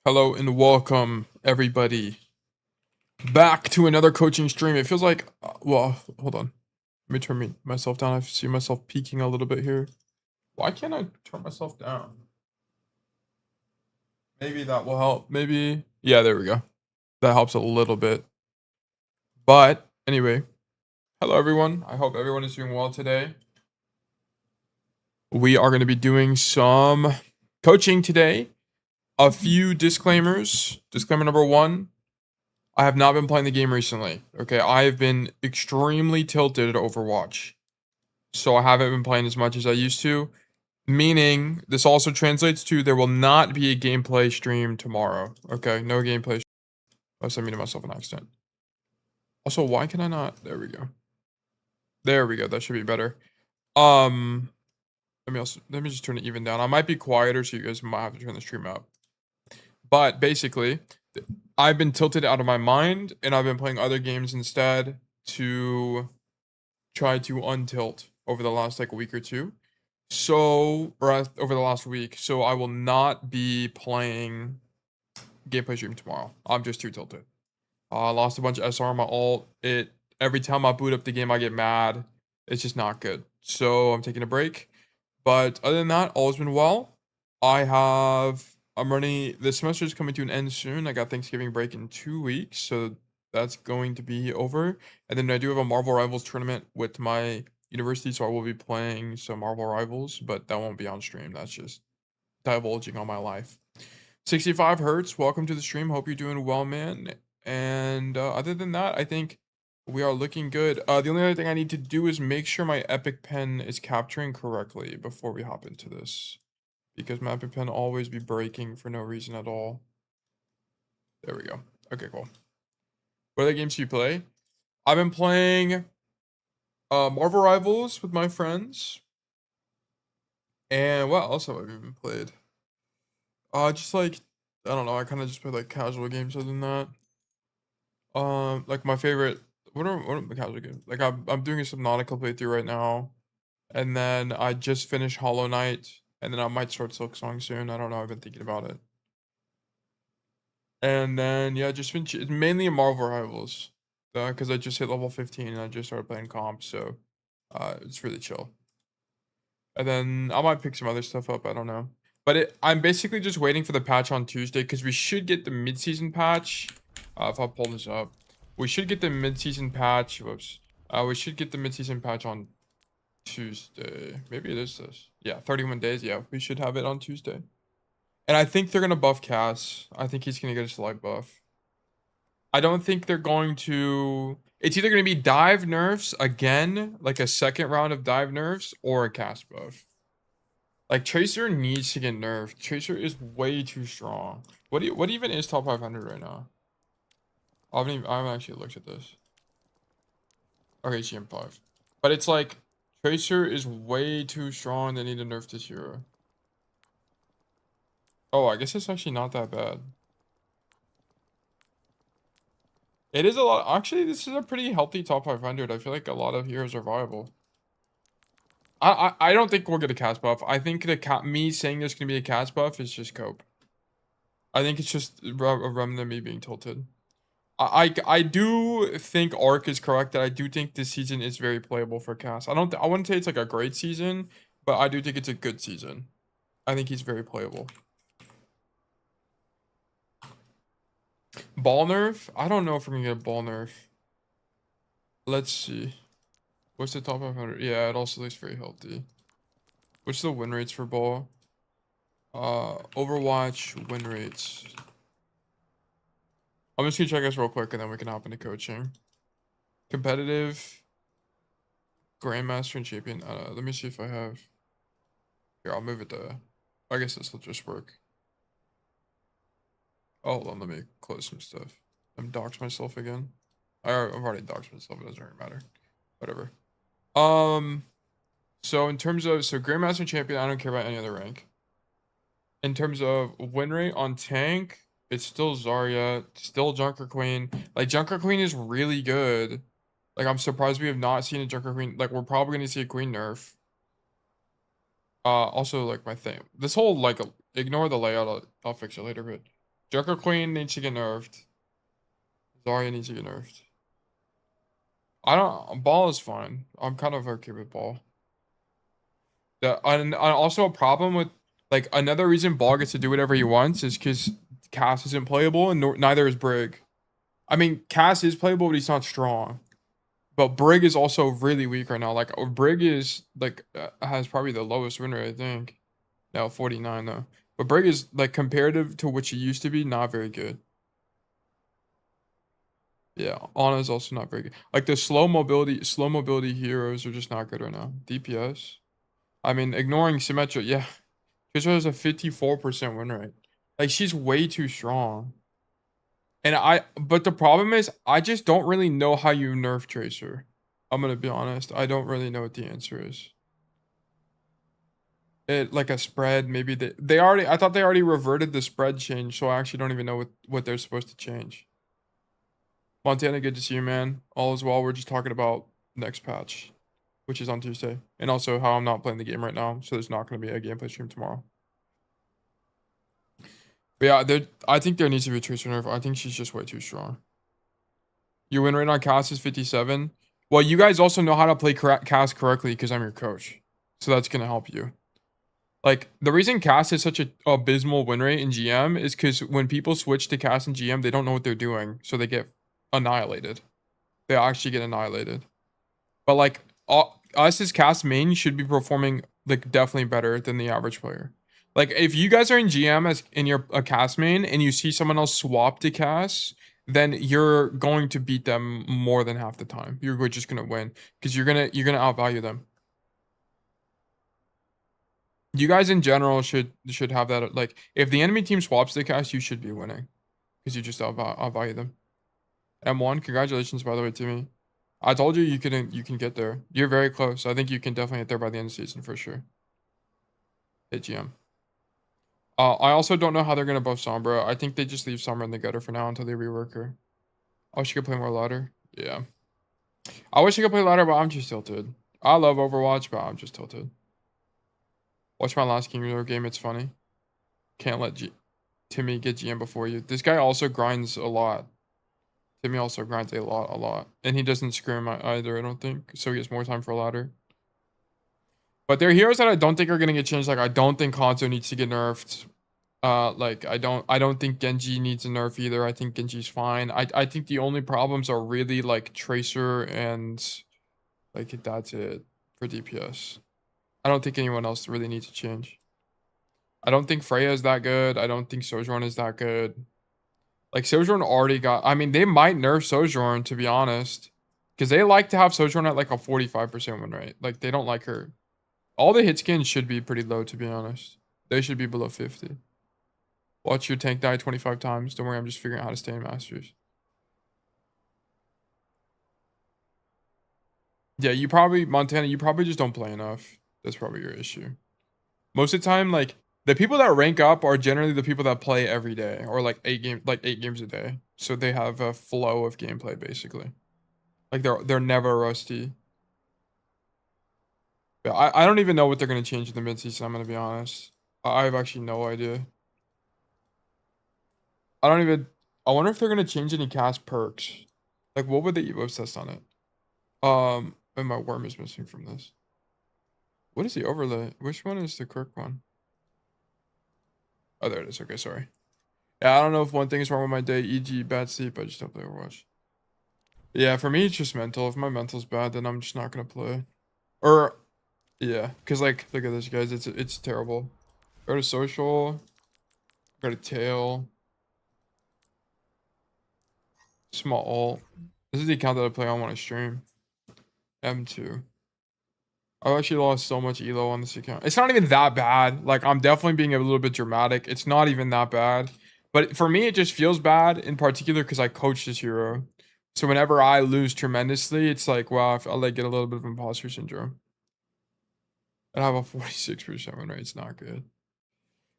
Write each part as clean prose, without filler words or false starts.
Hello and welcome everybody back to another coaching stream. It feels like, well, hold on. Let me turn myself down. I see myself peaking a little bit here. Why can't I turn myself down? Maybe that will help. Maybe. Yeah, there we go. That helps a little bit. But anyway, hello everyone. I hope everyone is doing well today. We are going to be doing some coaching today. A few disclaimers. Disclaimer number one. I have not been playing the game recently. Okay, I have been extremely tilted at Overwatch. So I haven't been playing as much as I used to. Meaning, this also translates to there will not be a gameplay stream tomorrow. Okay, no gameplay. Unless I muted myself an accident. Also, why can I not? There we go. There we go. That should be better. Um, let me just turn it even down. I might be quieter, so you guys might have to turn the stream up. But basically, I've been tilted out of my mind, and I've been playing other games instead to try to untilt over the last like week or two. So, or over the last week. So I will not be playing gameplay stream tomorrow. I'm just too tilted. I lost a bunch of SR on my ult. Every time I boot up the game, I get mad. It's just not good. So I'm taking a break. But other than that, all's been well. I'm running, the semester is coming to an end soon. I got Thanksgiving break in 2 weeks, so that's going to be over. And then I do have a Marvel Rivals tournament with my university, so I will be playing some Marvel Rivals, but that won't be on stream. That's just divulging on my life. 65 Hertz, welcome to the stream. Hope you're doing well, man. And other than that, I think we are looking good. The only other thing I need to do is make sure my Epic Pen is capturing correctly before we hop into this. Because my Epic Pen always be breaking for no reason at all. There we go. Okay, cool. What other games do you play? I've been playing Marvel Rivals with my friends. And what else have I even played? Just like, I don't know, I kind of just play like casual games other than that. Like my favorite, what are the casual games? Like I'm doing a Subnautica playthrough right now. And then I just finished Hollow Knight. And then I might start Silksong soon. I don't know, I've been thinking about it. And then, yeah, just been it's mainly in Marvel Rivals. Because I just hit level 15 and I just started playing comp, so it's really chill. And then I might pick some other stuff up, I don't know. But I'm basically just waiting for the patch on Tuesday, because we should get the mid-season patch. If I pull this up. We should get the mid-season patch. Whoops. We should get the mid-season patch on Tuesday. Maybe it is this. Yeah, 31 days. Yeah, we should have it on Tuesday. And I think they're going to buff Cass. I think he's going to get a slight buff. I don't think they're going to... It's either going to be dive nerfs again, like a second round of dive nerfs, or a Cass buff. Like, Tracer needs to get nerfed. Tracer is way too strong. What even is top 500 right now? I haven't actually looked at this. Okay, GM5. But it's like, Tracer is way too strong. They need to nerf this hero. Oh, I guess it's actually not that bad. It is a lot. Actually, this is a pretty healthy top 500. I feel like a lot of heroes are viable. I don't think we'll get a cast buff. I think me saying there's gonna be a cast buff is just cope. I think it's just a remnant of me being tilted. I do think Arc is correct that I do think this season is very playable for Cass. I wouldn't say it's like a great season, but I do think it's a good season. I think he's very playable. Ball nerf? I don't know if we're gonna get a ball nerf. Let's see. What's the top 500? Yeah, it also looks very healthy. What's the win rates for ball? Overwatch win rates. I'm just gonna check this real quick and then we can hop into coaching. Competitive, Grandmaster, and Champion. Let me see if I have. Here, I'll move it to. I guess this will just work. Oh, hold on, let me close some stuff. I'm doxed myself again. I've already doxed myself. It doesn't really matter. Whatever. So in terms of Grandmaster and Champion, I don't care about any other rank. In terms of win rate on tank, it's still Zarya, still Junker Queen. Like, Junker Queen is really good. Like, I'm surprised we have not seen a Junker Queen. Like, we're probably going to see a Queen nerf. Also, like, my thing. This whole, like, ignore the layout. I'll fix it later, but Joker Queen needs to get nerfed. Zarya needs to get nerfed. I don't. Ball is fine. I'm kind of okay with Ball. And also a problem with like another reason Ball gets to do whatever he wants is because Cass isn't playable and neither is Brig. I mean, Cass is playable, but he's not strong. But Brig is also really weak right now. Like Brig is like has probably the lowest win rate, I think. No, 49 though. But Brig is like comparative to what she used to be, not very good. Yeah, Ana is also not very good. Like the slow mobility heroes are just not good right now. DPS. I mean, ignoring Symmetra, yeah. Tracer has a 54% win rate. Like she's way too strong. But the problem is I just don't really know how you nerf Tracer. I'm gonna be honest. I don't really know what the answer is. It like a spread, maybe they already I thought they already reverted the spread change, so I actually don't even know what they're supposed to change. Montana, good to see you, man. All is well. We're just talking about next patch, which is on Tuesday. And also how I'm not playing the game right now, so there's not gonna be a gameplay stream tomorrow. But yeah, I think there needs to be a Tracer nerf. I think she's just way too strong. Your win rate on Cass is 57. Well, you guys also know how to play Cass correctly because I'm your coach. So that's going to help you. Like, the reason Cass is such an abysmal win rate in GM is because when people switch to Cass in GM, they don't know what they're doing. So they get annihilated. They actually get annihilated. But, like, us as Cass main should be performing, like, definitely better than the average player. Like, if you guys are in GM as in a Cass main and you see someone else swap to Cass, then you're going to beat them more than half the time. You're just gonna win because you're gonna outvalue them. You guys in general should have that. Like, if the enemy team swaps to Cass, you should be winning because you just outvalue them. M1, congratulations by the way, Timmy. I told you you can get there. You're very close. I think you can definitely get there by the end of the season for sure. Hit GM. I also don't know how they're gonna buff Sombra. I think they just leave Sombra in the gutter for now until they rework her. I wish you could play more ladder. Yeah. I wish I could play ladder, but I'm just tilted. I love Overwatch, but I'm just tilted. Watch my last King Hero game. It's funny. Can't let Timmy get GM before you. This guy also grinds a lot. Timmy also grinds a lot. And he doesn't scrim either, I don't think. So he has more time for ladder. But there are heroes that I don't think are going to get changed. Like, I don't think Hanzo needs to get nerfed. Like, I don't think Genji needs a nerf either. I think Genji's fine. I think the only problems are really, like, Tracer and, like, that's it for DPS. I don't think anyone else really needs to change. I don't think Freya is that good. I don't think Sojourn is that good. Like, Sojourn already got... I mean, they might nerf Sojourn, to be honest. Because they like to have Sojourn at, like, a 45% win rate. Like, they don't like her. All the hit skins should be pretty low, to be honest. They should be below 50. Watch your tank die 25 times. Don't worry, I'm just figuring out how to stay in Masters. Yeah, Montana, you probably just don't play enough. That's probably your issue. Most of the time, like, the people that rank up are generally the people that play every day. Or, like, 8 games a day. So they have a flow of gameplay, basically. Like, they're never rusty. But I don't even know what they're going to change in the mid-season, I'm going to be honest. I have actually no idea. I wonder if they're going to change any cast perks. Like, what would they eat obsessed on it? And my worm is missing from this. What is the overlay? Which one is the correct one? Oh, there it is. Okay, sorry. Yeah, I don't know if one thing is wrong with my day, e.g. bad sleep. I just don't play Overwatch. Yeah, for me, it's just mental. If my mental's bad, then I'm just not going to play. Or, yeah. Because, like, look at this, guys. It's terrible. Go to social. Go to tail. Small alt. This is the account that I play on when I stream. M2. I've actually lost so much elo on this account. It's not even that bad. Like, I'm definitely being a little bit dramatic. It's not even that bad. But for me, it just feels bad in particular because I coach this hero. So whenever I lose tremendously, it's like, wow, I like get a little bit of imposter syndrome. And I have a 46% win rate. It's not good.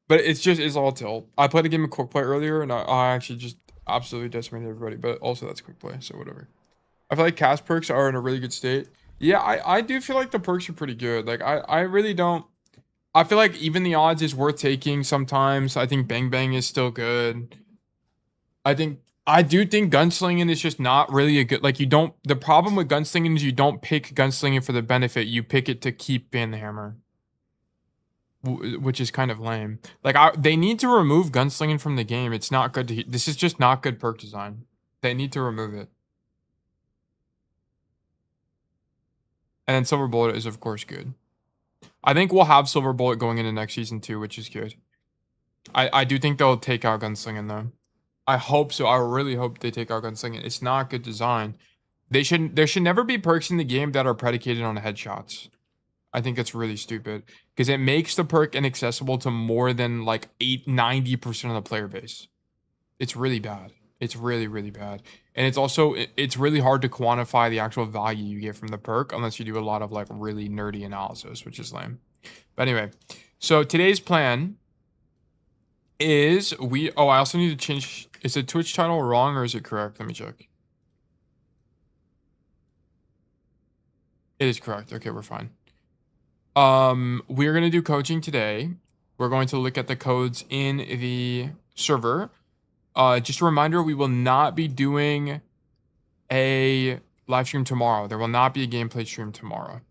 But it's all tilt. I played a game of quick play earlier, and I actually just absolutely decimated everybody. But also that's quick play, so whatever. I feel like cast perks are in a really good state. Yeah, I do feel like the perks are pretty good. Like, I really don't... I feel like even the odds is worth taking sometimes. I think Bang Bang is still good. I do think gunslinging is just not really a good, like, you don't, the problem with gunslinging is you don't pick gunslinging for the benefit, you pick it to keep ban the hammer. Which is kind of lame. Like, they need to remove gunslinging from the game. It's not good to, this is just not good perk design. They need to remove it. And then Silver Bullet is, of course, good. I think we'll have Silver Bullet going into next season too, which is good. I do think they'll take out gunslinging though. I hope so. I really hope they take out gunslinging. It's not good design. There should never be perks in the game that are predicated on headshots. I think it's really stupid because it makes the perk inaccessible to more than like 90% of the player base. It's really bad. It's really, really bad. And it's also, it's really hard to quantify the actual value you get from the perk unless you do a lot of like really nerdy analysis, which is lame. But anyway, so today's plan is I also need to change, is the Twitch title wrong or is it correct? Let me check. It is correct. Okay, we're fine. We're going to do coaching today. We're going to look at the codes in the server. Just a reminder, we will not be doing a live stream tomorrow. There will not be a gameplay stream tomorrow.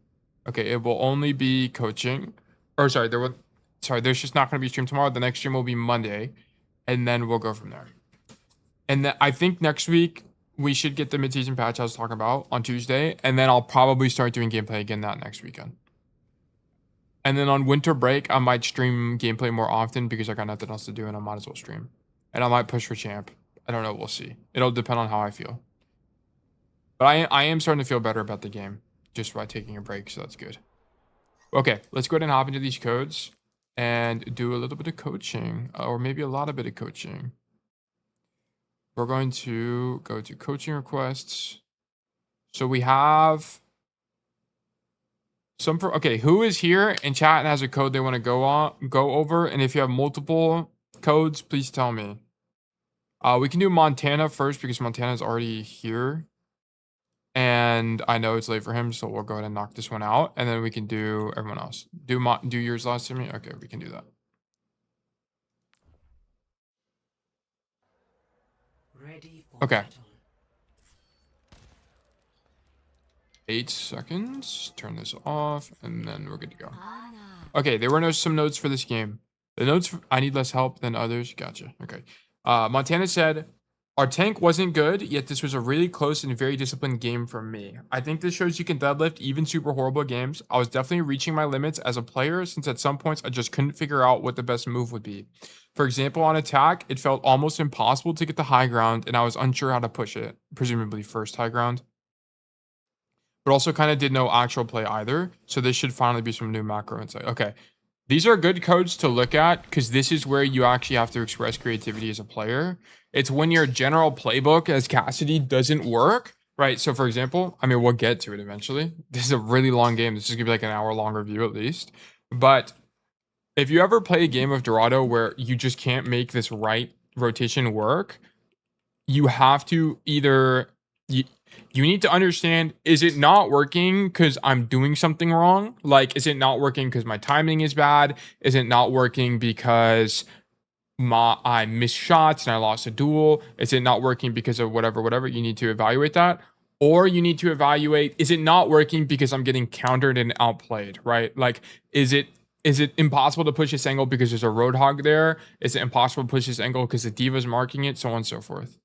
Okay, it will only be coaching. Or sorry, there's just not going to be a stream tomorrow. The next stream will be Monday, and then we'll go from there. And I think next week we should get the mid-season patch I was talking about on Tuesday, and then I'll probably start doing gameplay again that next weekend. And then on winter break, I might stream gameplay more often because I got nothing else to do, and I might as well stream. And I might push for champ. I don't know. We'll see. It'll depend on how I feel. But I am starting to feel better about the game just by taking a break, so that's good. Okay, let's go ahead and hop into these codes and do a little bit of coaching, or maybe a lot of bit of coaching. We're going to go to coaching requests. So we have okay, who is here in chat and has a code they want to go over? And if you have multiple codes, please tell me. We can do Montana first because Montana's already here. And I know it's late for him, so we'll go ahead and knock this one out. And then we can do everyone else. Do yours last to me? Okay, we can do that. Ready for okay. battle. 8 seconds. Turn this off, and then we're good to go. Okay, there were some notes for this game. The notes, I need less help than others. Gotcha. Okay. Montana said, our tank wasn't good, yet this was a really close and very disciplined game for me. I think this shows you can deadlift even super horrible games. I was definitely reaching my limits as a player since at some points I just couldn't figure out what the best move would be. For example, on attack, it felt almost impossible to get the high ground and I was unsure how to push it, presumably first high ground. But also kind of did no actual play either. So this should finally be some new macro insight. Okay. These are good codes to look at because this is where you actually have to express creativity as a player. It's when your general playbook as Cassidy doesn't work, right? So for example, I mean, we'll get to it eventually. This is a really long game. This is gonna be like an hour-long review at least. But if you ever play a game of Dorado where you just can't make this right rotation work, you have to either... You need to understand, is it not working because I'm doing something wrong? Like, is it not working because my timing is bad? Is it not working because I missed shots and I lost a duel? Is it not working because of whatever? You need to evaluate that. Or you need to evaluate, is it not working because I'm getting countered and outplayed, right? Like, is it impossible to push this angle because there's a Roadhog there? Is it impossible to push this angle because the Diva's marking it? So on and so forth.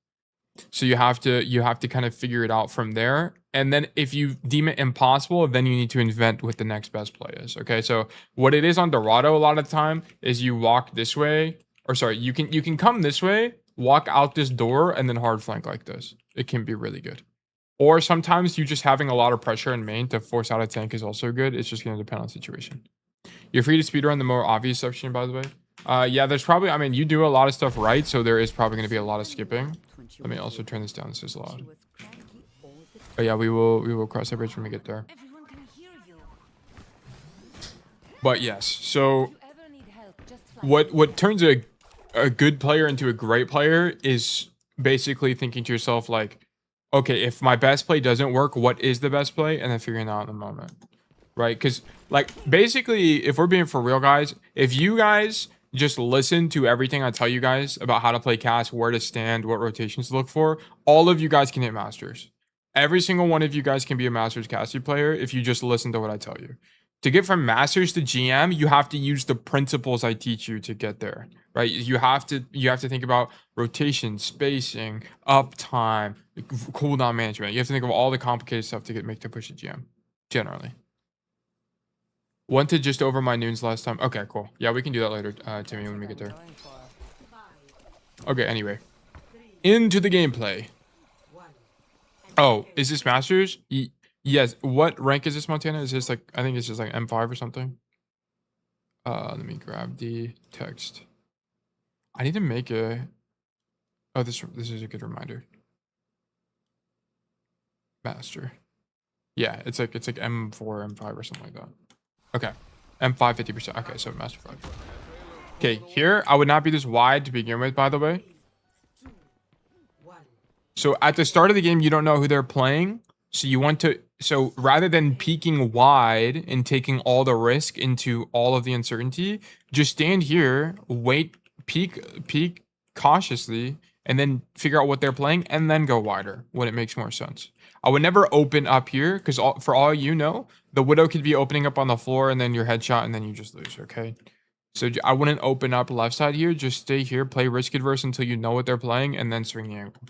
So you have to kind of figure it out from there. And then if you deem it impossible, then you need to invent what the next best play is. Okay, so what it is on Dorado a lot of the time is you walk this way, or sorry, you can come this way, walk out this door, and then hard flank like this. It can be really good. Or sometimes you just having a lot of pressure in main to force out a tank is also good. It's just going to depend on situation. You're free to speedrun the more obvious section, by the way. Yeah, there's probably, I mean, you do a lot of stuff right, so there is probably going to be a lot of skipping. Let me also turn this down. This is loud. Oh yeah, we will cross that bridge when we get there. But yes, so what turns a good player into a great player is basically thinking to yourself like, okay, if my best play doesn't work, what is the best play? And then figuring it out in the moment, right? Because like basically, if we're being for real, guys, if you guys just listen to everything I tell you guys about how to play Cass, where to stand, what rotations to look for. All of you guys can hit Masters. Every single one of you guys can be a Masters Cassidy player if you just listen to what I tell you. To get from Masters to GM, you have to use the principles I teach you to get there, right? You have to think about rotation, spacing, uptime, cooldown management. You have to think of all the complicated stuff to make the push to GM, generally. Went to just over my noons last time. Okay, cool. Yeah, we can do that later, Timmy, when we get there. Okay, anyway. Into the gameplay. Oh, is this Masters? Yes. What rank is this, Montana? Is this like, I think it's just like M5 or something. Let me grab the text. I need to make a... Oh, this is a good reminder. Master. Yeah, it's like M4, M5 or something like that. Okay. M5 50%. Okay, so Master 5. Okay, here I would not be this wide to begin with, by the way. So at the start of the game, you don't know who they're playing. So you want to, so rather than peeking wide and taking all the risk into all of the uncertainty, just stand here, wait, peek cautiously, and then figure out what they're playing and then go wider when it makes more sense. I would never open up here because for all you know, the Widow could be opening up on the floor and then your headshot and then you just lose, okay? So I wouldn't open up left side here. Just stay here, play risk adverse until you know what they're playing and then swing the angle.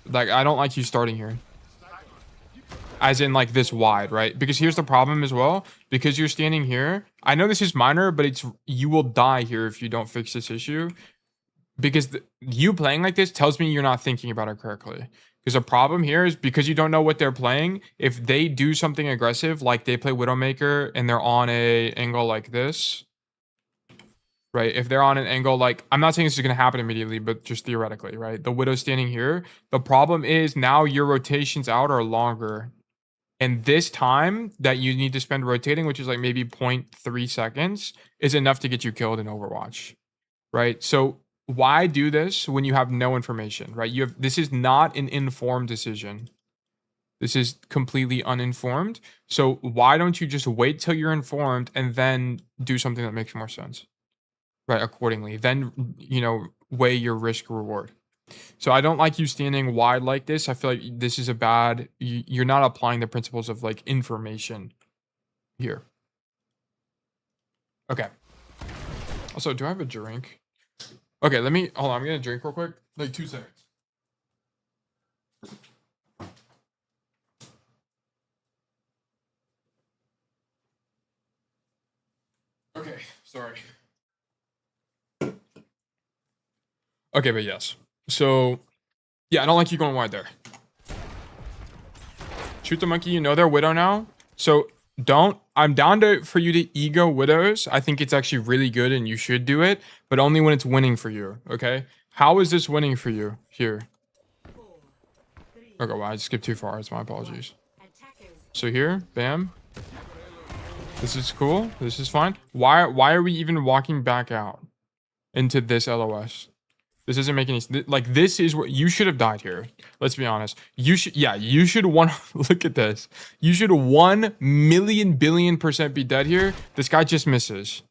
Like, I don't like you starting here. As in, like, this wide, right? Because here's the problem as well. Because you're standing here. I know this is minor, but you will die here if you don't fix this issue. Because you playing like this tells me you're not thinking about it correctly. Because the problem here is because you don't know what they're playing. If they do something aggressive, like they play Widowmaker and they're on a angle like this, right? If they're on an angle like, I'm not saying this is going to happen immediately, but just theoretically, right? The Widow's standing here. The problem is now your rotations out are longer. And this time that you need to spend rotating, which is like maybe 0.3 seconds, is enough to get you killed in Overwatch, right? So why do this when you have no information, right? This is not an informed decision. This is completely uninformed. So why don't you just wait till you're informed and then do something that makes more sense, right? Accordingly, then, you know, weigh your risk reward. So I don't like you standing wide like this. I feel like this is a bad, you're not applying the principles of like information here. Okay. Also, do I have a drink? Okay, hold on, I'm gonna drink real quick. Like 2 seconds. Okay, sorry. Okay, but yes. So, yeah, I don't like you going wide there. Shoot the monkey, you know they're Widow now. So I'm down for you to ego Widows. I think it's actually really good and you should do it, but only when it's winning for you, okay? How is this winning for you here? Okay, well, I skipped too far. It's my apologies. So here, bam. This is cool. This is fine. Why are we even walking back out into this LOS? This doesn't make any sense. Like, this is what you should have died here. Let's be honest. You should look at this. You should 1,000,000 billion% be dead here. This guy just misses.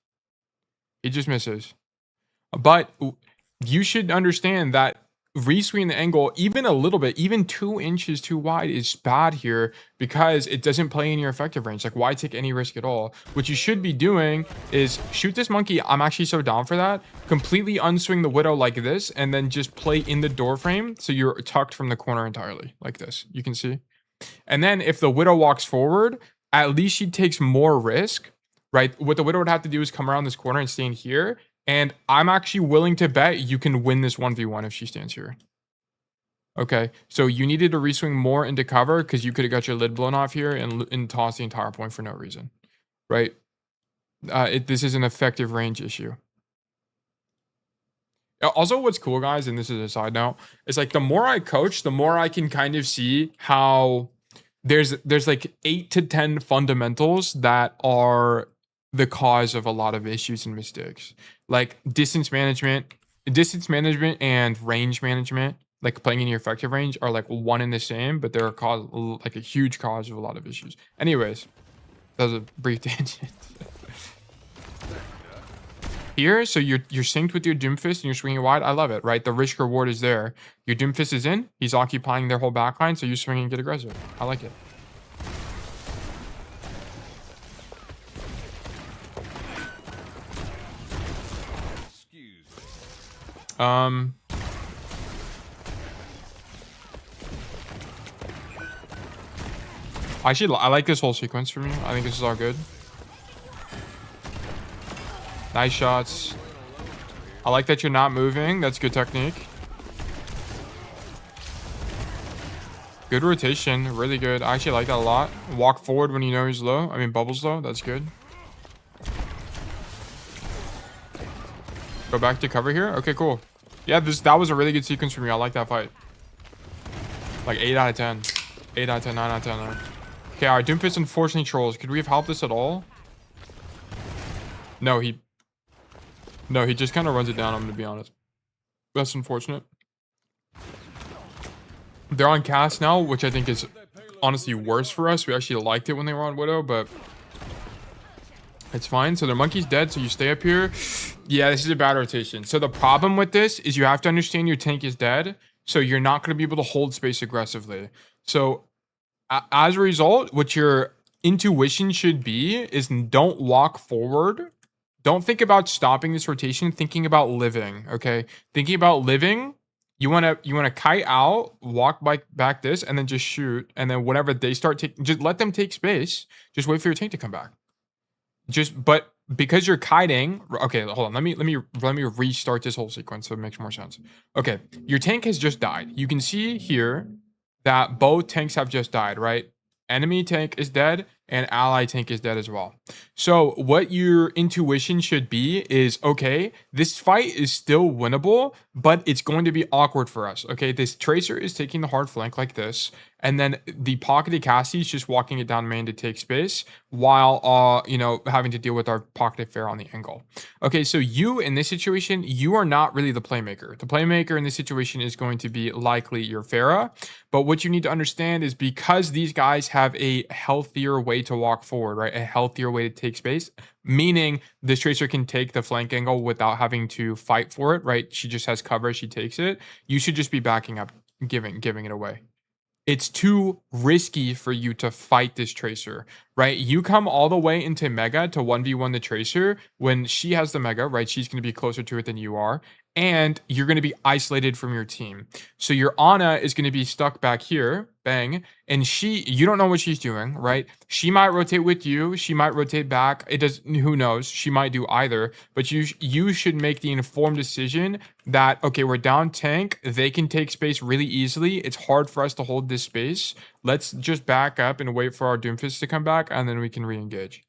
He just misses. But you should understand that reswing the angle even a little bit, even 2 inches too wide is bad here because it doesn't play in your effective range. Like, why take any risk at all? What you should be doing is shoot this monkey. I'm actually so down for that. Completely unswing the Widow like this and then just play in the door frame so you're tucked from the corner entirely like this. You can see. And then if the Widow walks forward, at least she takes more risk, right? What the Widow would have to do is come around this corner and stand here. And I'm actually willing to bet you can win this 1v1 if she stands here. Okay, so you needed to reswing more into cover because you could have got your lid blown off here and tossed the entire point for no reason, right? This is an effective range issue. Also, what's cool, guys, and this is a side note, is like the more I coach, the more I can kind of see how there's like 8 to 10 fundamentals that are the cause of a lot of issues and mistakes. Like distance management and range management, like playing in your effective range, are like one and the same, but they're like a huge cause of a lot of issues. Anyways, that was a brief tangent. here, so you're synced with your Doomfist and you're swinging wide. I love it, right? The risk reward is there. Your Doomfist is in. He's occupying their whole backline, so you swing and get aggressive. I like it. Actually, I like this whole sequence from you. I think this is all good. Nice shots. I like that you're not moving. That's good technique. Good rotation. Really good. I actually like that a lot. Walk forward when you know he's low. I mean, Bubble's low. That's good. Go back to cover here. Okay, cool. Yeah, that was a really good sequence for me. I like that fight. Like 8 out of 10. 8 out of 10, 9 out of 10. Okay, our Doomfist unfortunately trolls. Could we have helped this at all? No, he just kind of runs it down, I'm going to be honest. That's unfortunate. They're on cast now, which I think is honestly worse for us. We actually liked it when they were on Widow, but it's fine. So their monkey's dead, so you stay up here. Yeah, this is a bad rotation. So the problem with this is you have to understand your tank is dead, so you're not going to be able to hold space aggressively. So as a result, what your intuition should be is don't walk forward. Don't think about stopping this rotation. Thinking about living, okay? Thinking about living. You wanna kite out, walk back this, and then just shoot. And then whenever they start taking, just let them take space. Just wait for your tank to come back. But because you're kiting, okay, hold on. Let me restart this whole sequence so it makes more sense. Okay, your tank has just died. You can see here that both tanks have just died, right? Enemy tank is dead and ally tank is dead as well. So what your intuition should be is, okay, this fight is still winnable, but it's going to be awkward for us. Okay, this Tracer is taking the hard flank like this, and then the pocketed Cassidy is just walking it down main to take space while having to deal with our pocketed Fair on the angle. Okay, so you in this situation, you are not really the playmaker. The playmaker in this situation is going to be likely your Farah. But what you need to understand is because these guys have a healthier way to walk forward, right? A healthier way to take space, meaning this Tracer can take the flank angle without having to fight for it, right? She just has cover, she takes it. You should just be backing up, giving it away. It's too risky for you to fight this Tracer, right? You come all the way into Mega to 1v1 the Tracer when she has the Mega, right? She's going to be closer to it than you are. And you're going to be isolated from your team. So your Ana is going to be stuck back here, bang, and you don't know what she's doing, right? She might rotate with you, she might rotate back. Who knows? She might do either, but you should make the informed decision that, okay, we're down tank, they can take space really easily. It's hard for us to hold this space. Let's just back up and wait for our Doomfist to come back, and then we can re-engage.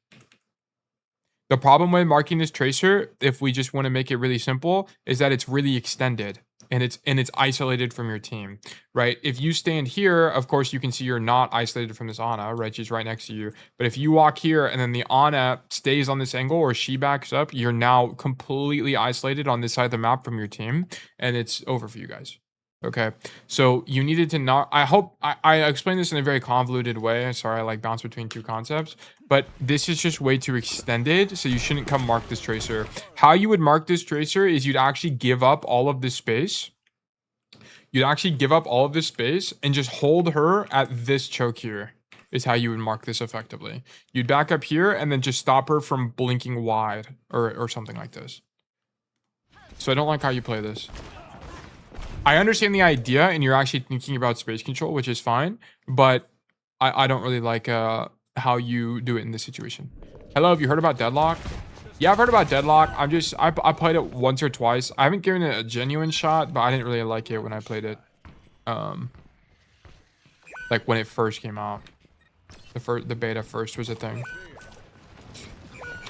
The problem with marking this Tracer, if we just want to make it really simple, is that it's really extended and it's isolated from your team, right? If you stand here, of course, you can see you're not isolated from this Ana, right? She's right next to you. But if you walk here and then the Ana stays on this angle or she backs up, you're now completely isolated on this side of the map from your team, and it's over for you guys. Okay, so you needed to not, I hope I explained this in a very convoluted way. Sorry, I like bounce between two concepts, but this is just way too extended, so you shouldn't come mark this Tracer. How you would mark this Tracer is you'd actually give up all of this space. You'd actually give up all of this space and just hold her at this choke here is how you would mark this effectively. You'd back up here and then just stop her from blinking wide or something like this. So I don't like how you play this. I understand the idea and you're actually thinking about space control, which is fine, but I don't really like how you do it in this situation. Hello, have you heard about Deadlock? Yeah, I've heard about Deadlock. I played it once or twice. I haven't given it a genuine shot, but I didn't really like it when I played it. Like when it first came out. The beta first was a thing.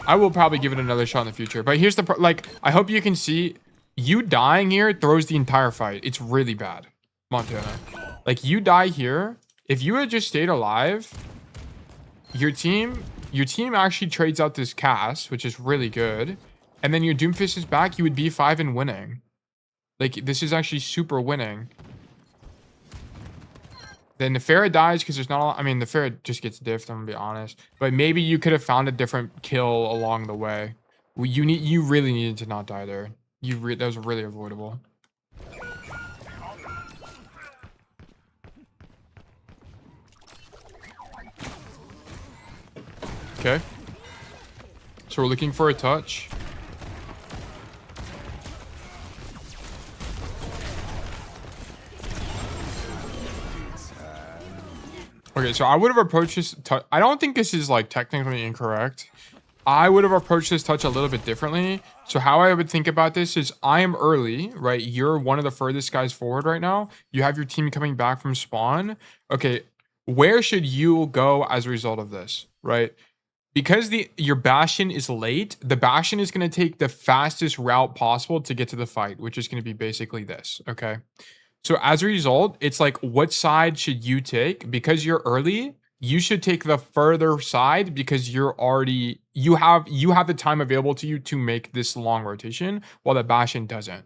I will probably give it another shot in the future, but here's the I hope you can see. You dying here throws the entire fight. It's really bad, Montana. Like, you die here. If you had just stayed alive, your team actually trades out this cast, which is really good. And then your Doomfist is back. You would be 5 and winning. Like, this is actually super winning. Then the Farah dies because there's not a lot. I mean, the Farah just gets diffed, I'm going to be honest. But maybe you could have found a different kill along the way. You really needed to not die there. That was really avoidable. Okay. So we're looking for a touch. Okay, so I would have approached this touch. I don't think this is like technically incorrect. I would have approached this touch a little bit differently. So how I would think about this is I am early, right? You're one of the furthest guys forward right now. You have your team coming back from spawn. Okay, where should you go as a result of this, right? Because your Bastion is late, the Bastion is going to take the fastest route possible to get to the fight, which is going to be basically this, okay? So as a result, it's like, what side should you take? Because you're early, you should take the further side because you have the time available to you to make this long rotation, while the Bastion doesn't.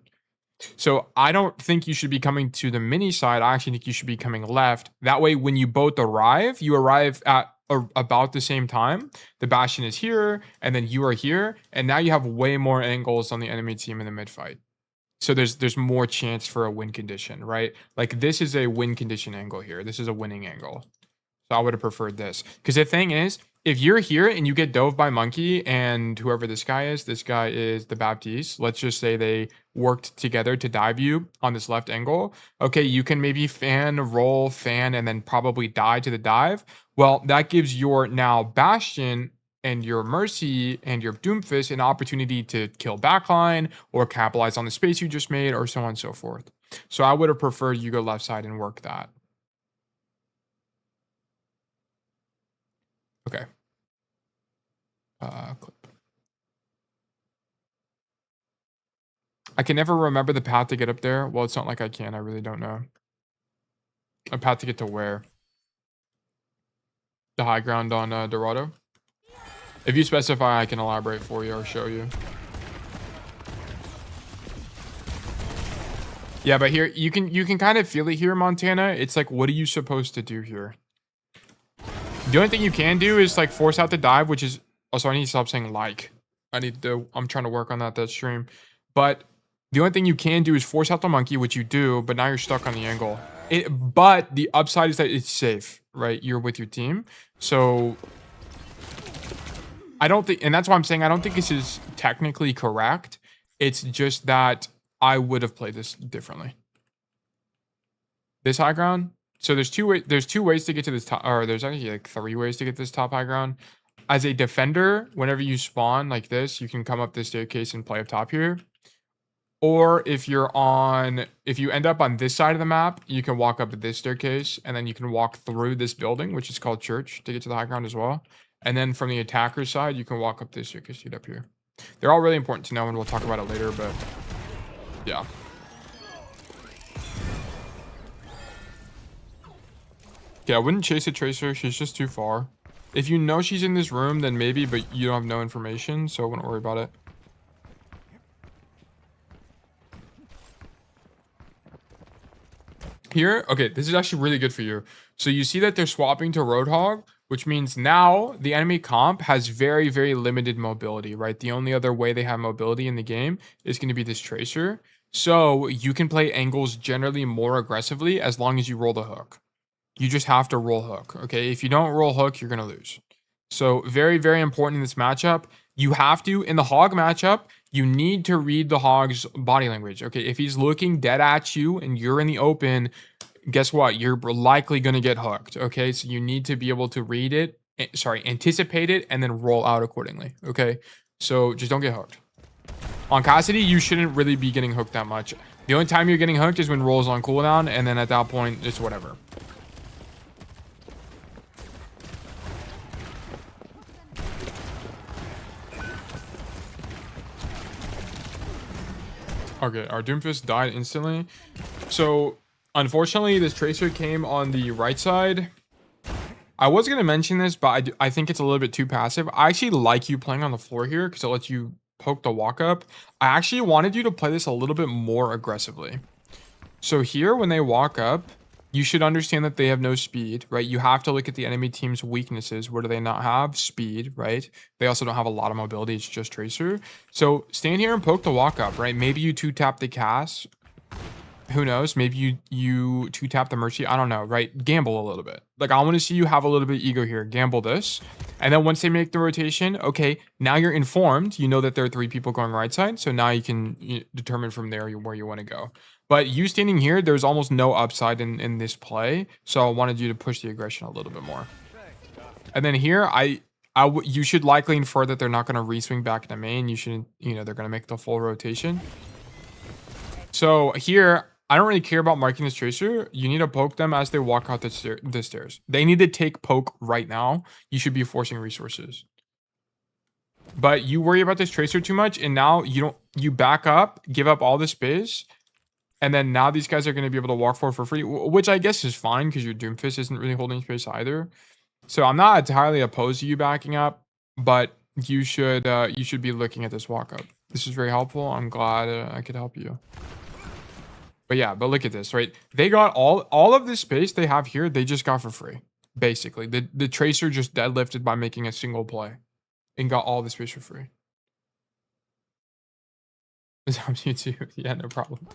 So I don't think you should be coming to the mini side. I actually think you should be coming left. That way, when you both arrive, you arrive at about the same time. The Bastion is here, and then you are here, and now you have way more angles on the enemy team in the mid fight. So there's more chance for a win condition, right? Like this is a win condition angle here. This is a winning angle. So I would have preferred this. Because the thing is, if you're here and you get dove by Monkey and whoever this guy is the Baptiste. Let's just say they worked together to dive you on this left angle. Okay, you can maybe roll, and then probably die to the dive. Well, that gives your now Bastion and your Mercy and your Doomfist an opportunity to kill backline or capitalize on the space you just made or so on and so forth. So I would have preferred you go left side and work that. Okay. Clip. I can never remember the path to get up there. Well, it's not like I can. I really don't know. A path to get to where? The high ground on Dorado? If you specify, I can elaborate for you or show you. Yeah, but here you can kind of feel it here, Montana. It's like, what are you supposed to do here? The only thing you can do is like force out the dive, which is also, I need to stop saying like. I'm trying to work on that stream. But the only thing you can do is force out the Monkey, which you do, but now you're stuck on the angle. But the upside is that it's safe, right? You're with your team. So I don't think, and that's why I'm saying I don't think this is technically correct. It's just that I would have played this differently. This high ground. So there's two ways to get to this top, or there's actually like 3 ways to get this top high ground. As a defender, whenever you spawn like this, you can come up this staircase and play up top here. Or if you end up on this side of the map, you can walk up this staircase and then you can walk through this building, which is called Church, to get to the high ground as well. And then from the attacker side, you can walk up this staircase to get up here. They're all really important to know, and we'll talk about it later, but yeah. Yeah, I wouldn't chase a Tracer. She's just too far. If you know she's in this room, then maybe, but you don't have no information, so I wouldn't worry about it. Here, okay, this is actually really good for you. So you see that they're swapping to Roadhog, which means now the enemy comp has very, very limited mobility, right? The only other way they have mobility in the game is going to be this Tracer. So you can play angles generally more aggressively as long as you roll the hook. You just have to roll hook, okay? If you don't roll hook, you're going to lose. So very, very important in this matchup. You have to, in the Hog matchup, you need to read the Hog's body language, okay? If he's looking dead at you and you're in the open, guess what? You're likely going to get hooked, okay? So you need to be able to read it, anticipate it, and then roll out accordingly, okay? So just don't get hooked. On Cassidy, you shouldn't really be getting hooked that much. The only time you're getting hooked is when roll's on cooldown, and then at that point, it's whatever. Okay, our Doomfist died instantly. So, unfortunately, this Tracer came on the right side. I was going to mention this, but I think it's a little bit too passive. I actually like you playing on the floor here because it lets you poke the walk up. I actually wanted you to play this a little bit more aggressively. So here, when they walk up, you should understand that they have no speed, right? You have to look at the enemy team's weaknesses. What do they not have? Speed, right? They also don't have a lot of mobility. It's just Tracer. So stand here and poke the walk up, right? Maybe you 2-tap the Cass. Who knows? Maybe you 2-tap the Mercy. I don't know, right? Gamble a little bit. Like, I want to see you have a little bit of ego here. Gamble this. And then once they make the rotation, okay, now you're informed. You know that there are 3 people going right side. So now you can determine from there where you want to go. But you standing here, there's almost no upside in this play. So I wanted you to push the aggression a little bit more. And then here, you should likely infer that they're not going to re-swing back into main. You shouldn't, they're going to make the full rotation. So here, I don't really care about marking this Tracer. You need to poke them as they walk out the stairs. They need to take poke right now. You should be forcing resources. But you worry about this Tracer too much, and now you back up, give up all the space, and then now these guys are going to be able to walk forward for free, which I guess is fine because your Doomfist isn't really holding space either. So I'm not entirely opposed to you backing up, but you should be looking at this walk up. This is very helpful. I'm glad I could help you. But yeah, but look at this, right? They got all of this space they have here, they just got for free. Basically, the Tracer just deadlifted by making a single play and got all the space for free. This helps you too. Yeah, no problem.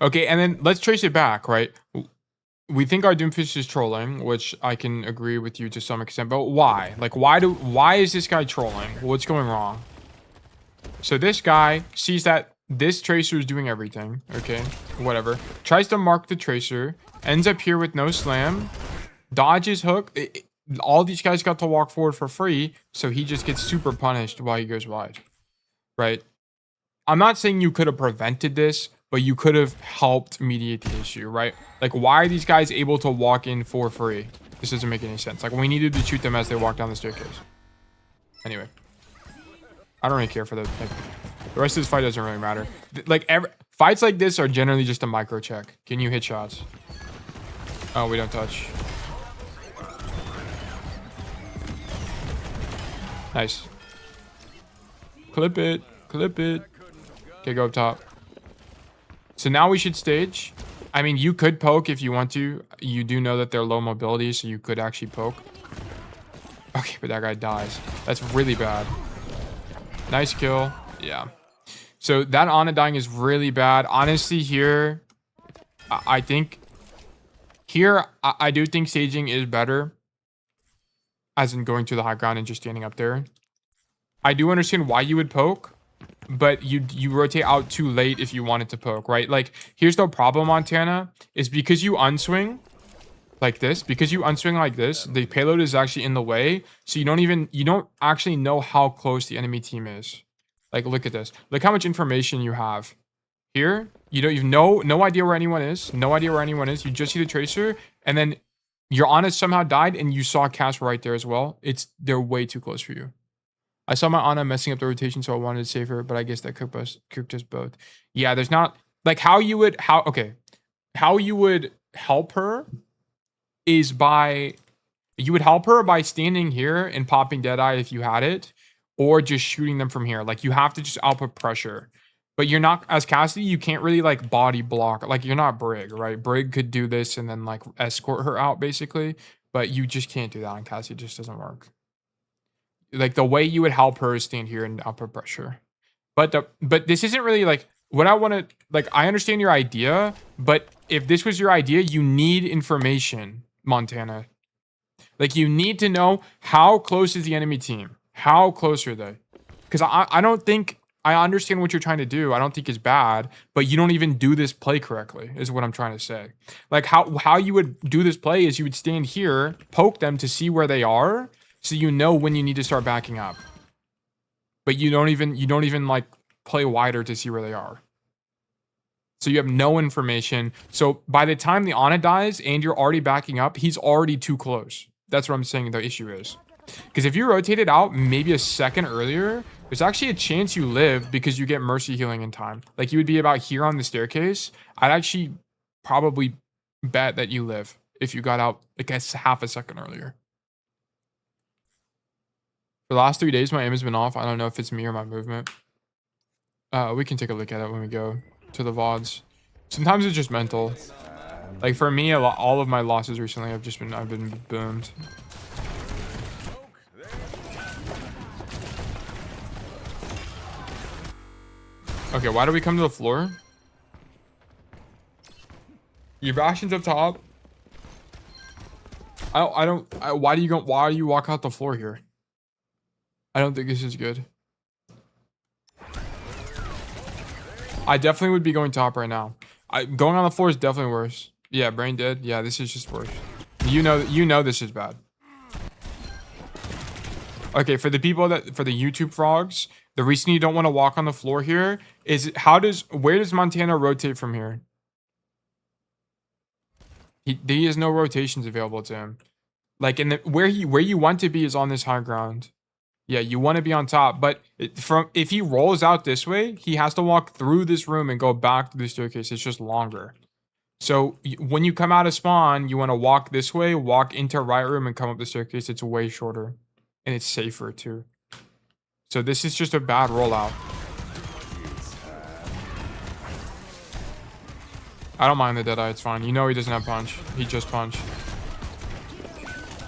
Okay, and then let's trace it back, right? We think our Doomfist is trolling, which I can agree with you to some extent, but why? Like, why is this guy trolling? What's going wrong? So this guy sees that this Tracer is doing everything. Okay, whatever. Tries to mark the Tracer. Ends up here with no slam. Dodges hook. All these guys got to walk forward for free. So he just gets super punished while he goes wide. Right? I'm not saying you could have prevented this, but you could have helped mediate the issue, right? Like, why are these guys able to walk in for free? This doesn't make any sense. Like, we needed to shoot them as they walk down the staircase. Anyway. I don't really care for the rest of this fight doesn't really matter. Like fights like this are generally just a micro check. Can you hit shots? Oh, we don't touch. Nice. Clip it. Clip it. Okay, go up top. So now we should stage. I mean, you could poke if you want to. You do know that they're low mobility, so you could actually poke. Okay, but that guy dies. That's really bad. Nice kill. Yeah. So that Ana dying is really bad. Honestly, here, I think... Here, I do think staging is better. As in going to the high ground and just standing up there. I do understand why you would poke. But you rotate out too late if you wanted to poke, right? Like, here's the problem, Montana. Is because you unswing... like this, because you unswing like this, the payload is actually in the way, so you don't actually know how close the enemy team is. Like, look at this. Look how much information you have. Here, you've no idea where anyone is. No idea where anyone is. You just see the Tracer, and then your Ana somehow died, and you saw Cass right there as well. They're way too close for you. I saw my Ana messing up the rotation, so I wanted to save her, but I guess that cooked us both. Yeah, there's not... like, how you would help her... is you would help her by standing here and popping Deadeye if you had it, or just shooting them from here. Like, you have to just output pressure. But you're not, as Cassidy, you can't really, like, body block. Like, you're not Brig, right? Brig could do this and then, like, escort her out, basically. But you just can't do that on Cassidy. It just doesn't work. Like, the way you would help her is stand here and output pressure. But this isn't really, like, what I want to... like, I understand your idea, but if this was your idea, you need information, Montana. Like, you need to know how close is the enemy team. How close are they? Because I don't think... I understand what you're trying to do. I don't think it's bad, but you don't even do this play correctly, is what I'm trying to say. Like, how you would do this play is you would stand here, poke them to see where they are, so you know when you need to start backing up. But you don't even like play wider to see where they are. So you have no information. So by the time the Ana dies and you're already backing up, he's already too close. That's what I'm saying the issue is. Because if you rotated out maybe a second earlier, there's actually a chance you live because you get mercy healing in time. Like, you would be about here on the staircase. I'd actually probably bet that you live if you got out, I guess, half a second earlier. For the last 3 days, my aim has been off. I don't know if it's me or my movement. We can take a look at it when we go to the VODs. Sometimes it's just mental. Like for me, all of my losses recently I've been boomed. Okay, why do we come to the floor? Your Bastion's up top. Why do you walk out the floor here? I don't think this is good. I definitely would be going top right now. Going on the floor is definitely worse. Yeah, brain dead. Yeah, this is just worse. You know this is bad. Okay, for the YouTube frogs, the reason you don't want to walk on the floor here is where does Montana rotate from here? He has no rotations available to him. Like where you want to be is on this high ground. Yeah, you want to be on top, but if he rolls out this way, he has to walk through this room and go back to the staircase. It's just longer. So when you come out of spawn, you want to walk this way, walk into right room, and come up the staircase. It's way shorter, and it's safer too. So this is just a bad rollout. I don't mind the deadeye. It's fine. You know he doesn't have punch. He just punched.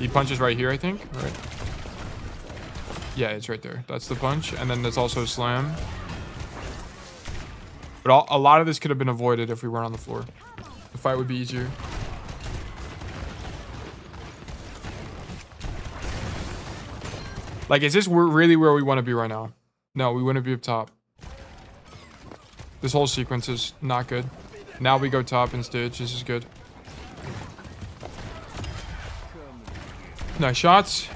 He punches right here, I think. Right. Yeah, it's right there. That's the punch. And then there's also a slam. But a lot of this could have been avoided if we weren't on the floor. The fight would be easier. Like, is this really where we want to be right now? No, we want to be up top. This whole sequence is not good. Now we go top and stage. This is good. Nice shots.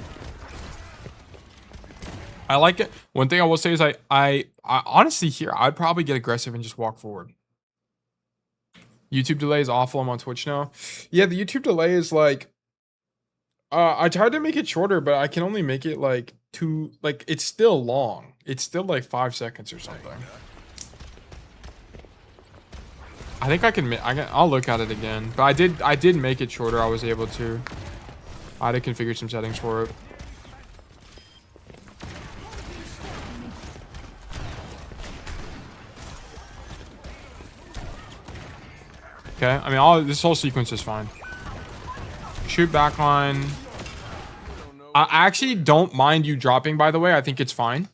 I like it. One thing I will say is I honestly here, I'd probably get aggressive and just walk forward. YouTube delay is awful. I'm on Twitch now. Yeah, the YouTube delay is like, I tried to make it shorter, but I can only make it like it's still long. It's still like 5 seconds or something. I think I'll look at it again, but I did make it shorter. I was able to. I had to configure some settings for it. Okay, I mean, this whole sequence is fine. Shoot backline. I actually don't mind you dropping, by the way. I think it's fine.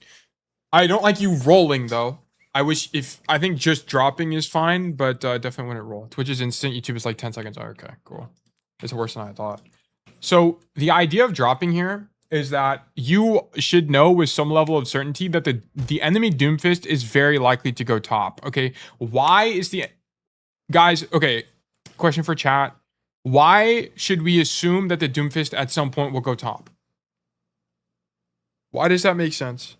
I don't like you rolling, though. I think just dropping is fine, but definitely wouldn't roll. Twitch is instant. YouTube is like 10 seconds. Oh, okay, cool. It's worse than I thought. So the idea of dropping here is that you should know with some level of certainty that the enemy Doomfist is very likely to go top. Okay, why is the... Guys, okay, question for chat. Why should we assume that the Doomfist at some point will go top? Why does that make sense?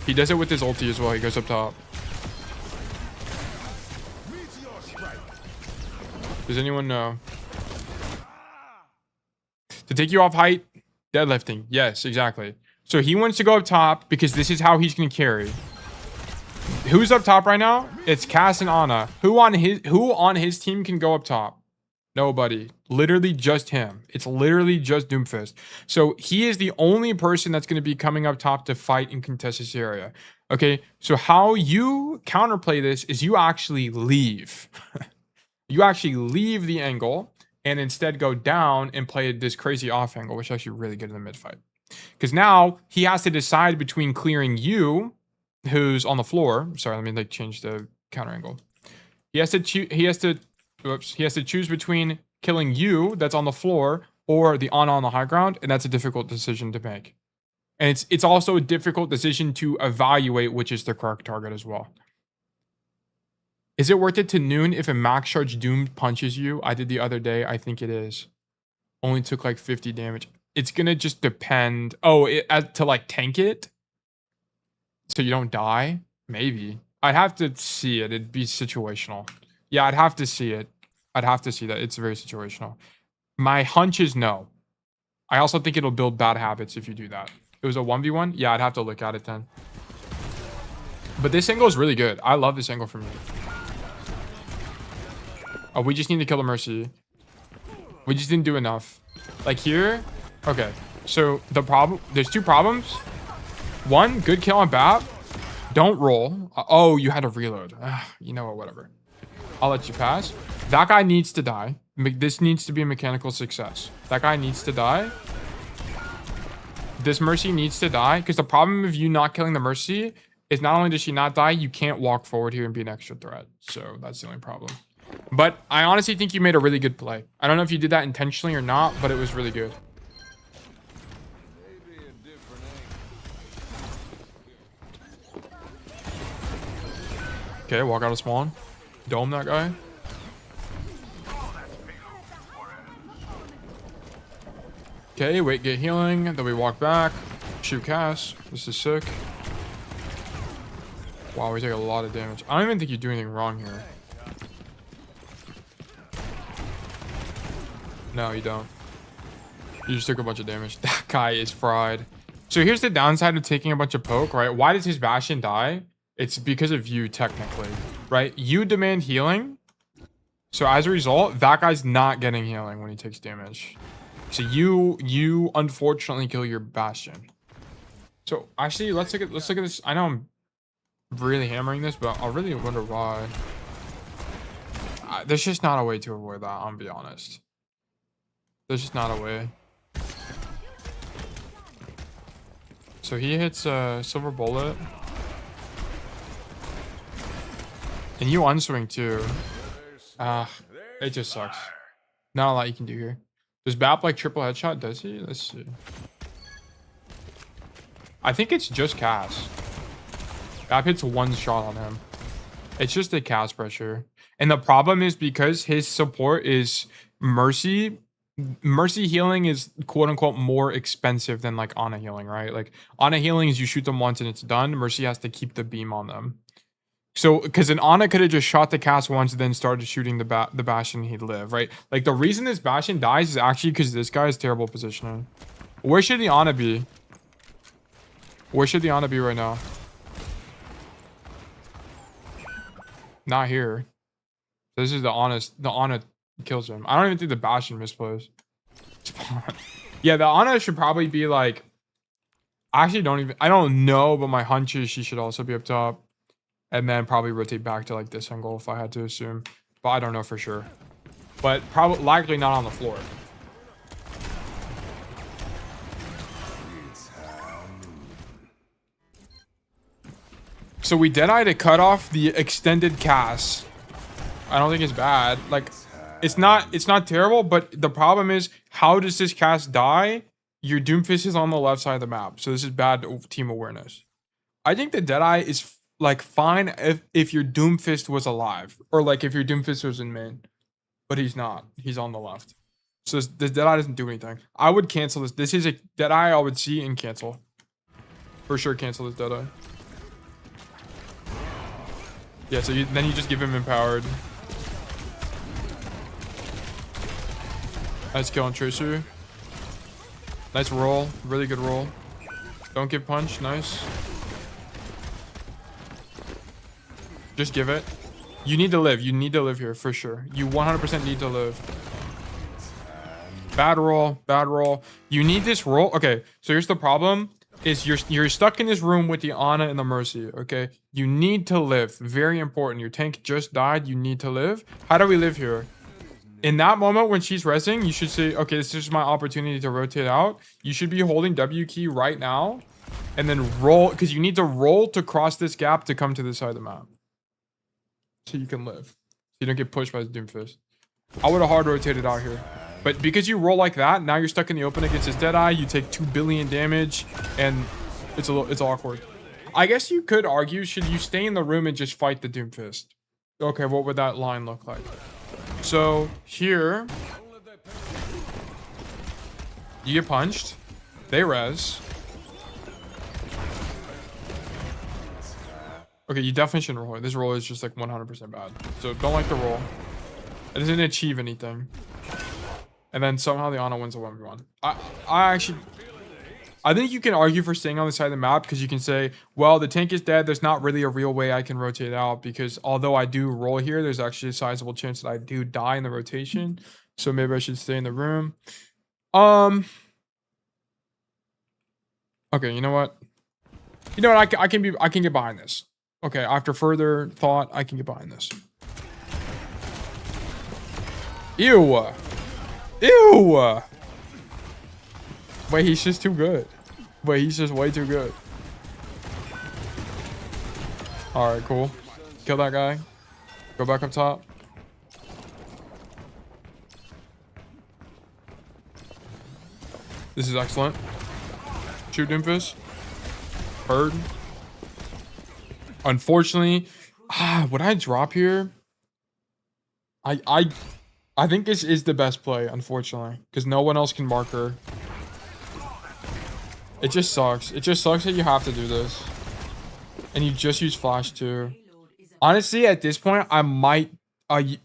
He does it with his ulti as well. He goes up top. Does anyone know? To take you off height, deadlifting. Yes, exactly. So he wants to go up top because this is how he's going to carry. Who's up top right now? It's Cass and Ana. Who on his team can go up top? Nobody. Literally just him. It's literally just Doomfist. So he is the only person that's going to be coming up top to fight and contest this area. Okay, so how you counterplay this is you actually leave. You actually leave the angle and instead go down and play this crazy off angle, which is actually really good in the mid fight. Because now he has to decide between clearing you, who's on the floor. Sorry, let me like change the counter angle. He has to choose between killing you that's on the floor or the Ana on the high ground, and that's a difficult decision to make. And it's also a difficult decision to evaluate which is the correct target as well. Is it worth it to noon if a max charge Doom punches you? I did the other day. I think it is. Only took like 50 damage. It's gonna just depend. Oh, to like tank it so you don't die? Maybe. I'd have to see it. It'd be situational. Yeah, I'd have to see it. I'd have to see that. It's very situational. My hunch is no. I also think it'll build bad habits if you do that. It was a 1v1? Yeah, I'd have to look at it then. But this angle is really good. I love this angle for me. Oh, we just need to kill the Mercy. We just didn't do enough. Like here? Okay. So the problem... There's two problems. One, good kill on BAP. Don't roll. Oh, you had to reload. You know what, whatever. I'll let you pass. That guy needs to die. This needs to be a mechanical success. That guy needs to die. This Mercy needs to die. Because the problem of you not killing the Mercy is not only does she not die, you can't walk forward here and be an extra threat. So that's the only problem. But I honestly think you made a really good play. I don't know if you did that intentionally or not, but it was really good. Okay, walk out of spawn. Dome that guy. Okay, wait, get healing. Then we walk back. Shoot Cass. This is sick. Wow, we take a lot of damage. I don't even think you do anything wrong here. No, you don't. You just took a bunch of damage. That guy is fried. So here's the downside of taking a bunch of poke, right? Why does his Bastion die? It's because of you, technically, right? You demand healing. So as a result, that guy's not getting healing when he takes damage. So you unfortunately kill your Bastion. So actually, let's look at this. I know I'm really hammering this, but I really wonder why. There's just not a way to avoid that, I'll be honest. There's just not a way. So he hits a silver bullet. And you unswing too. It just sucks. Not a lot you can do here. Does BAP like triple headshot? Does he? Let's see. I think it's just Cass. BAP hits one shot on him. It's just a Cass pressure. And the problem is because his support is Mercy. Mercy healing is quote unquote more expensive than like Ana healing, right? Like Ana healing is you shoot them once and it's done. Mercy has to keep the beam on them. So, because an Ana could have just shot the Cass once and then started shooting the Bastion, he'd live, right? Like, the reason this Bastion dies is actually because this guy is terrible positioning. Where should the Ana be? Where should the Ana be right now? Not here. This is the honest. The Ana kills him. I don't even think the Bastion misplays. Yeah, the Ana should probably be like... I actually don't even... I don't know, but my hunch is she should also be up top. And then probably rotate back to like this angle if I had to assume. But I don't know for sure. But probably likely not on the floor. So we Deadeye to cut off the extended Cass. I don't think it's bad. Like it's not terrible, but the problem is how does this Cass die? Your Doomfist is on the left side of the map. So this is bad team awareness. I think the Deadeye is like fine if your Doomfist was alive, or like if your Doomfist was in main, but he's not. He's on the left. So this Deadeye doesn't do anything. I would cancel this. This is a Deadeye I would see and cancel. For sure, cancel this Deadeye. Yeah. So then you just give him empowered. Nice kill on Tracer. Nice roll. Really good roll. Don't give punch. Nice. Just give it. You need to live. You need to live here for sure. You 100% need to live. Bad roll. Bad roll. You need this roll. Okay. So here's the problem. Is you're stuck in this room with the Ana and the Mercy. Okay. You need to live. Very important. Your tank just died. You need to live. How do we live here? In that moment when she's resing, you should say, okay, this is my opportunity to rotate out. You should be holding W key right now. And then roll. Because you need to roll to cross this gap to come to this side of the map. So you can live. So you don't get pushed by the Doomfist. I would have hard rotated out here. But because you roll like that, now you're stuck in the open against his Deadeye. You take 2 billion damage, and it's awkward. I guess you could argue, should you stay in the room and just fight the Doomfist? Okay, what would that line look like? So here, you get punched. They res. Okay, you definitely shouldn't roll it. This roll is just like 100% bad. So don't like the roll. It doesn't achieve anything. And then somehow the Ana wins a 1v1. I think you can argue for staying on the side of the map because you can say, well, the tank is dead. There's not really a real way I can rotate out because although I do roll here, there's actually a sizable chance that I do die in the rotation. So maybe I should stay in the room. Okay, you know what? You know what? I can get behind this. Okay, after further thought, I can get behind this. Ew. Ew. Wait, he's just too good. Wait, he's just way too good. All right, cool. Kill that guy. Go back up top. This is excellent. Shoot Nymphus. Heard. Unfortunately, would I drop here? I think this is the best play, unfortunately, because no one else can mark her. It just sucks. It just sucks that you have to do this. And you just use flash too. Honestly, at this point, I might,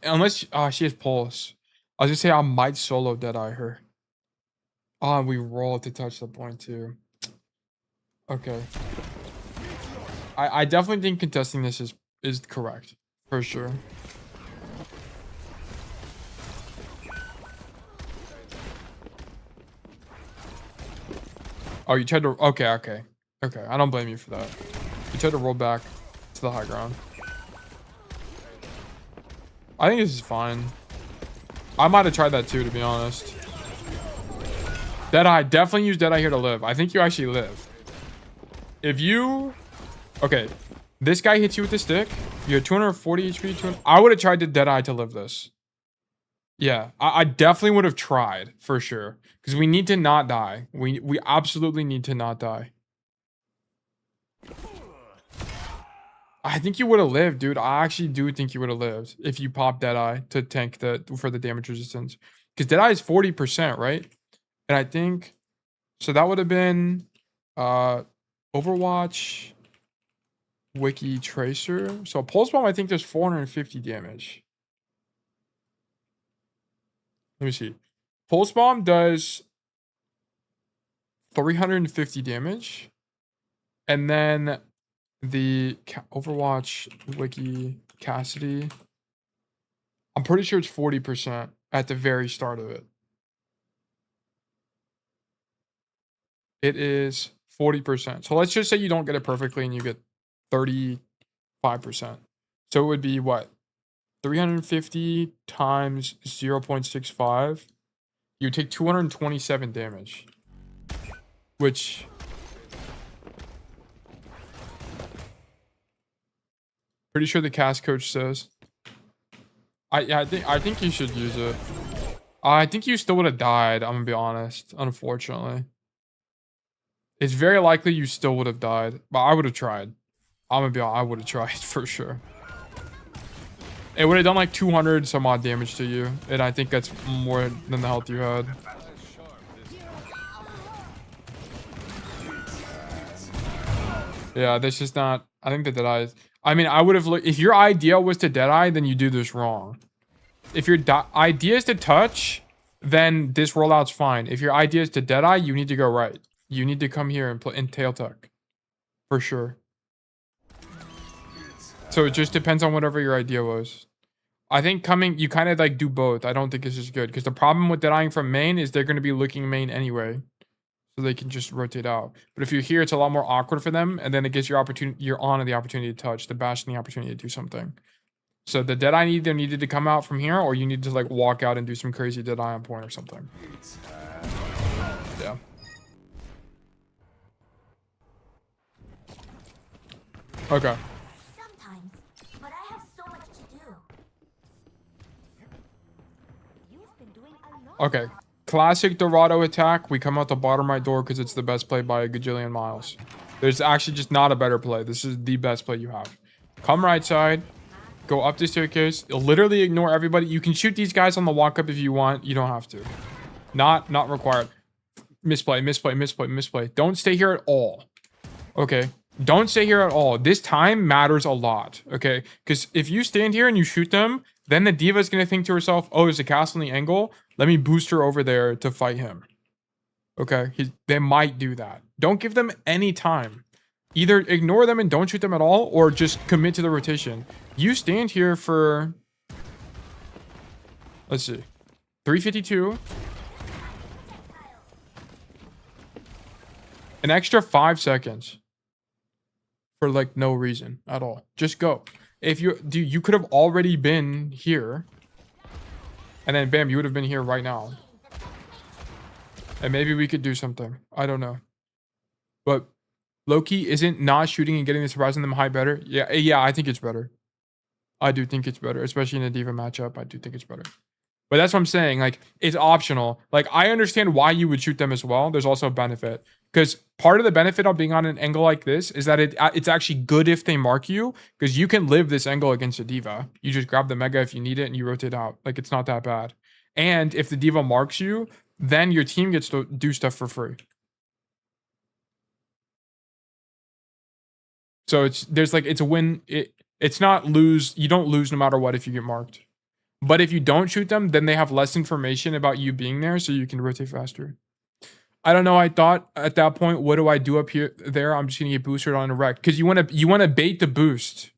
unless she has pulse. I was gonna say I might solo deadeye her. Oh, we roll to touch the point too. Okay. I definitely think contesting this is correct for sure. Oh, you tried to. Okay. I don't blame you for that. You tried to roll back to the high ground. I think this is fine. I might have tried that too, to be honest. Deadeye, definitely use Deadeye here to live. I think you actually live. If you... Okay, this guy hits you with the stick. You have 240 HP. I would have tried to Deadeye to live this. Yeah, I definitely would have tried, for sure. Because we need to not die. We absolutely need to not die. I think you would have lived, dude. I actually do think you would have lived if you popped Deadeye to tank for the damage resistance. Because Deadeye is 40%, right? And I think... So that would have been... Overwatch... Wiki Tracer. So Pulse Bomb, I think there's 450 damage. Let me see. Pulse Bomb does 350 damage. And then the Overwatch Wiki Cassidy, I'm pretty sure it's 40% at the very start of it. It is 40%. So let's just say you don't get it perfectly and you get 35%. So it would be what? 350 times 0.65. You take 227 damage. Which... Pretty sure the cast coach says. I think you should use it. I think you still would have died, I'm gonna be honest, unfortunately. It's very likely you still would have died, but I would have tried. I'm gonna be honest, I would have tried for sure. It would have done like 200 some odd damage to you, and I think that's more than the health you had. Yeah, this is not... I think the Deadeye... I mean, I would have looked... If your idea was to Deadeye, then you do this wrong. If your idea is to touch, then this rollout's fine. If your idea is to Deadeye, you need to go right. You need to come here and play in tail tuck. For sure. So it just depends on whatever your idea was. I think coming... You kind of like do both. I don't think this is good. Because the problem with Deadeyeing from main is they're going to be looking main anyway. So they can just rotate out. But if you're here, it's a lot more awkward for them, and then it gives your opportunity, you're on the opportunity to touch, the Bastion the opportunity to do something. So the Deadeye either needed to come out from here, or you need to like walk out and do some crazy Deadeye on point or something. Yeah. Okay. Sometimes, but I have so much to do. You've been doing a lot. Okay. Classic Dorado attack. We come out the bottom right door because it's the best play by a gajillion miles. There's actually just not a better play. This is the best play you have. Come right side. Go up the staircase. You'll literally ignore everybody. You can shoot these guys on the walk up if you want. You don't have to. Not required. Misplay. Don't stay here at all. Okay. Don't stay here at all. This time matters a lot. Okay. Because if you stand here and you shoot them, then the diva is going to think to herself, oh, there's a castle in the angle. Let me boost her over there to fight him. Okay. They might do that. Don't give them any time. Either ignore them and don't shoot them at all, or just commit to the rotation. You stand here for... Let's see. 352. An extra 5 seconds. for like no reason at all. Just go. If you dude, you could have already been here. And then bam, you would have been here right now. And maybe we could do something. I don't know. But Loki isn't not shooting and getting the surprise on them high better. Yeah, I think it's better. I do think it's better, especially in a diva matchup. I do think it's better. But that's what I'm saying. Like, it's optional. Like, I understand why you would shoot them as well. There's also a benefit. Because part of the benefit of being on an angle like this is that it's actually good if they mark you. Because you can live this angle against a diva. You just grab the mega if you need it and you rotate out. Like, it's not that bad. And if the diva marks you, then your team gets to do stuff for free. So it's a win. It's not lose. You don't lose no matter what if you get marked. But if you don't shoot them, then they have less information about you being there, so you can rotate faster. I don't know. I thought at that point, what do I do up here? There, I'm just gonna get boosted on a wreck because you want to bait the boost.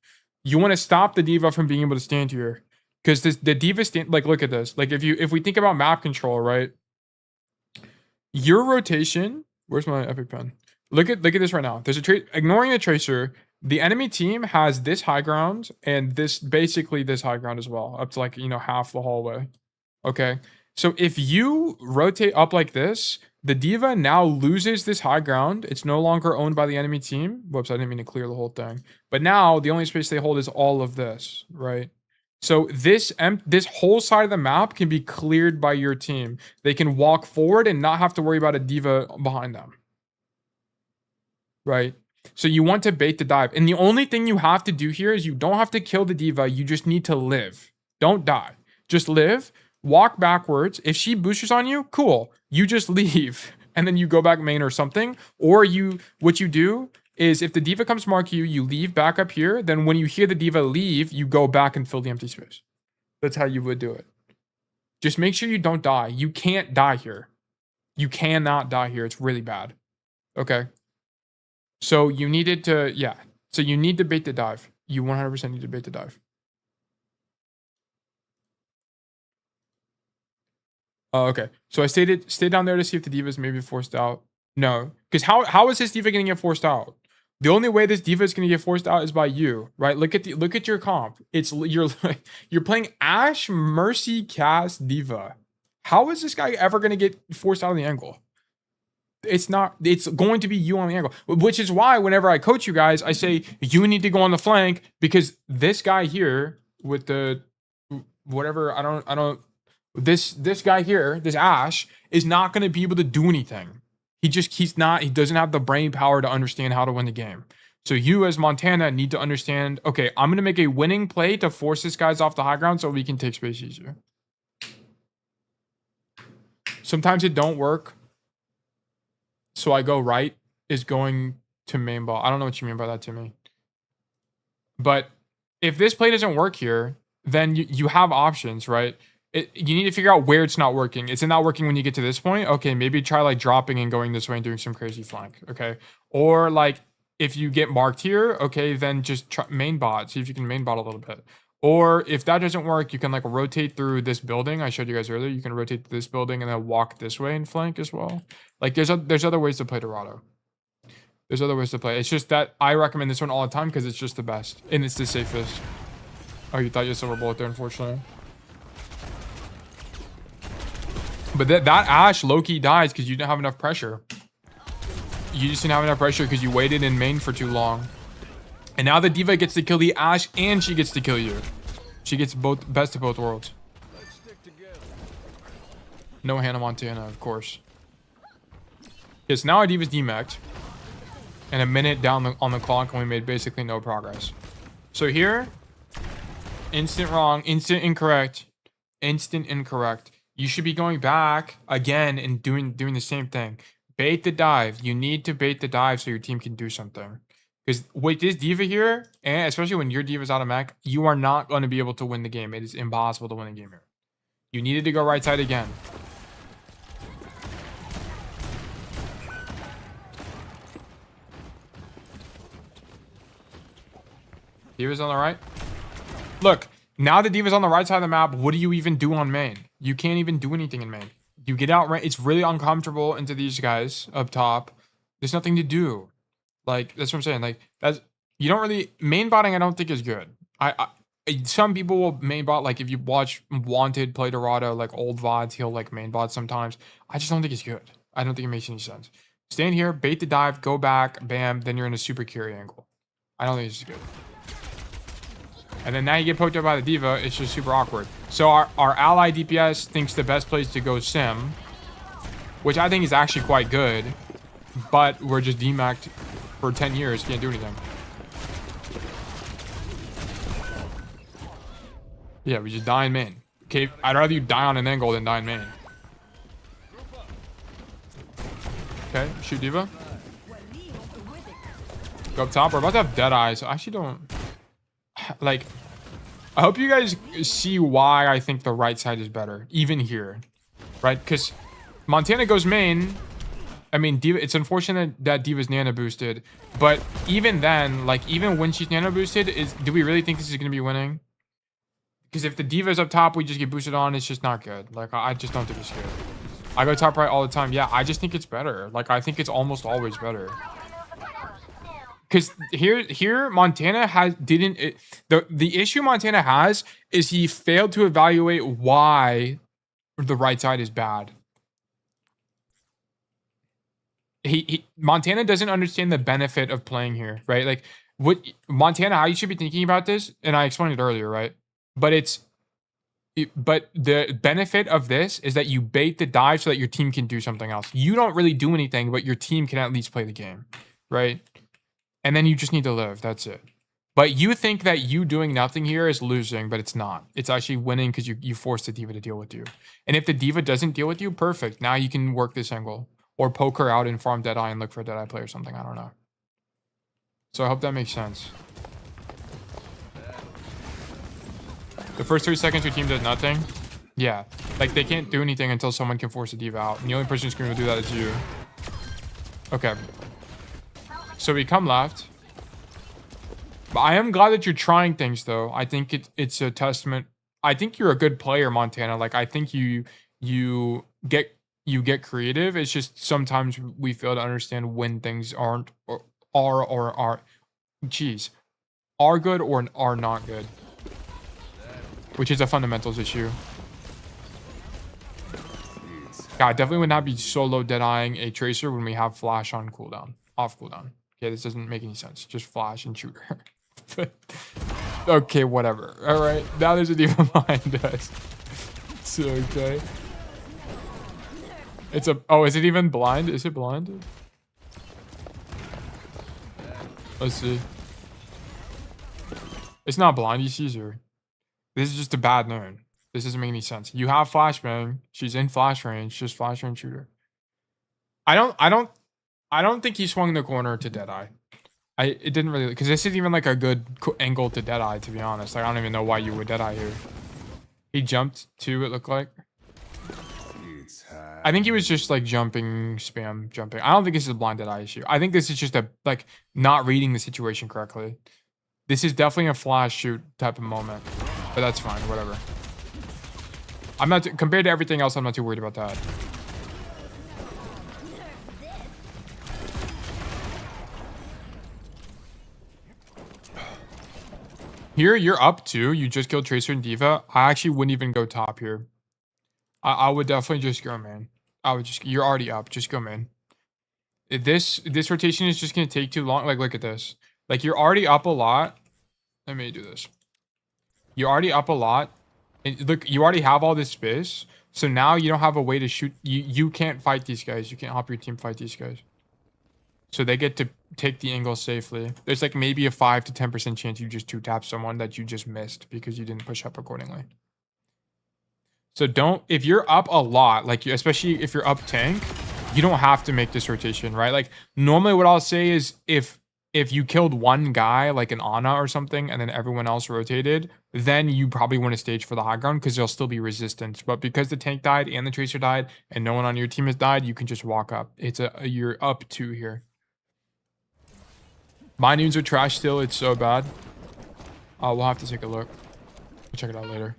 You want to stop the diva from being able to stand here because the diva stand. Like, look at this. Like, if we think about map control, right? Your rotation. Where's my epic pen? Look at this right now. There's a trace. Ignoring the tracer. The enemy team has this high ground and basically this high ground as well, up to like, half the hallway. Okay. So if you rotate up like this, the diva now loses this high ground. It's no longer owned by the enemy team. Whoops, I didn't mean to clear the whole thing. But now the only space they hold is all of this, right? So this whole side of the map can be cleared by your team. They can walk forward and not have to worry about a diva behind them. Right? So you want to bait the dive. And the only thing you have to do here is you don't have to kill the diva. You just need to live. Don't die. Just live. Walk backwards. If she boosters on you, cool. You just leave. And then you go back main or something. Or what you do is if the diva comes to mark you, you leave back up here. Then when you hear the diva leave, you go back and fill the empty space. That's how you would do it. Just make sure you don't die. You can't die here. You cannot die here. It's really bad. Okay. So you needed to, So you need to bait the dive. You 100% need to bait the dive. Okay. So I stayed down there to see if the diva is maybe forced out. No, because how is this diva going to get forced out? The only way this diva is going to get forced out is by you, right? Look at your comp. You're playing Ashe, Mercy, Cass, diva. How is this guy ever going to get forced out of the angle? It's going to be you on the angle, which is why whenever I coach you guys, I say you need to go on the flank because this guy here with the whatever, this guy here, this Ashe is not going to be able to do anything. He doesn't have the brain power to understand how to win the game. So you as Montana need to understand, okay, I'm going to make a winning play to force this guys off the high ground so we can take space easier. Sometimes it don't work. So I go right is going to main ball. I don't know what you mean by that, Timmy. But if this play doesn't work here, then you have options, right? You need to figure out where it's not working. It's not working when you get to this point. Okay, maybe try like dropping and going this way and doing some crazy flank. Okay. Or like if you get marked here, okay, then just try main bot. See if you can main bot a little bit. Or if that doesn't work, you can like rotate through this building. I showed you guys earlier. You can rotate to this building and then walk this way and flank as well. Like there's other ways to play Dorado. There's other ways to play. It's just that I recommend this one all the time because it's just the best and it's the safest. Oh, you thought you had silver bullet there, unfortunately. But that Ashe low-key dies because you didn't have enough pressure. You just didn't have enough pressure because you waited in main for too long. And now the diva gets to kill the Ashe and she gets to kill you. She gets both best of both worlds. No Hannah Montana, of course. Yes, now our diva's demeched. And a minute down on the clock and we made basically no progress. So here, instant wrong, instant incorrect, instant incorrect. You should be going back again and doing the same thing. Bait the dive. You need to bait the dive so your team can do something. Because with this diva here, and especially when your diva's out of mech, you are not going to be able to win the game. It is impossible to win a game here. You needed to go right side again. Diva's on the right. Look, now the diva's on the right side of the map. What do you even do on main? You can't even do anything in main. You get out right. It's really uncomfortable into these guys up top. There's nothing to do. Like, that's what I'm saying. Like, You don't really main botting. I don't think is good. Some people will main bot, like if you watch Wanted play Dorado, like old VODs, he'll like main bot sometimes. I just don't think it's good. I don't think it makes any sense. Stand here, bait the dive, go back, bam, then you're in a super carry angle. I don't think this is good. And then now you get poked up by the diva, it's just super awkward. So our ally DPS thinks the best place to go sim, which I think is actually quite good, but we're just demacked for 10 years, can't do anything. Yeah, we just die in main. Okay, I'd rather you die on an angle than die in main. Okay, shoot diva. Go up top. We're about to have deadeyes. I actually don't... Like, I hope you guys see why I think the right side is better. Even here. Right? Because Montana goes main. I mean, Diva, it's unfortunate that Diva's nano boosted. But even then, like, even when she's nano boosted, do we really think this is going to be winning? Because if the Diva's up top, we just get boosted on, it's just not good. Like, I just don't think it's good. I go top right all the time. Yeah, I just think it's better. Like, I think it's almost always better. Because here Montana the issue Montana has is he failed to evaluate why the right side is bad. Montana doesn't understand the benefit of playing here, right? Like what Montana, how you should be thinking about this, and I explained it earlier, right? But but the benefit of this is that you bait the dive so that your team can do something else. You don't really do anything, but your team can at least play the game, right? And then you just need to live. That's it. But you think that you doing nothing here is losing, but it's not. It's actually winning because you force the diva to deal with you. And if the diva doesn't deal with you, perfect. Now you can work this angle. Or poke her out and farm deadeye and look for a deadeye play or something. I don't know. So I hope that makes sense. The first 3 seconds your team does nothing. Yeah. Like they can't do anything until someone can force a diva out. And the only person who's going to do that is you. Okay. So we come left. But I am glad that you're trying things, though. I think it's a testament. I think you're a good player, Montana. Like I think you get creative. It's just sometimes we fail to understand when things are good or are not good, which is a fundamentals issue. God, definitely would not be solo deadeyeing a tracer when we have flash on cooldown, off cooldown. Okay, this doesn't make any sense. Just flash and shoot her. Okay, whatever. All right, now there's a diva behind us. It's okay. It's a... Oh, is it even blind? Is it blind? Let's see. It's not blind. He sees her. This is just a bad node. This doesn't make any sense. You have flashbang. She's in flash range. Just flash range shooter. I don't think he swung the corner to deadeye. It didn't really... Because this isn't even like a good angle to deadeye, to be honest. Like, I don't even know why you would deadeye here. He jumped too, it looked like. I think he was just like jumping. I don't think this is a blind deadeye issue. I think this is just a like not reading the situation correctly. This is definitely a flash shoot type of moment, but that's fine. Whatever. I'm not compared to everything else. I'm not too worried about that. Here you're up 2. You just killed Tracer and Diva. I actually wouldn't even go top here. I would definitely just go man. You're already up. Just go man. This rotation is just gonna take too long. Like look at this. Like you're already up a lot. Let me do this. You're already up a lot. And look, you already have all this space. So now you don't have a way to shoot. You can't fight these guys. You can't help your team fight these guys. So they get to take the angle safely. There's like maybe a 5 to 10% chance you just 2-tap someone that you just missed because you didn't push up accordingly. So don't, if you're up a lot, like especially if you're up tank, you don't have to make this rotation, right? Like normally what I'll say is if you killed one guy, like an Ana or something, and then everyone else rotated, then you probably want to stage for the high ground because there'll still be resistance. But because the tank died and the tracer died and no one on your team has died, you can just walk up. You're up 2 here. My nudes are trash still. It's so bad. We'll have to take a look. We'll check it out later.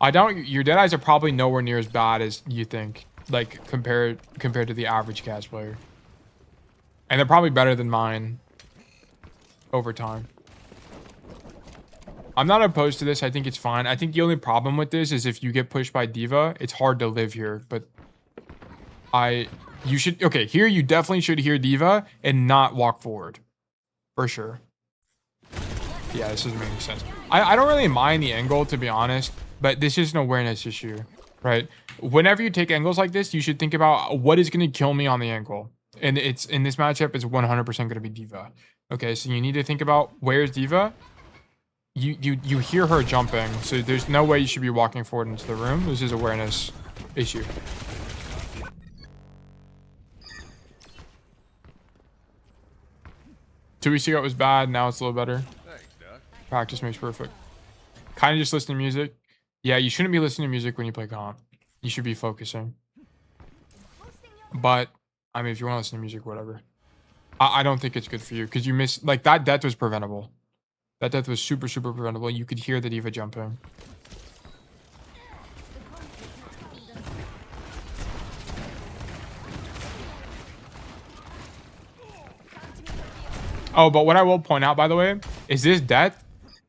Your deadeyes are probably nowhere near as bad as you think, like compared to the average Cass player. And they're probably better than mine. over time. I'm not opposed to this. I think it's fine. I think the only problem with this is if you get pushed by D.Va, it's hard to live here. But you should, okay, here you definitely should hear D.Va and not walk forward. For sure. Yeah, this doesn't make any sense. I don't really mind the angle, to be honest, but this is an awareness issue, right? Whenever you take angles like this, you should think about what is going to kill me on the angle. And it's in this matchup, it's 100% going to be D.Va. Okay, so you need to think about where's D.Va. You hear her jumping, so there's no way you should be walking forward into the room. This is awareness issue. 2 weeks ago it was bad. Now it's a little better. Practice makes perfect. Kind of just listen to music. Yeah, you shouldn't be listening to music when you play comp. You should be focusing. But I mean, if you want to listen to music, whatever. I don't think it's good for you because you miss, like, that death was preventable. That death was super, super preventable. You could hear the D.Va jumping. Oh, but what I will point out, by the way, is this death,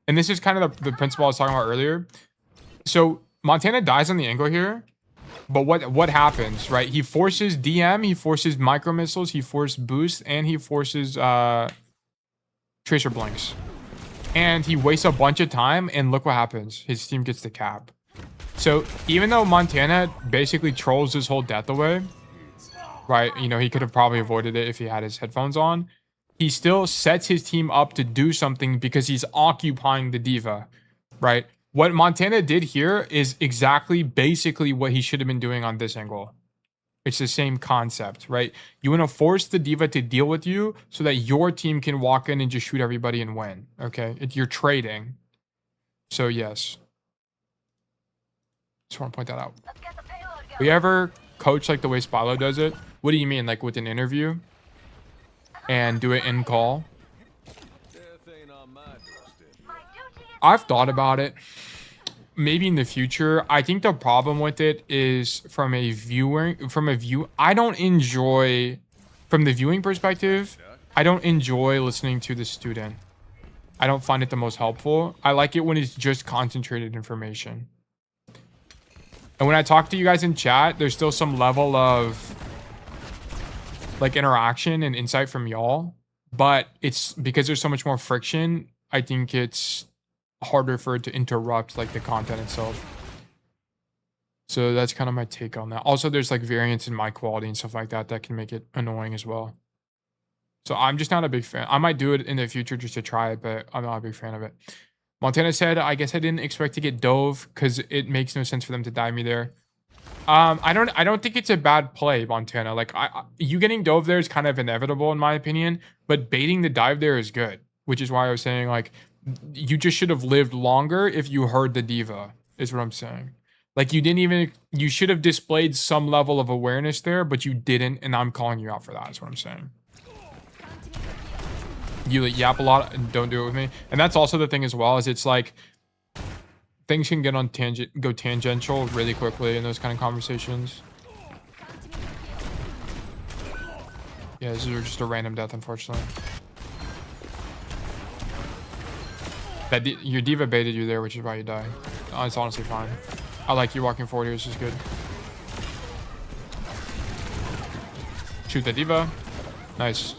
and this is kind of the principle I was talking about earlier. So Montana dies on the angle here, but what happens, right? He forces DM, he forces micro missiles, he forces boost, and he forces tracer blinks. And he wastes a bunch of time, and look what happens. His team gets the cap. So even though Montana basically trolls his whole death away, right? You know, he could have probably avoided it if he had his headphones on. He still sets his team up to do something because he's occupying the D.Va, right? What Montana did here is exactly basically what he should have been doing on this angle. It's the same concept, right? You want to force the D.Va to deal with you so that your team can walk in and just shoot everybody and win, okay? You're trading. So, yes. Just want to point that out. Will you ever coach like the way Spilo does it? What do you mean, like with an interview? And do it in call? I've thought about it. Maybe in the future. I think the problem with it is from the viewing perspective, I don't enjoy listening to the student. I don't find it the most helpful. I like it when it's just concentrated information. And when I talk to you guys in chat, there's still some level of like interaction and insight from y'all, but it's because there's so much more friction. I think it's harder for it to interrupt like the content itself. So that's kind of my take on that. Also, there's like variance in mic quality and stuff like that that can make it annoying as well. So I'm just not a big fan. I might do it in the future just to try it, but I'm not a big fan of it. Montana said, I guess I didn't expect to get dove because it makes no sense for them to dive me there. I don't think it's a bad play, Montana. Like you getting dove there is kind of inevitable in my opinion, but baiting the dive there is good, which is why I was saying like you just should have lived longer if you heard the D.Va, is what I'm saying. Like you should have displayed some level of awareness there, but you didn't, and I'm calling you out for that, is what I'm saying. You like, yap a lot and don't do it with me. And that's also the thing as well, is it's like things can get on go tangential really quickly in those kind of conversations. Yeah, this is just a random death, unfortunately. Your D.Va baited you there, which is why you die. It's honestly fine. I like you walking forward here. This is good. Shoot the D.Va. Nice.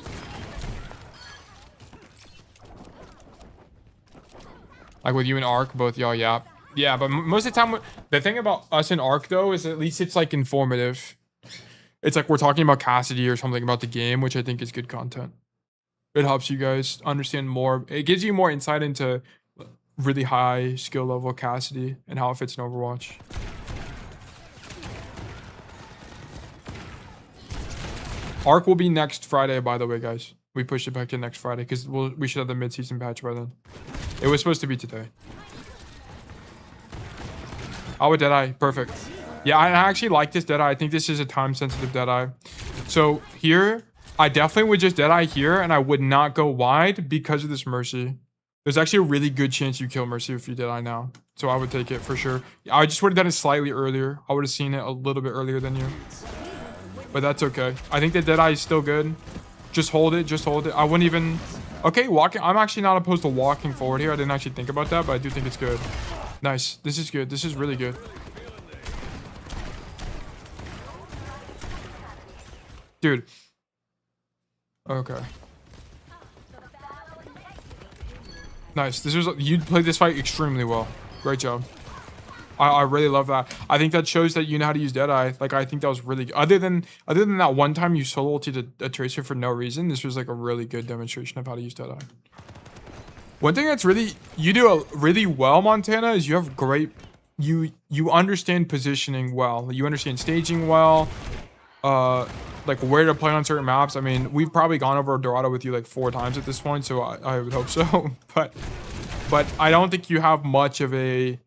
Like with you and Ark, both y'all yap. Yeah, but most of the time, the thing about us and Ark though is at least it's like informative. It's like we're talking about Cassidy or something about the game, which I think is good content. It helps you guys understand more. It gives you more insight into really high skill level Cassidy and how it fits in Overwatch. Ark will be next Friday, by the way, guys. We pushed it back to next Friday because we should have the mid-season patch by then. It was supposed to be today. Oh, with Deadeye. Perfect. Yeah, I actually like this Deadeye. I think this is a time-sensitive Deadeye. So here, I definitely would just Deadeye here, and I would not go wide because of this Mercy. There's actually a really good chance you kill Mercy if you Deadeye now. So I would take it for sure. I just would have done it slightly earlier. I would have seen it a little bit earlier than you. But that's okay. I think the Deadeye is still good. Just hold it. Just hold it. I wouldn't even... Okay, walking. I'm actually not opposed to walking forward here. I didn't actually think about that, but I do think it's good. Nice. This is good. This is really good. Dude. Okay. Nice. This was, you played this fight extremely well. Great job. I really love that. I think that shows that you know how to use Deadeye. Like, I think that was really good. Other than that one time you solo ulted a Tracer for no reason, this was like a really good demonstration of how to use Deadeye. One thing that's really, you do really well, Montana, is you have great, you understand positioning well. You understand staging well. Like where to play on certain maps. I mean, we've probably gone over Dorado with you like 4 times at this point, so I would hope so. but I don't think you have much of a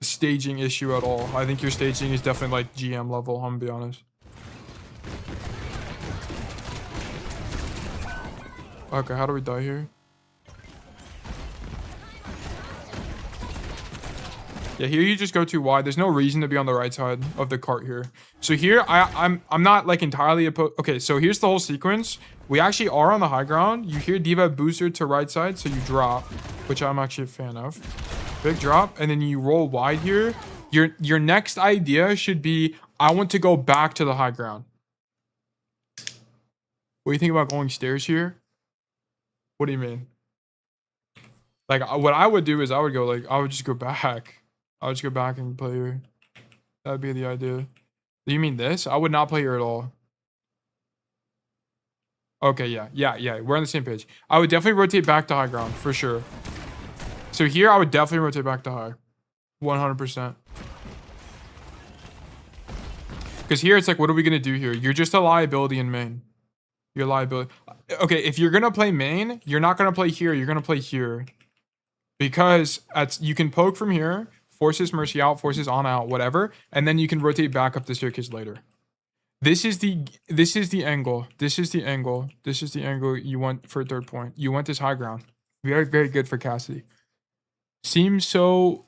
staging issue at all. I think your staging is definitely like GM level, I'm gonna be honest. Okay, how do we die here? Yeah, here you just go too wide. There's no reason to be on the right side of the cart here. So here, I'm not like entirely opposed. Okay, so here's the whole sequence. We actually are on the high ground. You hear D.Va booster to right side, so you drop, which I'm actually a fan of. Big drop, and then you roll wide here. Your next idea should be, I want to go back to the high ground. What do you think about going stairs here? What do you mean? Like, what I would do is I would just go back. I would just go back and play here. That would be the idea. Do you mean this? I would not play here at all. Okay, yeah. We're on the same page. I would definitely rotate back to high ground, for sure. So here, I would definitely rotate back to high. 100%. Because here, it's like, what are we going to do here? You're just a liability in main. You're a liability. Okay, if you're going to play main, you're not going to play here. You're going to play here. Because you can poke from here, forces Mercy out, forces on out, whatever. And then you can rotate back up the staircase later. This is the angle. This is the angle you want for a third point. You want this high ground. Very, very good for Cassidy. Seems so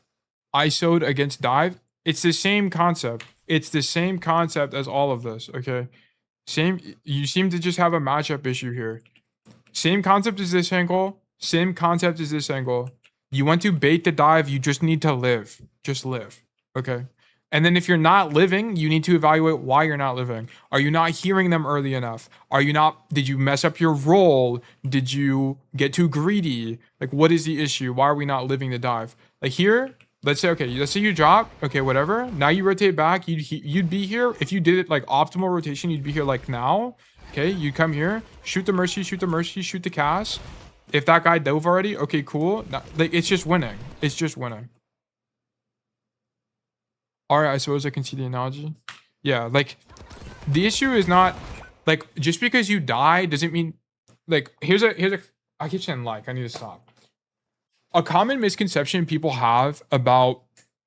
ISO'd against dive. It's the same concept. It's the same concept as all of this, okay? You seem to just have a matchup issue here. Same concept as this angle. Same concept as this angle. You want to bait the dive, you just need to live. Just live, okay? And then if you're not living, you need to evaluate why you're not living. Are you not hearing them early enough? Did you mess up your roll? Did you get too greedy? Like, what is the issue? Why are we not living the dive? Like here, let's say you drop, okay, whatever. Now you rotate back, you'd be here. If you did it like optimal rotation, you'd be here like now. Okay, you come here, shoot the Mercy, shoot the Cass. If that guy dove already, okay, cool. Now, like, it's just winning. It's just winning. All right, I suppose I can see the analogy. Yeah, like, the issue is not, like, just because you die doesn't mean, like, here's a, I keep saying like, I need to stop. A common misconception people have about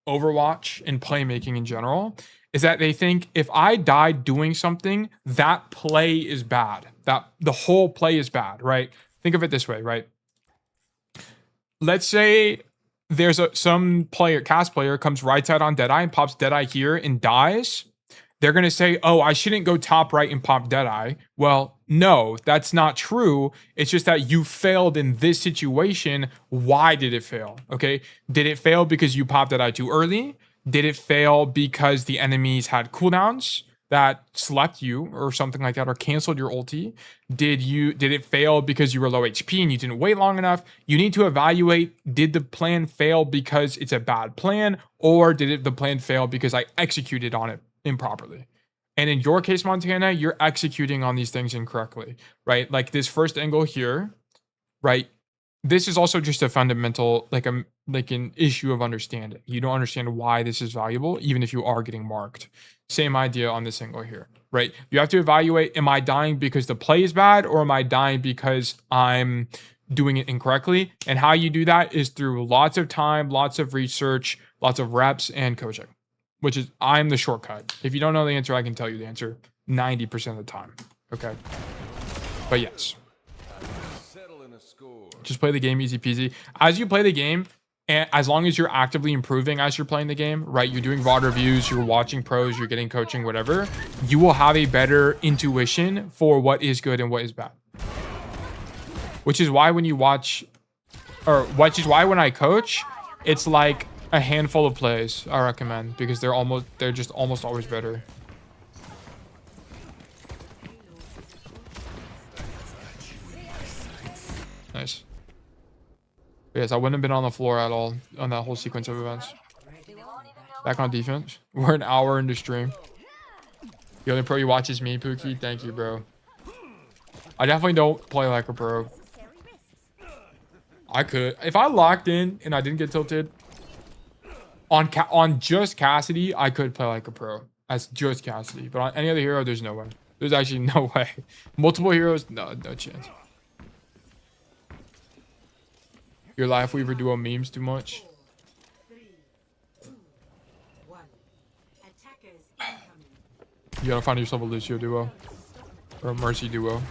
Overwatch and playmaking in general is that they think if I die doing something, that play is bad. That the whole play is bad, right? Think of it this way, right? Let's say there's some player, cast player, comes right side on Deadeye and pops Deadeye here and dies. They're going to say, oh, I shouldn't go top right and pop Deadeye. Well, no, that's not true. It's just that you failed in this situation. Why did it fail? Okay. Did it fail because you popped Deadeye too early? Did it fail because the enemies had cooldowns that slept you or something like that, or canceled your ulti? Did it fail because you were low HP and you didn't wait long enough? You need to evaluate, did the plan fail because it's a bad plan, or did the plan fail because I executed on it improperly? And in your case, Montana, you're executing on these things incorrectly, right? Like this first angle here, right? This is also just a fundamental, like an issue of understanding. You don't understand why this is valuable, even if you are getting marked. Same idea on this angle here, right? You have to evaluate, am I dying because the play is bad, or am I dying because I'm doing it incorrectly? And how you do that is through lots of time, lots of research, lots of reps, and coaching, which is, I'm the shortcut. If you don't know the answer, I can tell you the answer 90% of the time, okay? But yes. Just play the game easy peasy. As you play the game, and as long as you're actively improving as you're playing the game, right? You're doing VOD reviews, you're watching pros, you're getting coaching, whatever. You will have a better intuition for what is good and what is bad. Which is why when you watch, or which is why when I coach, it's like a handful of plays I recommend because they're just almost always better. Nice. Yes, I wouldn't have been on the floor at all on that whole sequence of events. Back on defense. We're an hour into stream. The only pro you watch is me, Pookie. Thank you, bro. I definitely don't play like a pro. I could. If I locked in and I didn't get tilted on just Cassidy, I could play like a pro. That's just Cassidy. But on any other hero, there's no way. There's actually no way. Multiple heroes, no chance. Your Life Weaver duo memes too much. 3, 2, 1. Attackers incoming. You gotta find yourself a Lucio duo. Or a Mercy duo.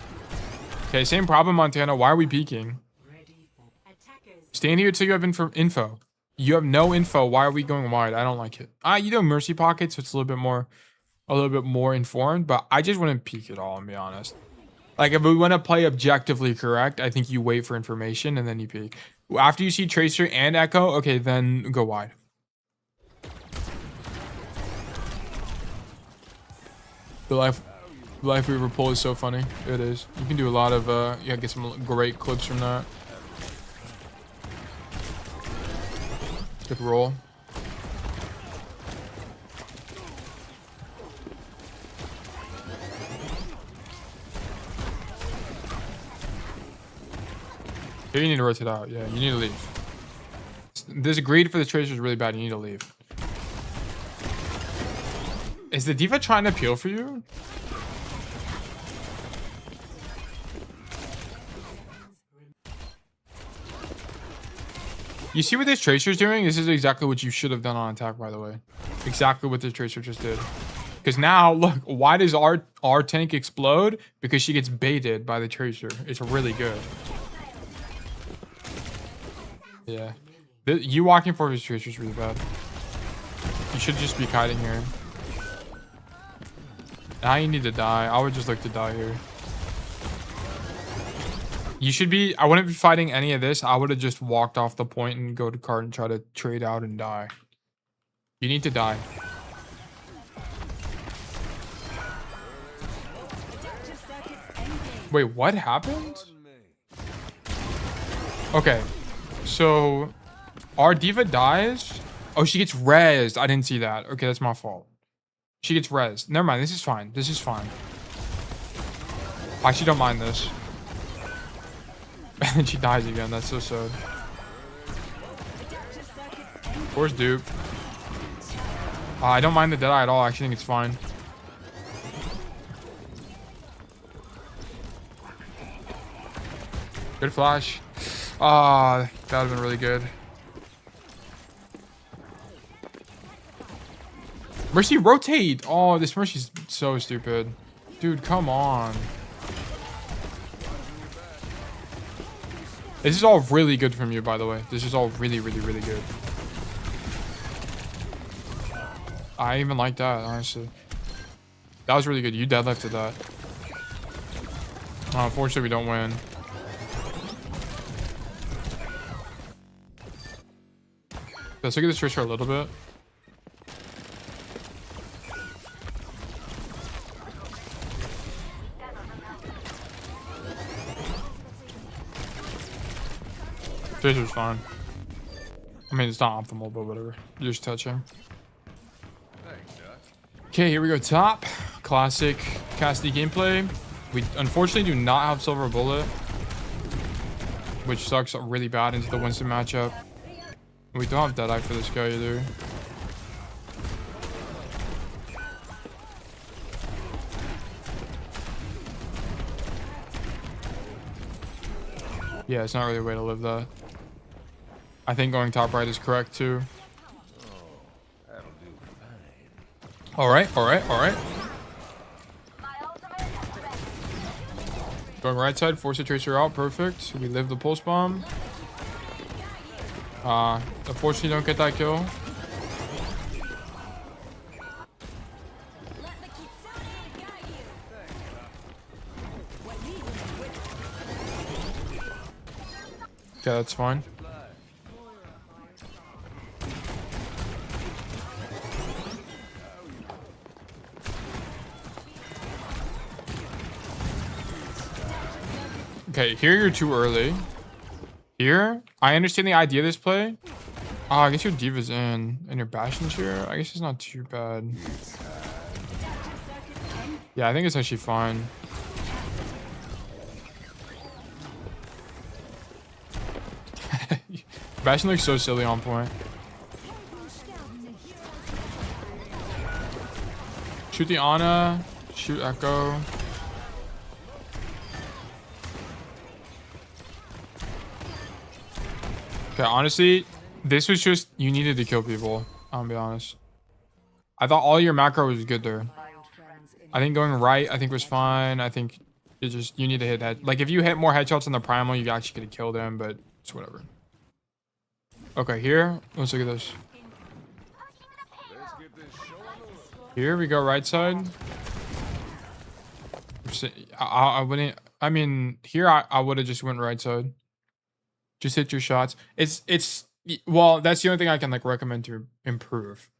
Okay, same problem, Montana. Why are we peeking? Ready for attackers. Stand here till you have info. You have no info. Why are we going wide? I don't like it. You know Mercy Pocket, so it's a little bit more informed, but I just wouldn't peek at all, and be honest. Like, if we want to play objectively correct, I think you wait for information and then you peek. After you see Tracer and Echo, okay, then go wide. The Life Weaver pull is so funny. It is. You can do a lot of, yeah, get some great clips from that. Good roll. Here you need to rotate out. Yeah, you need to leave. This greed for the Tracer is really bad. You need to leave. Is the diva trying to peel for you? You see what this Tracer's doing? This is exactly what you should have done on attack, by the way. Exactly what this Tracer just did. Because now, look, why does our tank explode? Because she gets baited by the Tracer. It's really good. Yeah. You walking for his Tracer is really bad. You should just be kiting here. Now you need to die. I would just like to die here. You should be... I wouldn't be fighting any of this. I would have just walked off the point and go to cart and try to trade out and die. You need to die. Wait, what happened? Okay. So, our diva dies. Oh, she gets rezzed. I didn't see that. Okay, that's my fault. She gets rezzed. Never mind. This is fine. This is fine. I actually don't mind this. And she dies again. That's so sad. Where's dupe? I don't mind the deadeye at all. I actually think it's fine. Good flash. Ah, that would have been really good. Mercy, rotate! Oh, this Mercy's so stupid. Dude, come on. This is all really good from you, by the way. This is all really, really, really good. I even like that, honestly. That was really good. You deadlifted that. Unfortunately, we don't win. Let's look at this Tracer a little bit. Tracer's fine. I mean, it's not optimal, but whatever. You just touch him. Okay, here we go. Top. Classic Cassidy gameplay. We unfortunately do not have Silver Bullet, which sucks really bad into the Winston matchup. We don't have Deadeye for this guy either. Yeah, it's not really a way to live that. I think going top right is correct too. Alright, alright, alright. Going right side, force the Tracer out, perfect. We live the pulse bomb. Unfortunately don't get that kill. Okay, that's fine. Okay, here you're too early. Here, I understand the idea of this play. Oh, I guess your Diva's in and your Bastion's here. I guess it's not too bad. Yeah, I think it's actually fine. Bastion looks so silly on point. Shoot the Ana. Shoot Echo. Okay, honestly, this was just, you needed to kill people. I'll be honest. I thought all your macro was good there. I think going right, I think was fine. I think it just, you need to hit head. Like if you hit more headshots on the primal, you actually could have killed him, but it's whatever. Okay, here, let's look at this. Here we go, right side. I wouldn't, I mean, here I would have just went right side. Just hit your shots. It's well, that's the only thing I can like recommend to improve.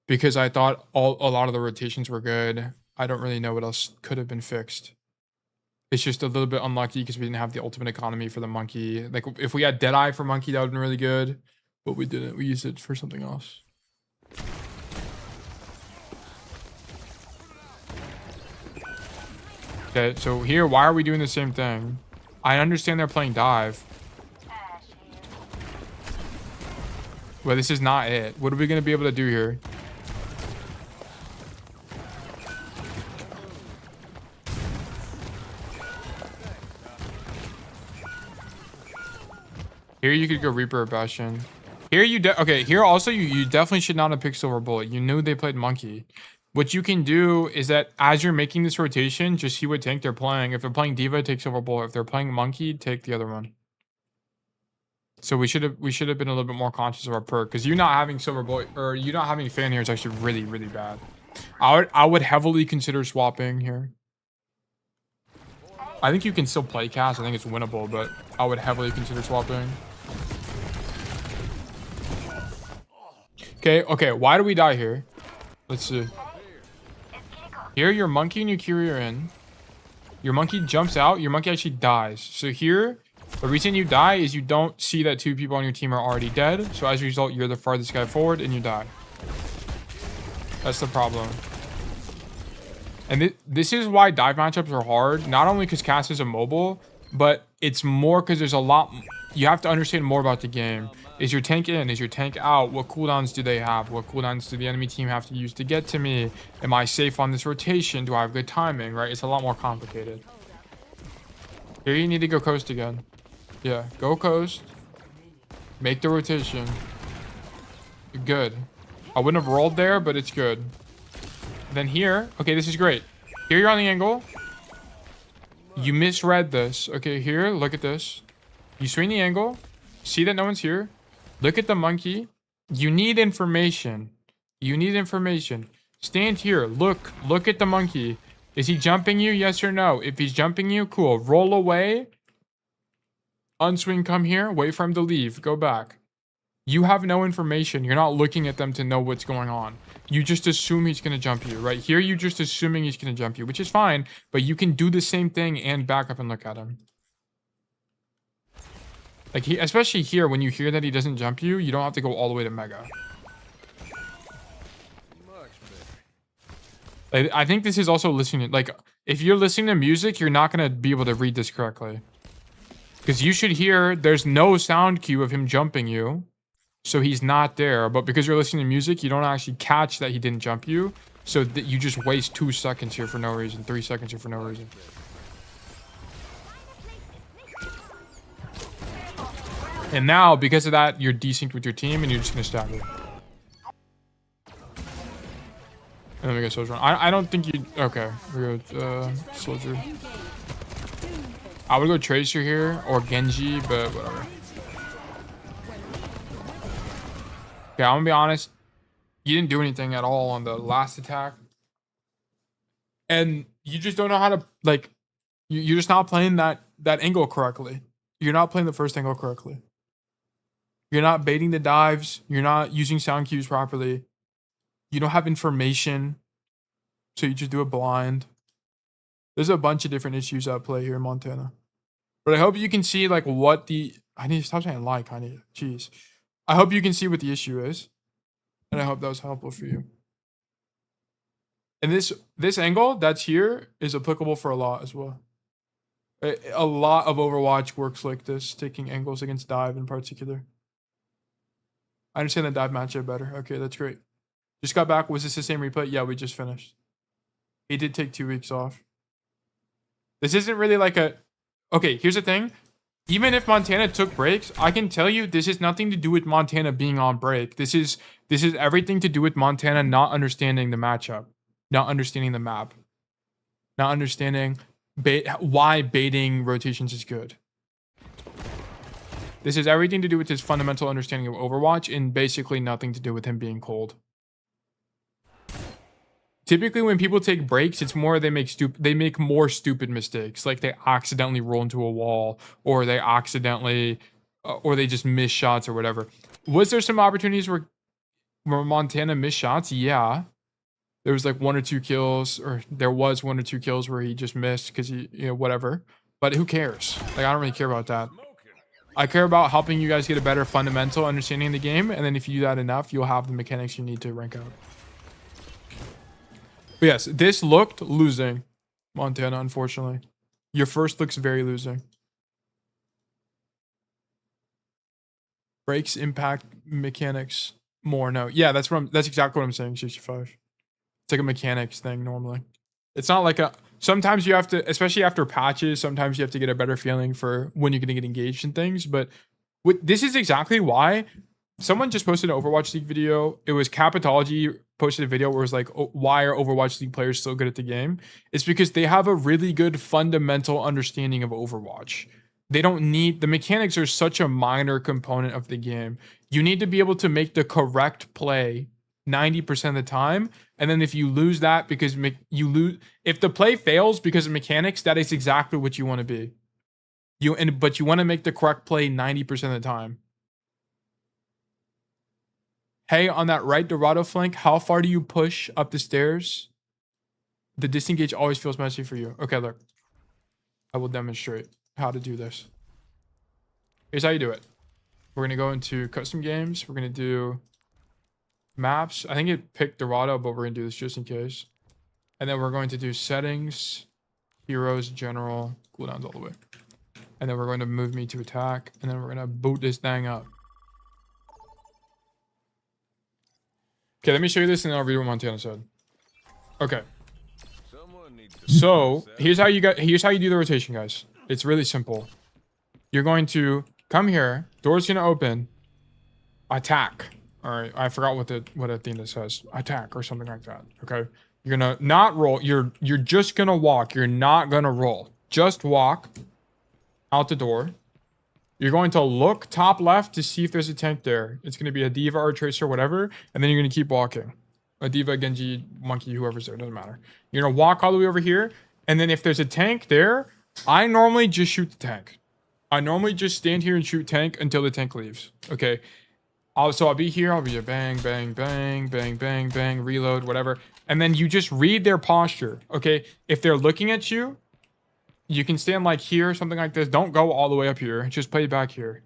Because I thought a lot of the rotations were good. I don't really know what else could have been fixed. It's just a little bit unlucky because we didn't have the ultimate economy for the monkey. Like if we had Deadeye for monkey, that would have been really good. But we didn't. We used it for something else. Okay, so here, why are we doing the same thing? I understand they're playing dive. But this is not it. What are we going to be able to do here? Here you could go Reaper or Bastion. Here you okay, here also you definitely should not have picked Silver Bullet. You knew they played Monkey. What you can do is that as you're making this rotation, just see what tank they're playing. If they're playing Diva, take Silver Bullet. If they're playing Monkey, take the other one. So we should have been a little bit more conscious of our perk, because you not having Silver Bullet or you not having Fan here is actually really, really bad. I would heavily consider swapping here. I think you can still play Cass. I think it's winnable, but I would heavily consider swapping. Okay, why do we die here? Let's see. Here, your monkey and your Curie are in. Your monkey jumps out. Your monkey actually dies. So here, the reason you die is you don't see that two people on your team are already dead. So as a result, you're the farthest guy forward and you die. That's the problem. And this is why dive matchups are hard. Not only because Cass is immobile, but it's more because there's a lot... You have to understand more about the game. Is your tank in? Is your tank out? What cooldowns do they have? What cooldowns do the enemy team have to use to get to me? Am I safe on this rotation? Do I have good timing? Right? It's a lot more complicated. Here you need to go coast again. Yeah, go coast. Make the rotation. Good. I wouldn't have rolled there, but it's good. Then here, okay, this is great. Here you're on the angle. You misread this. Okay, here, look at this. You swing the angle. See that no one's here. Look at the monkey. You need information. You need information. Stand here. Look at the monkey. Is he jumping you? Yes or no? If he's jumping you, cool. Roll away. Unswing, come here. Wait for him to leave. Go back. You have no information. You're not looking at them to know what's going on. You just assume he's going to jump you. Right here, you're just assuming he's going to jump you, which is fine. But you can do the same thing and back up and look at him. Like, especially here, when you hear that he doesn't jump you, you don't have to go all the way to Mega. I think this is also listening. Like, if you're listening to music, you're not going to be able to read this correctly. Because you should hear there's no sound cue of him jumping you. So he's not there. But because you're listening to music, you don't actually catch that he didn't jump you. So that you just waste 2 seconds here for no reason. 3 seconds here for no reason. And now, because of that, you're desynced with your team and you're just going to stab it. And then we go Soldier. I don't think you... Okay. We go Soldier. I would go Tracer here or Genji, but whatever. Okay, I'm going to be honest. You didn't do anything at all on the last attack. And you just don't know how to... Like, you're just not playing that angle correctly. you're not playing the first angle correctly. You're not baiting the dives. You're not using sound cues properly. You don't have information. So you just do it blind. There's a bunch of different issues at play here in Montana. But I hope you can see like what the... I need to stop saying like. Jeez. I hope you can see what the issue is. And I hope that was helpful for you. And this angle that's here is applicable for a lot as well. A lot of Overwatch works like this, taking angles against dive in particular. I understand the dive matchup better. Okay, that's great. Just got back. Was this the same replay? Yeah, we just finished. He did take 2 weeks off. This isn't really like a... Okay, here's the thing. Even if Montana took breaks, I can tell you this has nothing to do with Montana being on break. This is everything to do with Montana not understanding the matchup, not understanding the map, not understanding why baiting rotations is good. This has everything to do with his fundamental understanding of Overwatch and basically nothing to do with him being cold. Typically, when people take breaks, it's more they make more stupid mistakes, like they accidentally roll into a wall, or they accidentally, or they just miss shots or whatever. Was there some opportunities where Montana missed shots? Yeah, there was like 1 or 2 kills, or there was 1 or 2 kills where he just missed because he, whatever. But who cares? Like, I don't really care about that. I care about helping you guys get a better fundamental understanding of the game, and then if you do that enough, you'll have the mechanics you need to rank out. But yes, this looked losing, Montana, unfortunately. Your first looks very losing. Breaks impact mechanics more. No, yeah, that's exactly what I'm saying, 65. It's like a mechanics thing normally. It's not like a... Sometimes you have to, especially after patches, sometimes you have to get a better feeling for when you're going to get engaged in things. But this is exactly why... Someone just posted an Overwatch League video. It was Capitology posted a video where it was like, oh, why are Overwatch League players so good at the game? It's because they have a really good fundamental understanding of Overwatch. They don't need... The mechanics are such a minor component of the game. You need to be able to make the correct play 90% of the time. And then if you lose that because you lose... If the play fails because of mechanics, that is exactly what you want to be. But you want to make the correct play 90% of the time. Hey, on that right Dorado flank, how far do you push up the stairs? The disengage always feels messy for you. Okay, look. I will demonstrate how to do this. Here's how you do it. We're going to go into custom games. We're going to do maps. I think it picked Dorado, but we're going to do this just in case. And then we're going to do settings, heroes, general, cooldowns all the way. And then we're going to move me to attack. And then we're going to boot this thing up. Okay, let me show you this and then I'll read what Montana said. Okay. So here's how you do the rotation, guys. It's really simple. You're going to come here, door's gonna open, attack. Alright, I forgot what Athena says. Attack or something like that. Okay. You're gonna not roll, you're just gonna walk. You're not gonna roll. Just walk out the door. You're going to look top left to see if there's a tank there. It's going to be a diva or a tracer, whatever. And then you're going to keep walking. A diva, Genji, monkey, whoever's there. Doesn't matter. You're going to walk all the way over here. And then if there's a tank there, I normally just shoot the tank. I normally just stand here and shoot tank until the tank leaves. Okay. So I'll be here. I'll be a bang, bang, bang, bang, bang, bang, reload, whatever. And then you just read their posture. Okay. If they're looking at you, you can stand like here, something like this. Don't go all the way up here. Just play back here.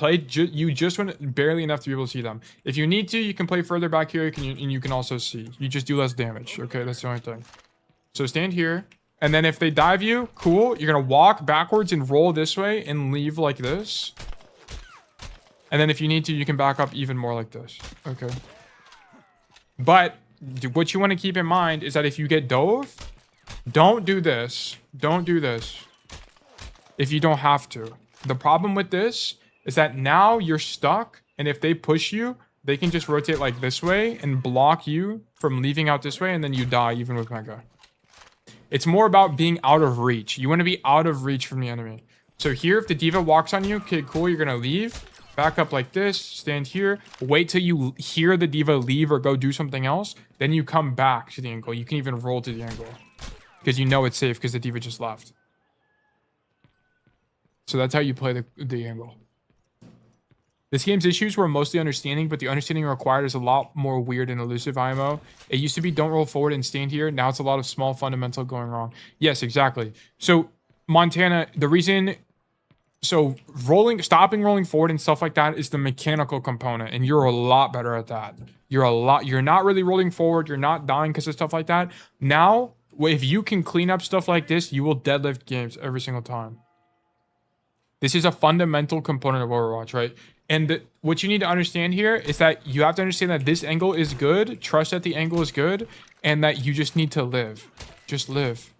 You just want barely enough to be able to see them. If you need to, you can play further back here, and you can also see. You just do less damage. Okay, that's the only thing. So stand here, and then if they dive you, cool. You're gonna walk backwards and roll this way and leave like this. And then if you need to, you can back up even more like this. Okay. But what you want to keep in mind is that if you get dove, don't do this. Don't do this. If you don't have to. The problem with this is that now you're stuck. And if they push you, they can just rotate like this way and block you from leaving out this way. And then you die even with Mega. It's more about being out of reach. You want to be out of reach from the enemy. So here, if the diva walks on you, okay, cool, you're going to leave. Back up like this. Stand here. Wait till you hear the diva leave or go do something else. Then you come back to the angle. You can even roll to the angle. Because you know it's safe because the diva just left. So that's how you play the angle. This game's issues were mostly understanding, but the understanding required is a lot more weird and elusive IMO. It used to be don't roll forward and stand here. Now it's a lot of small fundamental going wrong. Yes, exactly. So Montana, the reason, so stopping rolling forward and stuff like that is the mechanical component, and you're a lot better at that. You're not really rolling forward. You're not dying because of stuff like that. Now, if you can clean up stuff like this, you will deadlift games every single time. This is a fundamental component of Overwatch, right? And what you need to understand here is that you have to understand that this angle is good, trust that the angle is good, and that you just need to live. Just live.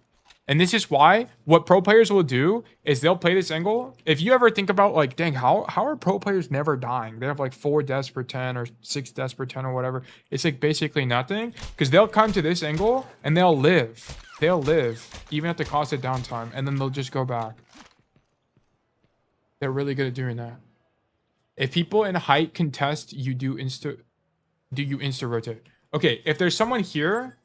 And this is why what pro players will do is they'll play this angle. If you ever think about like, dang, how are pro players never dying? They have like 4 deaths per 10 or 6 deaths per 10 or whatever. It's like basically nothing because they'll come to this angle and they'll live. They'll live even at the cost of downtime, and then they'll just go back. They're really good at doing that. If people in height contest, you do insta rotate. Okay, if there's someone here,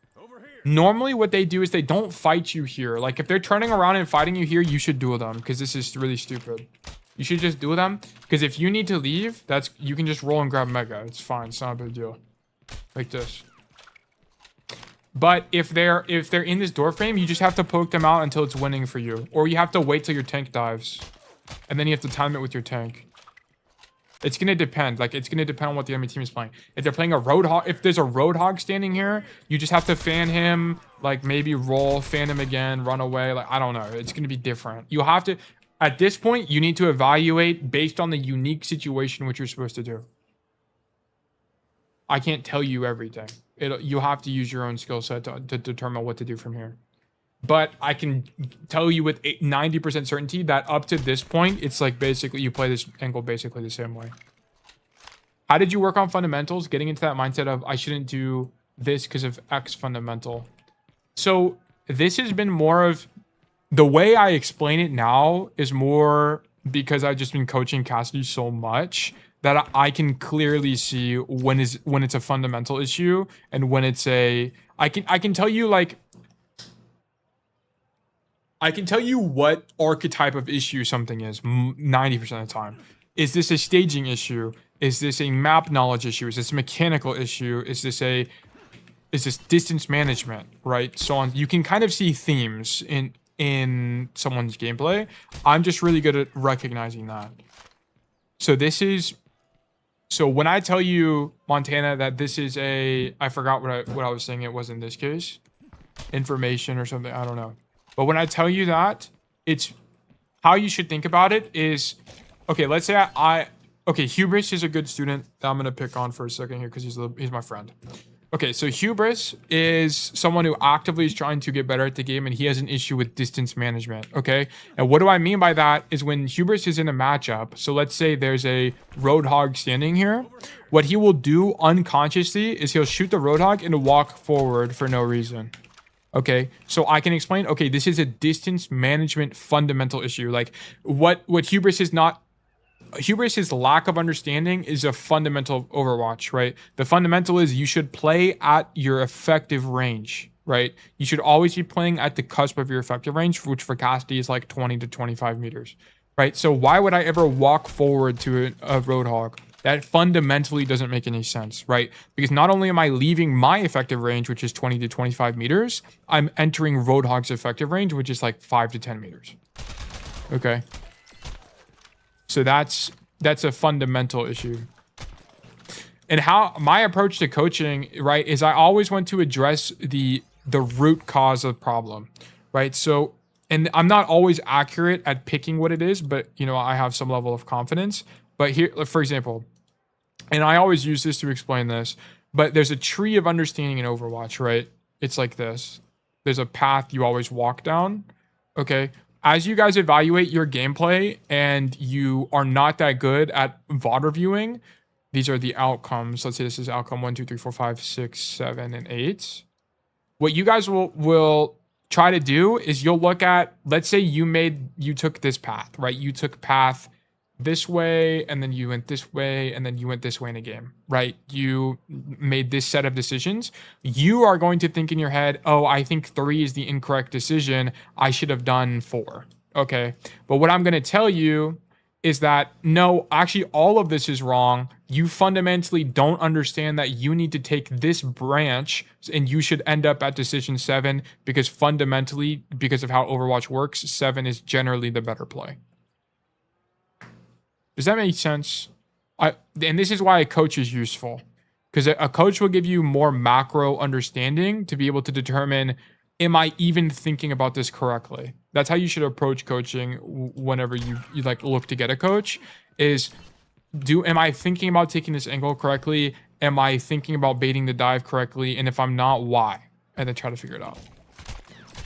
normally what they do is they don't fight you here. Like if they're turning around and fighting you here, you should duel them because this is really stupid. You should just duel them because if you need to leave, you can just roll and grab Mega. It's fine. It's not a big deal. Like this. But if they're in this door frame, you just have to poke them out until it's winning for you, or you have to wait till your tank dives, and then you have to time it with your tank. It's going to depend. Like, it's going to depend on what the enemy team is playing. If they're playing a Roadhog, if there's a Roadhog standing here, you just have to fan him, like maybe roll, fan him again, run away. Like, I don't know. It's going to be different. You have to, at this point, you need to evaluate based on the unique situation what you're supposed to do. I can't tell you everything. You have to use your own skill set to determine what to do from here. But I can tell you with 90% certainty that up to this point, it's like basically you play this angle basically the same way. How did you work on fundamentals? Getting into that mindset of I shouldn't do this because of X fundamental. So this has been more of the way I explain it now is more because I've just been coaching Cassidy so much that I can clearly see when it's a fundamental issue and when it's a I can tell you like. I can tell you what archetype of issue something is 90% of the time. Is this a staging issue? Is this a map knowledge issue? Is this a mechanical issue? Is this distance management, right? So on. You can kind of see themes in someone's gameplay. I'm just really good at recognizing that. So when I tell you, Montana, that this is I forgot what I was saying. It was in this case, information or something. I don't know. But when I tell you that, it's how you should think about it is, okay, let's say okay, Hubris is a good student that I'm going to pick on for a second here because he's my friend. Okay, so Hubris is someone who actively is trying to get better at the game, and he has an issue with distance management, okay? And what do I mean by that is when Hubris is in a matchup, so let's say there's a Roadhog standing here, what he will do unconsciously is he'll shoot the Roadhog and walk forward for no reason. Okay, so I can explain, okay, this is a distance management fundamental issue. Like what Hubris's lack of understanding is a fundamental of Overwatch, right? The fundamental is you should play at your effective range, right? You should always be playing at the cusp of your effective range, which for Cassidy is like 20 to 25 meters, right? So why would I ever walk forward to a Roadhog? That fundamentally doesn't make any sense, right? Because not only am I leaving my effective range, which is 20 to 25 meters, I'm entering Roadhog's effective range, which is like 5 to 10 meters. Okay. So that's a fundamental issue. And how my approach to coaching, right, is I always want to address the root cause of the problem, right? So, and I'm not always accurate at picking what it is, but, you know, I have some level of confidence. But here, for example, and I always use this to explain this, but there's a tree of understanding in Overwatch, right? It's like this. There's a path you always walk down, okay? As you guys evaluate your gameplay and you are not that good at VOD reviewing, these are the outcomes. Let's say this is outcome 1, 2, 3, 4, 5, 6, 7, and 8. What you guys will try to do is you'll look at, let's say you took this path, right? You took path this way, and then you went this way, and then you went this way in a game, right? You made this set of decisions. You are going to think in your head, oh, I think 3 is the incorrect decision. I should have done 4. Okay. But what I'm going to tell you is that no, actually, all of this is wrong. You fundamentally don't understand that you need to take this branch and you should end up at decision 7 because fundamentally, because of how Overwatch works, 7 is generally the better play. Does that make sense? And this is why a coach is useful, because a coach will give you more macro understanding to be able to determine, am I even thinking about this correctly? That's how you should approach coaching whenever you like look to get a coach. Is am I thinking about taking this angle correctly? Am I thinking about baiting the dive correctly? And if I'm not, why? And then try to figure it out.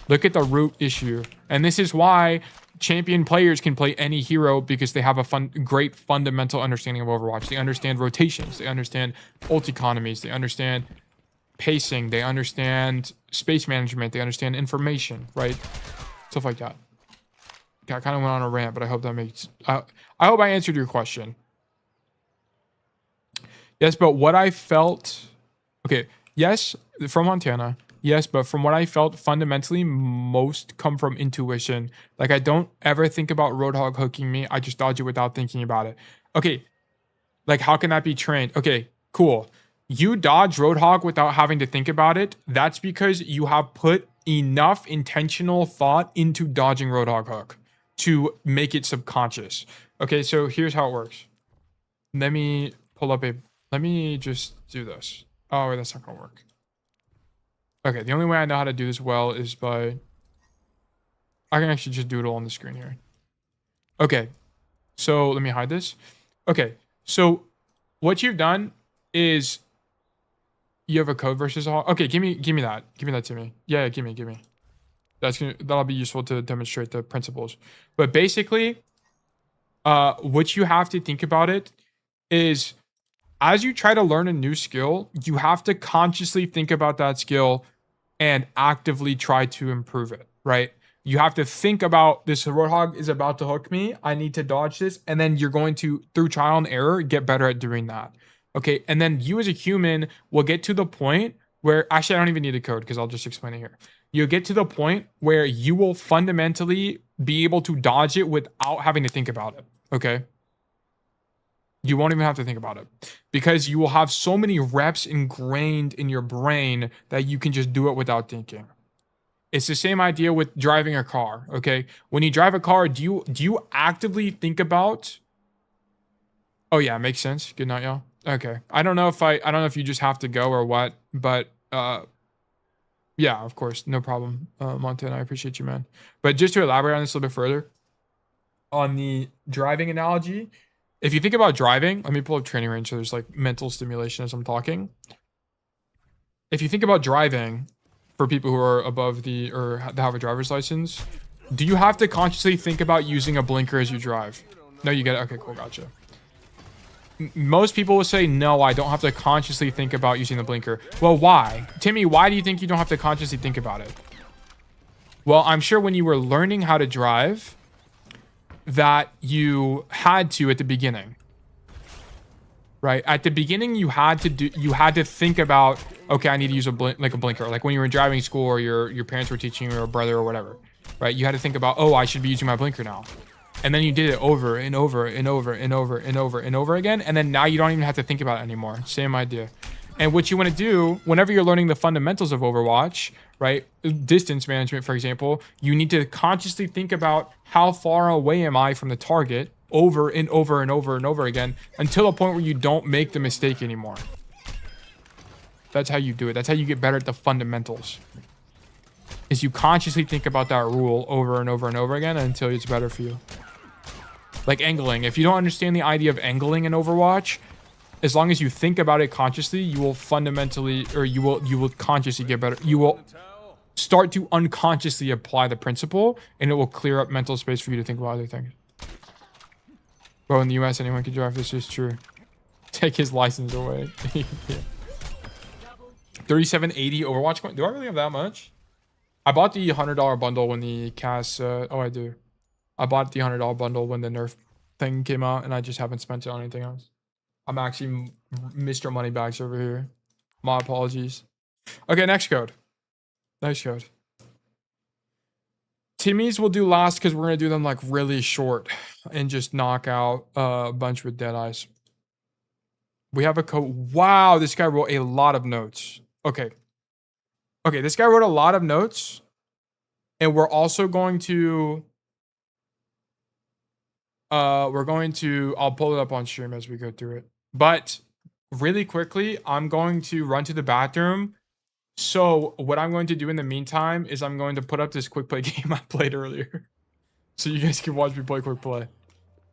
Look at the root issue. And this is why champion players can play any hero, because they have a great fundamental understanding of Overwatch. They understand rotations. They understand ult economies. They understand pacing. They understand space management. They understand information, right? Stuff like that. Okay, I kind of went on a rant, but I hope that makes... I hope I answered your question. Yes, but what I felt... Okay, yes, from Montana... Yes, but from what I felt, fundamentally, most come from intuition. Like, I don't ever think about Roadhog hooking me. I just dodge it without thinking about it. Okay, like, how can that be trained? Okay, cool. You dodge Roadhog without having to think about it. That's because you have put enough intentional thought into dodging Roadhog hook to make it subconscious. Okay, so here's how it works. Let me pull up a... Let me just do this. Oh, that's not gonna work. Okay, the only way I know how to do this well is by... I can actually just do it all on the screen here. Okay, so let me hide this. Okay, so what you've done is you have a code versus all. Okay, give me that. Give me that to me. Yeah, give me. That'll be useful to demonstrate the principles. But basically, what you have to think about it is, as you try to learn a new skill, you have to consciously think about that skill and actively try to improve it, right? You have to think about, this Roadhog is about to hook me. I need to dodge this. And then you're going to, through trial and error, get better at doing that. Okay, and then you as a human will get to the point where, actually, I don't even need a code because I'll just explain it here. You'll get to the point where you will fundamentally be able to dodge it without having to think about it, okay? You won't even have to think about it because you will have so many reps ingrained in your brain that you can just do it without thinking. It's the same idea with driving a car, okay? When you drive a car, do you actively think about... Oh yeah, makes sense. Good night, y'all. Okay. I don't know if you just have to go or what, but yeah, of course, no problem. Montana, I appreciate you, man. But just to elaborate on this a little bit further, on the driving analogy, if you think about driving, let me pull up training range so there's like mental stimulation as I'm talking. If you think about driving, for people who are above the, or have a driver's license, do you have to consciously think about using a blinker as you drive? No, you get it. Okay, cool, gotcha. Most people will say, no, I don't have to consciously think about using the blinker. Well, why? Timmy, why do you think you don't have to consciously think about it? Well, I'm sure when you were learning how to drive, that you had to at the beginning, right? At the beginning, you had to think about, okay, I need to use a blinker. Like when you were in driving school or your parents were teaching you, or a brother or whatever, right? You had to think about, oh, I should be using my blinker now. And then you did it over and over and over and over and over and over again. And then now you don't even have to think about it anymore. Same idea. And what you want to do whenever you're learning the fundamentals of Overwatch, right? Distance management, for example, you need to consciously think about how far away am I from the target over and over and over and over again until a point where you don't make the mistake anymore. That's how you do it. That's how you get better at the fundamentals. Is you consciously think about that rule over and over and over again until it's better for you. Like angling. If you don't understand the idea of angling in Overwatch, as long as you think about it consciously, you will fundamentally, or you will consciously get better. You will start to unconsciously apply the principle, and it will clear up mental space for you to think about other things. Bro, in the US, anyone can drive. This is true. Take his license away. Yeah. 3780 Overwatch coin. Do I really have that much? I bought the $100 bundle when the Cass. Oh, I do. I bought the $100 bundle when the Nerf thing came out, and I just haven't spent it on anything else. I'm actually Mr. Moneybags over here. My apologies. Okay, next code. Next code. Timmy's we'll do last because we're gonna do them like really short and just knock out a bunch with deadeyes. We have a code. Wow, this guy wrote a lot of notes. Okay. Okay, this guy wrote a lot of notes. And we're also going to I'll pull it up on stream as we go through it. But really quickly, I'm going to run to the bathroom. So what I'm going to do in the meantime is I'm going to put up this quick play game I played earlier. So you guys can watch me play quick play.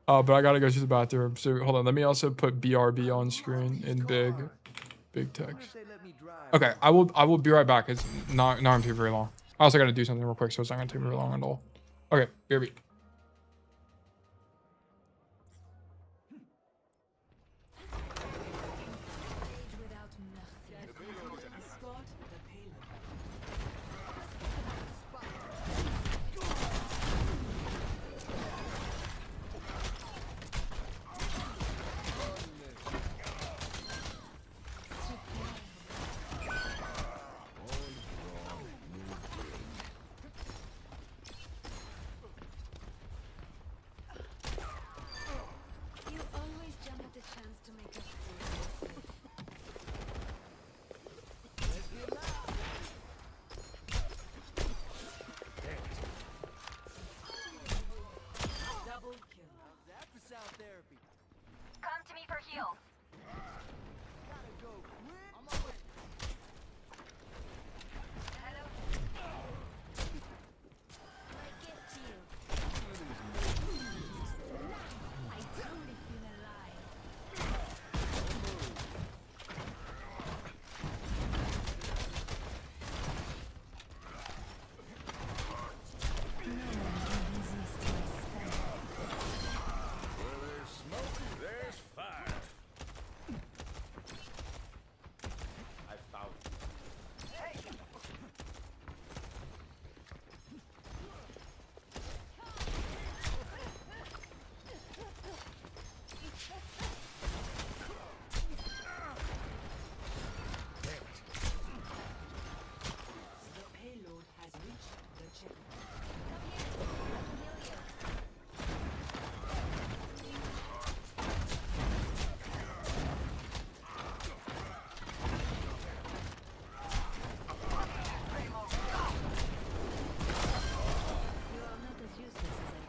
But I gotta go to the bathroom. So hold on, let me also put BRB on screen in big text. Okay, I will be right back. It's not gonna take very long. I also gotta do something real quick, so it's not gonna take me very long at all. Okay, BRB. Come to me for heals.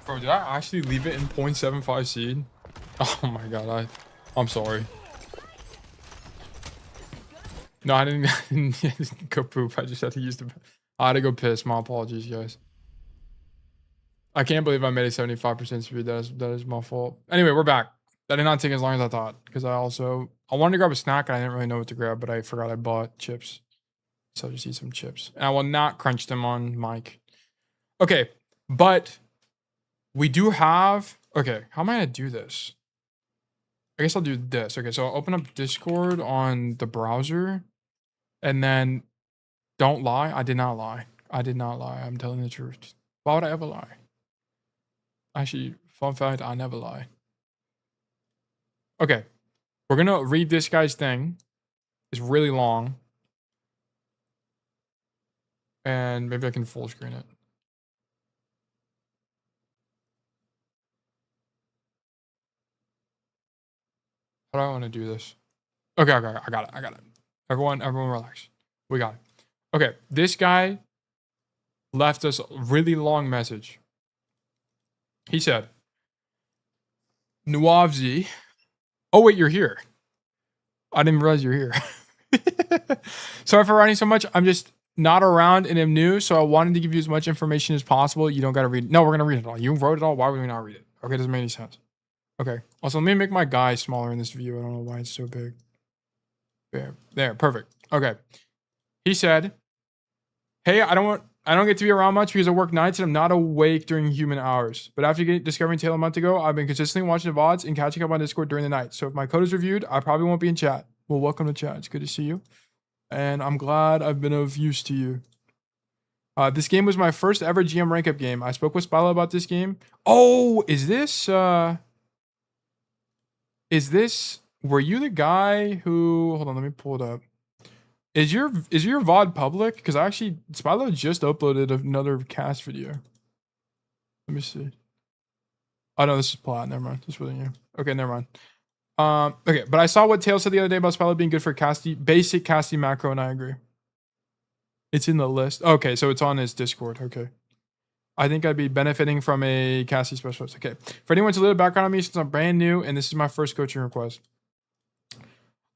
Bro, did I actually leave it in 0.75 seed? Oh my god, I'm sorry. No, I didn't go poop. I just had to use the... I had to go piss. My apologies, guys. I can't believe I made a 75% speed. That is my fault. Anyway, we're back. That did not take as long as I thought. Because I wanted to grab a snack and I didn't really know what to grab, but I forgot I bought chips. So I'll just eat some chips. And I will not crunch them on mic. Okay, but... we do have... okay, how am I going to do this? I guess I'll do this. Okay, so I'll open up Discord on the browser. And then... don't lie. I did not lie. I did not lie. I'm telling the truth. Why would I ever lie? Actually, fun fact, I never lie. Okay. We're going to read this guy's thing. It's really long. And maybe I can full screen it. How do I want to do this? Okay, I got it. Everyone relax. We got it. Okay, this guy left us a really long message. He said, Nuavzi. Oh, wait, you're here. I didn't realize you're here. Sorry for writing so much. I'm just not around and am new, so I wanted to give you as much information as possible. You don't got to read it. No, we're going to read it all. You wrote it all. Why would we not read it? Okay, doesn't make any sense. Okay. Also, let me make my guy smaller in this view. I don't know why it's so big. There, perfect. Okay. He said, hey, I don't get to be around much because I work nights and I'm not awake during human hours. But after discovering Tail a month ago, I've been consistently watching the VODs and catching up on Discord during the night. So if my code is reviewed, I probably won't be in chat. Well, welcome to chat. It's good to see you. And I'm glad I've been of use to you. This game was my first ever GM rank up game. I spoke with Spilo about this game. Oh, is this, were you the guy who, hold on, let me pull it up. Is your VOD public? Because actually, Spilo just uploaded another cast video. Let me see. Oh no, this is plot. Never mind. This wasn't you. Okay, never mind. Okay, but I saw what Tail said the other day about Spilo being good for Cassidy, basic Cassidy macro, and I agree. It's in the list. Okay, so it's on his Discord. Okay. I think I'd be benefiting from a Cassidy specialist. Okay. For anyone to little background on me, since I'm brand new and this is my first coaching request.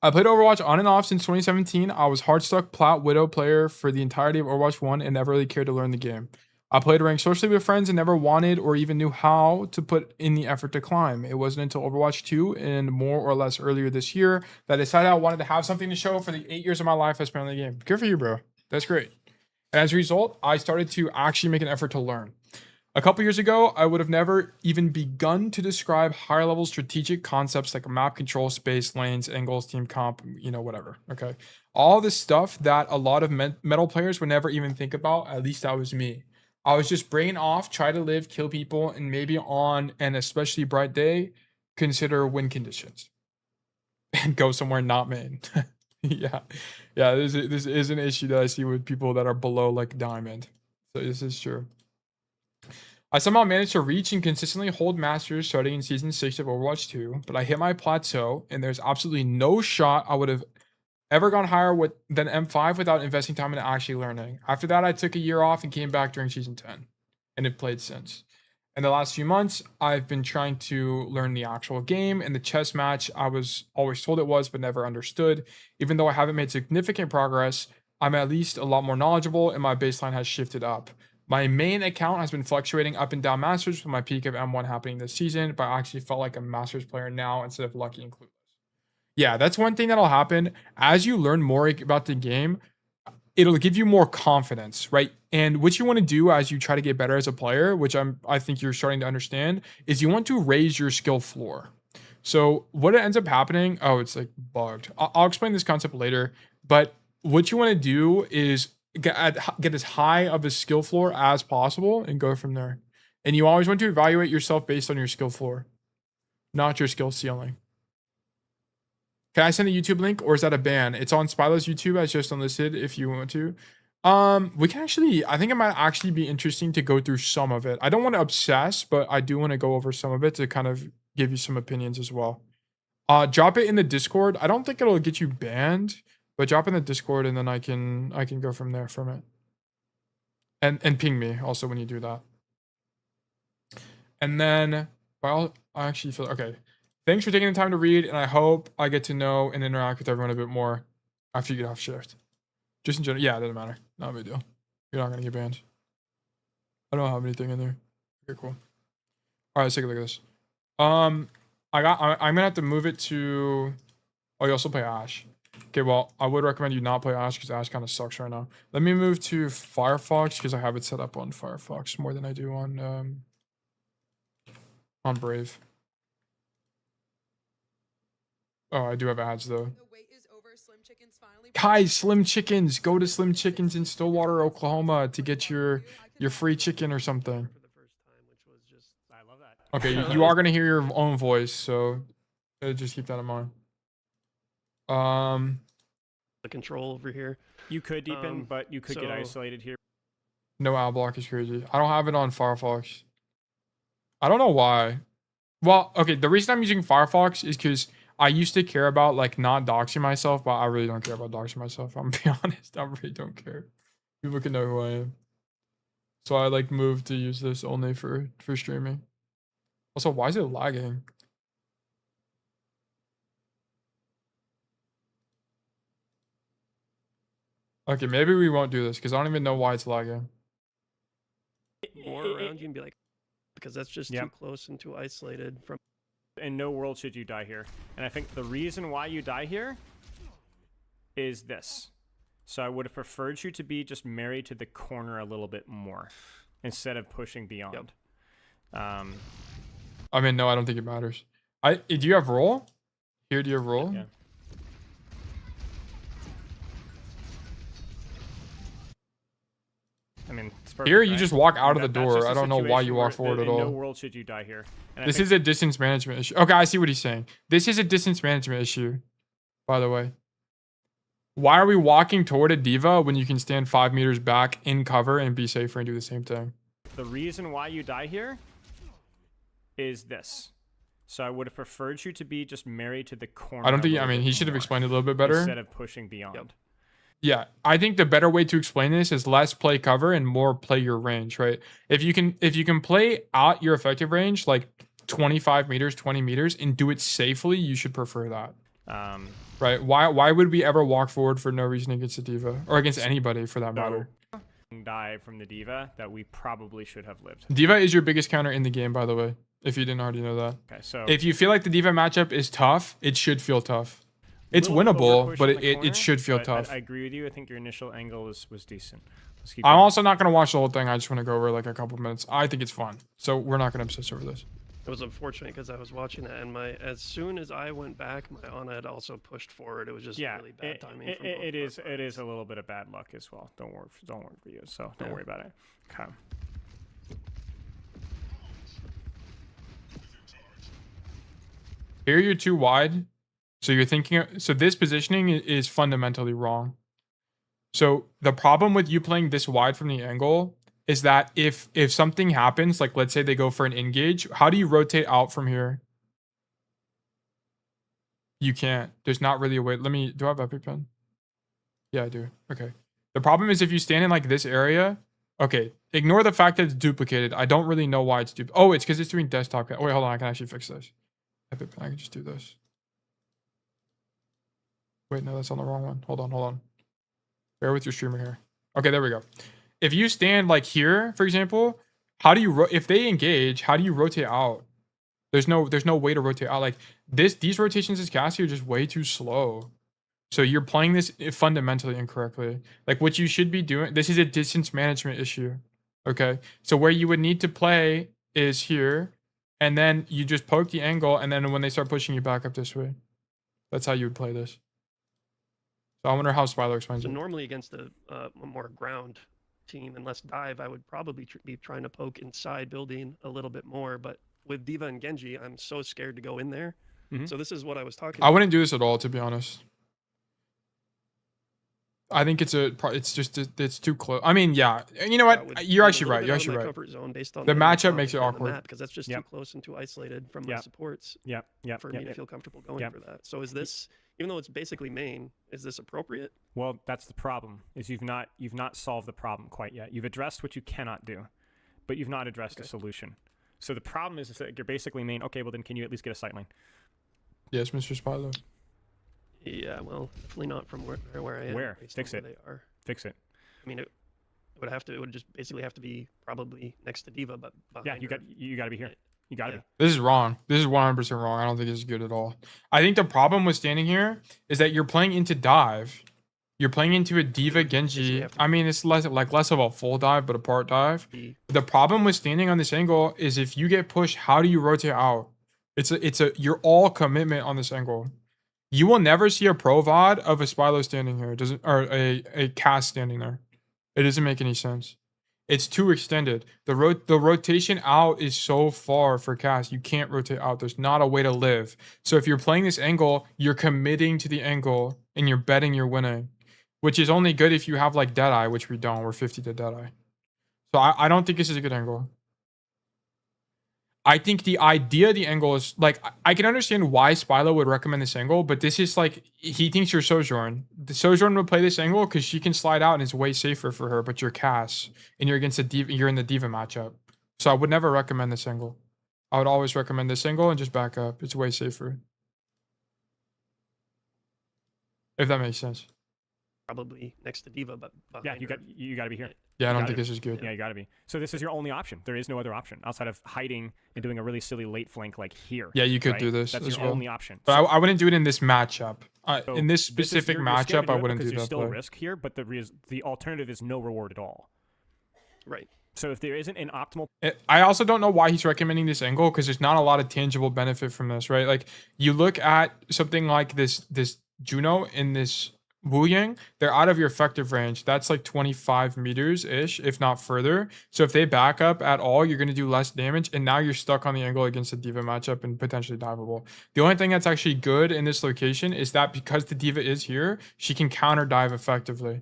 I played Overwatch on and off since 2017. I was hard-stuck Plat Widow player for the entirety of Overwatch 1 and never really cared to learn the game. I played ranked socially with friends and never wanted or even knew how to put in the effort to climb. It wasn't until Overwatch 2 and more or less earlier this year that I decided I wanted to have something to show for the 8 years of my life I spent on the game. Good for you, bro. That's great. And as a result, I started to actually make an effort to learn. A couple years ago, I would have never even begun to describe higher level strategic concepts like map control, space, lanes, angles, team comp, you know, whatever. Okay. All this stuff that a lot of metal players would never even think about. At least that was me. I was just brain off, try to live, kill people, and maybe on an especially bright day, consider win conditions. And go somewhere not main. Yeah. Yeah, this is an issue that I see with people that are below like diamond. So this is true. I somehow managed to reach and consistently hold Masters starting in Season 6 of Overwatch 2, but I hit my plateau, and there's absolutely no shot I would have ever gone higher than M5 without investing time into actually learning. After that, I took a year off and came back during Season 10, and have played since. In the last few months, I've been trying to learn the actual game, and the chess match I was always told it was, but never understood. Even though I haven't made significant progress, I'm at least a lot more knowledgeable, and my baseline has shifted up. My main account has been fluctuating up and down Masters with my peak of M1 happening this season, but I actually felt like a Masters player now instead of lucky and clueless. Yeah, that's one thing that'll happen. As you learn more about the game, it'll give you more confidence, right? And what you want to do as you try to get better as a player, which I think you're starting to understand, is you want to raise your skill floor. So what ends up happening, oh, it's like bugged. I'll explain this concept later, but what you want to do is get as high of a skill floor as possible and go from there. And you always want to evaluate yourself based on your skill floor, not your skill ceiling. Can I send a YouTube link or is that a ban? It's on Spilo's YouTube as just unlisted if you want to. We can actually, I think it might actually be interesting to go through some of it. I don't want to obsess, but I do want to go over some of it to kind of give you some opinions as well. Drop it in the Discord. I don't think it'll get you banned, but drop in the Discord and then I can go from there from it. And ping me also when you do that. And then, well, I actually feel, okay. Thanks for taking the time to read, and I hope I get to know and interact with everyone a bit more after you get off shift. Just in general, yeah, it doesn't matter. Not a big deal. You're not gonna get banned. I don't have anything in there. Okay, cool. All right, let's take a look at this. I'm gonna have to move it to. Oh, you also play Ash. Okay, well, I would recommend you not play Ash because Ash kind of sucks right now. Let me move to Firefox because I have it set up on Firefox more than I do on Brave. Oh, I do have ads though. Guys, Slim Chickens. Go to Slim Chickens in Stillwater, Oklahoma to get your free chicken or something. Okay, you are gonna hear your own voice, so just keep that in mind. The control over here. You could deepen, but you could get isolated here. No ad block is crazy. I don't have it on Firefox. I don't know why. Well, okay, the reason I'm using Firefox is because I used to care about like not doxing myself, but I really don't care about doxing myself. I'm gonna be honest, I really don't care. People can know who I am. So I like moved to use this only for streaming. Also, why is it lagging? Okay, maybe we won't do this because I don't even know why it's lagging. More around you and be like, because that's just too close and too isolated from. In no world should you die here. And I think the reason why you die here is this. So I would have preferred you to be just married to the corner a little bit more instead of pushing beyond. I mean, no, I don't think it matters. Do you have roll? Here, do you have roll? Yeah. I mean, it's perfect, here you right? just walk out of the That's door. just a I don't know why you situation walk where forward at in all. no world should you die here. And This is a distance management issue. Okay, I see what he's saying. This is a distance management issue, by the way. Why are we walking toward a diva when you can stand 5 meters back in cover and be safer and do the same thing? the reason why you die here is this. So I would have preferred you to be just married to the corner. I don't think. a I little mean, bit he should have more explained it a little bit better. instead of pushing beyond. Yeah, I think the better way to explain this is less play cover and more play your range, right? If you can play out your effective range like 25 meters, 20 meters, and do it safely, you should prefer that. Right? Why would we ever walk forward for no reason against a diva or against anybody for that matter? Die from the diva that we probably should have lived. Diva is your biggest counter in the game, by the way, if you didn't already know that. Okay, so If you feel like the diva matchup is tough, it should feel tough. It's little bit winnable, overpush but in the corner, it should feel but tough. I agree with you. I think your initial angle was decent. Let's keep I'm going. also not going to watch the whole thing. I just want to go over like a couple minutes. I think it's fun. So we're not going to obsess over this. It was unfortunate because I was watching that, and as soon as I went back, my Ana had also pushed forward. It was just really bad timing. It is a little bit of bad luck as well. Don't worry for you. So don't worry about it. Okay. Here you're too wide. So you're thinking, so this positioning is fundamentally wrong. So the problem with you playing this wide from the angle is that if something happens, like let's say they go for an engage, how do you rotate out from here? You can't. There's not really a way. Do I have Epic Pen? Yeah, I do. Okay. The problem is if you stand in like this area, okay, ignore the fact that it's duplicated. I don't really know why it's duplicated. Oh, it's because it's doing desktop. Oh, wait, hold on. I can actually fix this. Epic Pen, I can just do this. Wait, no, that's on the wrong one. Hold on. Bear with your streamer here. Okay, there we go. If you stand like here, for example, how do you if they engage, how do you rotate out? There's no way to rotate out. Like these rotations as Cassidy are just way too slow. So you're playing this fundamentally incorrectly. Like what you should be doing, this is a distance management issue. Okay? So where you would need to play is here, and then you just poke the angle, and then when they start pushing you back up this way. That's how you would play this. So I wonder how Spilo explains So it. normally against a more ground team and less dive, I would probably be trying to poke inside building a little bit more. But with Diva and Genji, I'm so scared to go in there. So this is what I was talking I about. wouldn't do this at all, to be honest. I think it's too close. I mean, yeah. You know what? You're actually right. You're actually right. Comfort zone based on The the matchup makes it on the awkward. map, because that's just too close and too isolated from my supports for me to feel comfortable going for that. So is this, even though it's basically main, is this appropriate? Well, that's the problem. Is you've not solved the problem quite yet. You've addressed what you cannot do, but you've not addressed a solution. So the problem is that you're basically main. Okay, well then can you at least get a sight line? Yes, Mr. Spilo. Yeah, well, definitely not from where I am. Where? based Fix on it. where they are. Fix it. I mean, it would just basically have to be probably next to Diva, but Yeah, behind you got to be here. You got to be. This is wrong. This is 100% wrong. I don't think this is good at all. I think the problem with standing here is that you're playing into dive. You're playing into a Diva Genji. I mean, it's less of a full dive, but a part dive. The problem with standing on this angle is if you get pushed, how do you rotate out? You're all commitment on this angle. You will never see a pro VOD of a Spilo standing here. Or a Cass standing there. It doesn't make any sense. It's too extended. The rotation out is so far for Cass. You can't rotate out. There's not a way to live. So if you're playing this angle, you're committing to the angle and you're betting you're winning, which is only good if you have like deadeye, which we don't. We're 50 to deadeye. So I don't think this is a good angle. I think the idea of the angle is like, I can understand why Spilo would recommend this angle, but this is like, he thinks you're Sojourn. The Sojourn would play this angle because she can slide out and it's way safer for her, but you're Cass and you're against a Diva, you're in the Diva matchup. So I would never recommend this angle. I would always recommend this angle and just back up. It's way safer. If that makes sense. probably next to Diva, but Yeah, behind you got to be here. Yeah, I don't Gotta think be. this is good. Yeah, you got to be. So this is your only option. There is no other option outside of hiding and doing a really silly late flank like here. Yeah, you could right? do this That's as your well. only option. But I wouldn't do it in this matchup. So In this is- specific you're scared to matchup, I it wouldn't because do there's that still play. risk here, but the alternative is no reward at all. Right. So if there isn't an optimal, I also don't know why he's recommending this angle because there's not a lot of tangible benefit from this, right? Like you look at something like this Juno in this Wu Yang, they're out of your effective range. That's like 25 meters ish, if not further. So if they back up at all, you're going to do less damage. And now you're stuck on the angle against a Diva matchup and potentially diveable. The only thing that's actually good in this location is that because the Diva is here, she can counter dive effectively.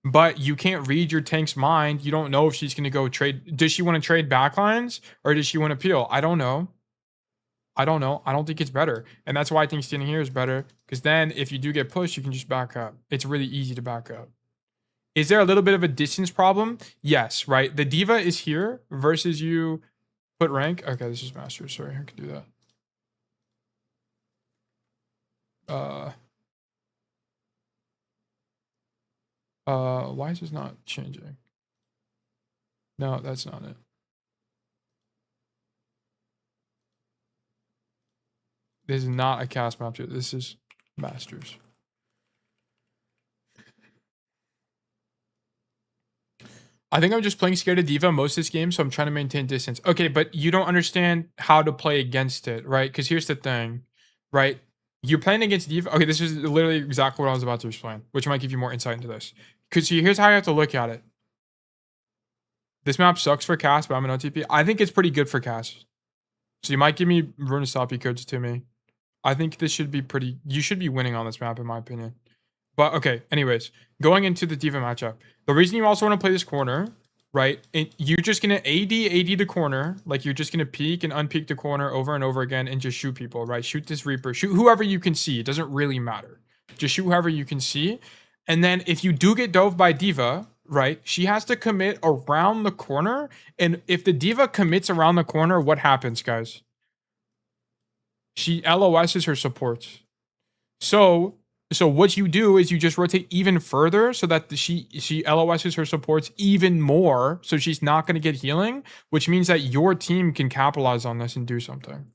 But you can't read your tank's mind. You don't know if she's going to go trade. Does she want to trade backlines or does she want to peel? I don't know. I don't think it's better. And that's why I think standing here is better. Because then if you do get pushed, you can just back up. It's really easy to back up. Is there a little bit of a distance problem? Yes, right? The diva is here versus you put rank. Okay, this is master. Sorry, I can do that. Why is this not changing? No, that's not it. This is not a cast map. This is masters. I think I'm just playing scared of diva most of this game, so I'm trying to maintain distance. Okay, but you don't understand how to play against it, right? Because here's the thing, right? You're playing against diva. Okay, this is literally exactly what I was about to explain, which might give you more insight into this. Because here's how you have to look at it. This map sucks for cast, but I'm an OTP. I think it's pretty good for cast. So you might give me Runasapi codes to me. I think this should be pretty... You should be winning on this map, in my opinion. But, okay, anyways. Going into the diva matchup. The reason you also want to play this corner, right? You're just going to AD the corner. Like, you're just going to peek and unpeek the corner over and over again and just shoot people, right? Shoot this Reaper. Shoot whoever you can see. It doesn't really matter. Just shoot whoever you can see. And then if you do get dove by diva, right? She has to commit around the corner. And if the diva commits around the corner, what happens, guys? She LOSs her supports. So what you do is you just rotate even further so that she LOSs her supports even more. So she's not going to get healing, which means that your team can capitalize on this and do something.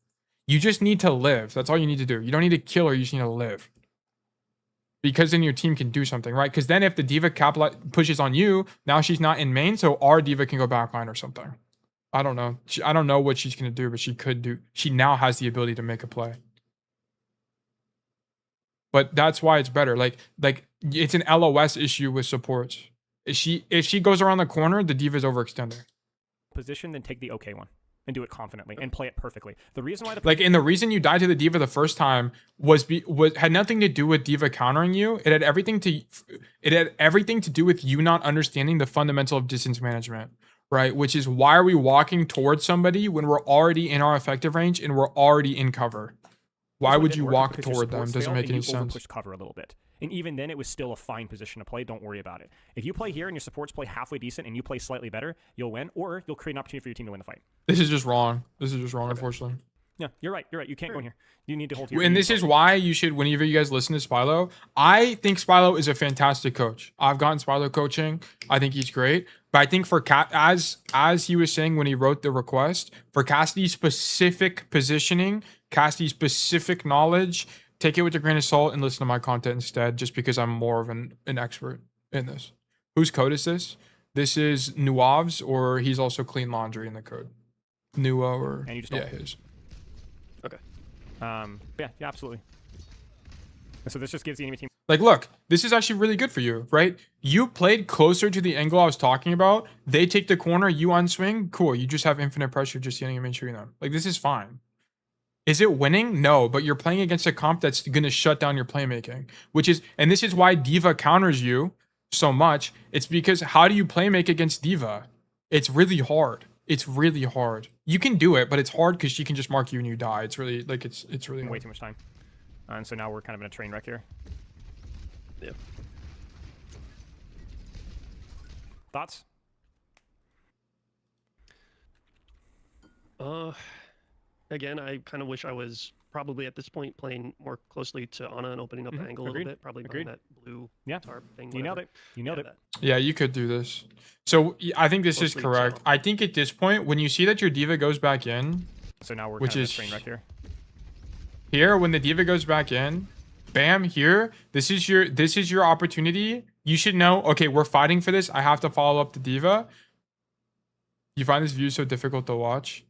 You just need to live. That's all you need to do. You don't need to kill her. You just need to live. Because then your team can do something, right? Because then if the diva pushes on you, now she's not in main, so our diva can go backline or something. I don't know. I don't know what she's going to do, but she could do. She now has the ability to make a play. But that's why it's better. Like it's an LOS issue with supports. If she goes around the corner, the diva's overextending. Position, then take the okay one and do it confidently and play it perfectly. The reason why the reason you died to the diva the first time had nothing to do with diva countering you. It had everything to do with you not understanding the fundamental of distance management, right? Which is, why are we walking towards somebody when we're already in our effective range and we're already in cover? Why would you walk toward them? Doesn't make any sense. Push cover a little bit. And even then, it was still a fine position to play. Don't worry about it. If you play here and your supports play halfway decent and you play slightly better, you'll win, or you'll create an opportunity for your team to win the fight. This is just wrong. Unfortunately. Yeah, you're right. You can't go in here. You need to hold here. And this is why you should, whenever you guys listen to Spilo, I think Spilo is a fantastic coach. I've gotten Spilo coaching. I think he's great. But I think for as he was saying when he wrote the request, for Cassidy's specific positioning, Cassidy's specific knowledge, take it with a grain of salt and listen to my content instead, just because I'm more of an expert in this. Whose code is this? This is Nuav's, or he's also CleanLaundry in the code. Nua or... And you just his. Okay. Yeah, absolutely. So this just gives the enemy team... Like, look, this is actually really good for you, right? You played closer to the angle I was talking about. They take the corner, you unswing. Cool, you just have infinite pressure just hitting them and shooting them. Like, this is fine. Is it winning? No, but you're playing against a comp that's going to shut down your playmaking, which is, and this is why diva counters you so much. It's because how do you playmake against diva? It's really hard. It's really hard. You can do it, but it's hard because she can just mark you and you die. It's really, like, it's really way too much time. And so now we're kind of in a train wreck here. Yeah. Thoughts? Again, I kind of wish I was probably at this point playing more closely to Ana and opening up the angle a little bit. Probably behind that blue tarp thing. You nailed it. You nailed it. Yeah, you could do this. So I think this is correct. I think at this point, when you see that your diva goes back in, so now we're which kind of is in a train wreck here. Here, when the diva goes back in, bam, here, this is your opportunity. You should know, okay, we're fighting for this. I have to follow up the diva. You find this view so difficult to watch?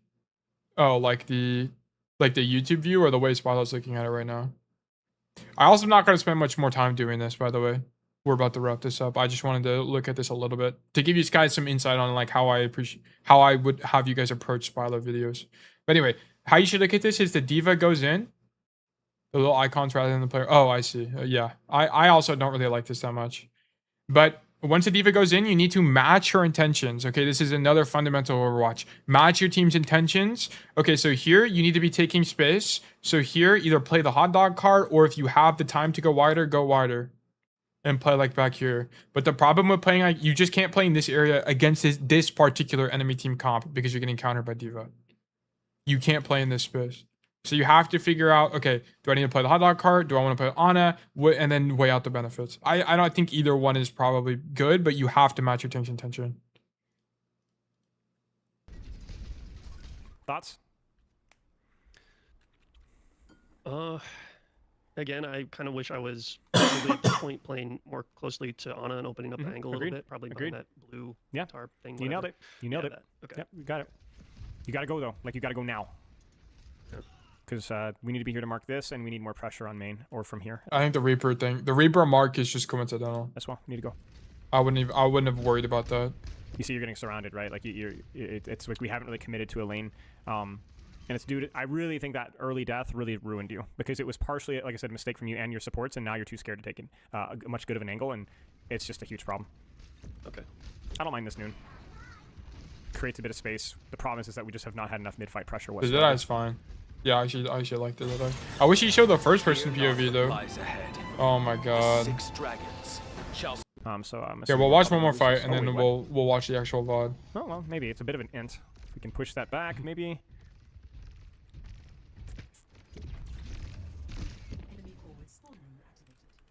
Oh, like the YouTube view, or the way Spilo's looking at it right now? I also am not going to spend much more time doing this, by the way. We're about to wrap this up. I just wanted to look at this a little bit to give you guys some insight on like how I would have you guys approach Spilo videos. But anyway, how you should look at this is the diva goes in, the little icons rather than the player. Oh, I see. Yeah, I also don't really like this that much. But once the diva goes in, you need to match her intentions. Okay, this is another fundamental Overwatch. Match your team's intentions. Okay, so here you need to be taking space. So here, either play the hot dog cart, or if you have the time to go wider. And play like back here. But the problem with playing, like, you just can't play in this area against this particular enemy team comp because you're getting countered by diva. You can't play in this space. So you have to figure out, okay, do I need to play the hot dog cart? Do I want to play Ana? And then weigh out the benefits. I don't think either one is probably good, but you have to match your team's intention. Thoughts? Again, I kind of wish I was probably at this point playing more closely to Ana and opening up the angle a little bit. Probably Agreed. behind that blue Yeah. tarp thing. You nailed whatever. it. You nailed Yeah, it. that. Okay. Yep, you got it. You got to go, though. Like, you got to go now. Because we need to be here to mark this, and we need more pressure on main or from here I think the Reaper mark is just coincidental. as well. Need to go. I wouldn't have worried about that. You see, you're getting surrounded, right? Like, it's like we haven't really committed to a lane. And it's due to, I really think that early death really ruined you, because it was partially, like I said, a mistake from you and your supports, and now you're too scared to take it much good of an angle, and it's just a huge problem. Okay. I don't mind this noon. Creates a bit of space. The problem is that we just have not had enough mid-fight pressure The whatsoever. Deadeye's fine. Yeah, I should like the Deadeye. I wish he showed the first person POV though. Oh my god. So Yeah, we'll watch one more fight and then we'll watch the actual VOD. Oh well, maybe it's a bit of an int. If we can push that back, maybe.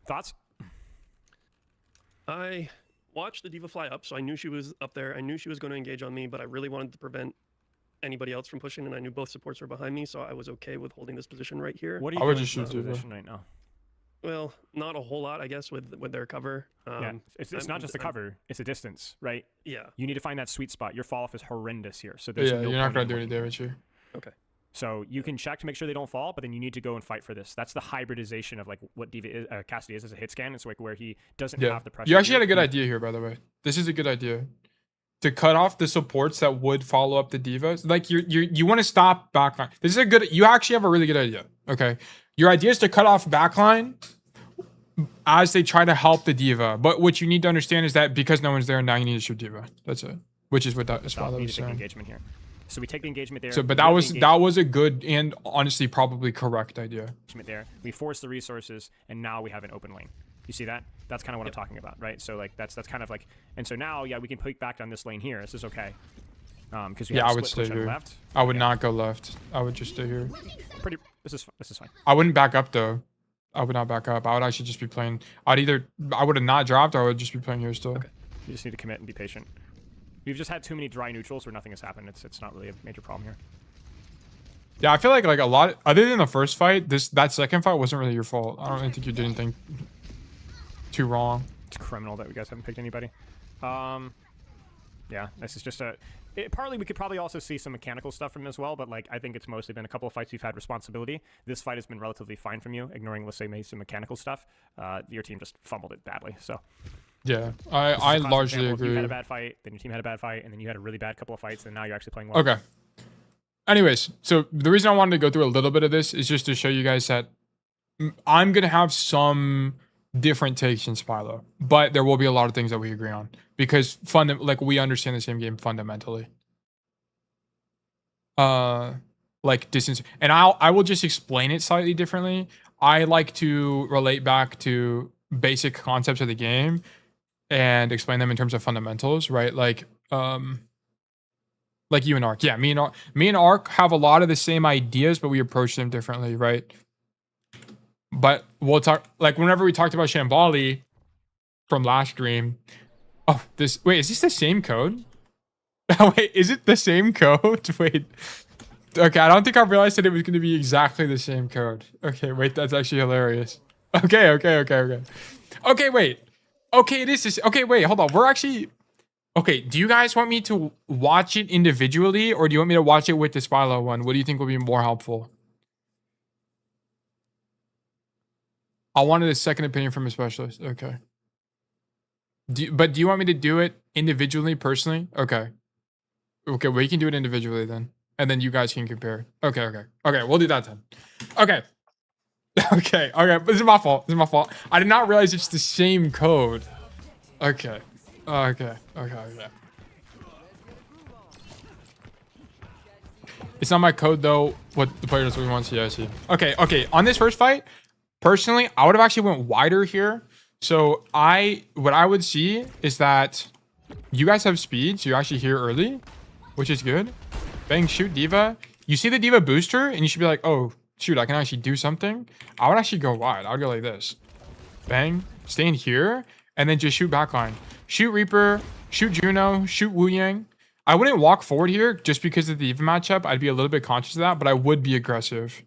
Thoughts? I watched the diva fly up, so I knew she was up there. I knew she was going to engage on me, but I really wanted to prevent anybody else from pushing, and I knew both supports were behind me, so I was okay with holding this position right here. What are I you would doing just in shoot this diva. position right now? Well, not a whole lot, I guess, with their cover. Yeah, it's not just the cover; it's a distance, right? Yeah. You need to find that sweet spot. Your fall off is horrendous here, so Yeah, there's no you're not point gonna in do any working. damage here. Okay. So you can check to make sure they don't fall, but then you need to go and fight for this. That's the hybridization of like what Diva is, Cassidy is as a hit scan. It's like where he doesn't Yeah. have the pressure. You actually had a here. good idea here, by the way. This is a good idea. To cut off the supports that would follow up the divas. Like you want to stop backline. This is a good, you actually have a really good idea. Okay. Your idea is to cut off backline as they try to help the diva. But what you need to understand is that because no one's there now, you need to shoot diva. That's it. Which is what that is. So we What need was to take saying. engagement here. So we take the engagement there. So, but we have the that was a good and honestly probably correct idea. engagement there. We force the resources, and now we have an open lane. You see that? That's kind of what I'm talking about, right? So like that's kind of like, and so now yeah, we can peek back on this lane here. This is okay. Because Yeah, I would stay here. Left. I would not go left. I would just stay here. This is fine. I wouldn't back up though. I would not back up. I would actually just be playing. I would have not dropped, or I would just be playing here still. Okay. You just need to commit and be patient. We've just had too many dry neutrals where nothing has happened. It's not really a major problem here. Yeah, I feel like a lot. Other than the first fight, that second fight wasn't really your fault. I don't really think you did anything too wrong. It's criminal that we guys haven't picked anybody. Yeah, this is just partly we could probably also see some mechanical stuff from him as well, but like I think it's mostly been a couple of fights you've had responsibility. This fight has been relatively fine from you, ignoring, let's say, maybe some mechanical stuff. Your team just fumbled it badly. So Yeah, this is I a classic largely example of You had agree. a bad fight, then your team had a bad fight, and then you had a really bad couple of fights, and now you're actually playing well. Okay. Anyways, so the reason I wanted to go through a little bit of this is just to show you guys that I'm gonna have some different takes in Spilo, but there will be a lot of things that we agree on because we understand the same game fundamentally. Like distance, and I will just explain it slightly differently. I like to relate back to basic concepts of the game and explain them in terms of fundamentals, right? Like you and Ark. Yeah, me and Ark have a lot of the same ideas, but we approach them differently, right? But we'll talk, like whenever we talked about Shambali from last stream. Oh, is this the same code? Wait, is it the same code? Wait. Okay, I don't think I realized that it was going to be exactly the same code. Okay, wait, that's actually hilarious. Okay. Okay, wait. Okay, it is this. Okay, wait, hold on. We're actually... Okay, do you guys want me to watch it individually, or do you want me to watch it with the Spilo one? What do you think will be more helpful? I wanted a second opinion from a specialist. Okay. But do you want me to do it individually, personally? Okay. Okay, well, you can do it individually then. And then you guys can compare. Okay. Okay, we'll do that then. Okay. Okay. This is my fault. I did not realize it's the same code. Okay. Okay. It's not my code though. What the player does what he wants. Yeah, I see. Okay. On this first fight, personally, I would have actually went wider here. So what I would see is that you guys have speed, so you're actually here early, which is good. Bang, shoot D.Va. You see the D.Va booster, and you should be like, oh, shoot, I can actually do something. I would actually go wide. I would go like this. Bang, stay in here, and then just shoot backline. Shoot Reaper, shoot Juno, shoot Wu Yang. I wouldn't walk forward here just because of the D.Va matchup. I'd be a little bit conscious of that, but I would be aggressive.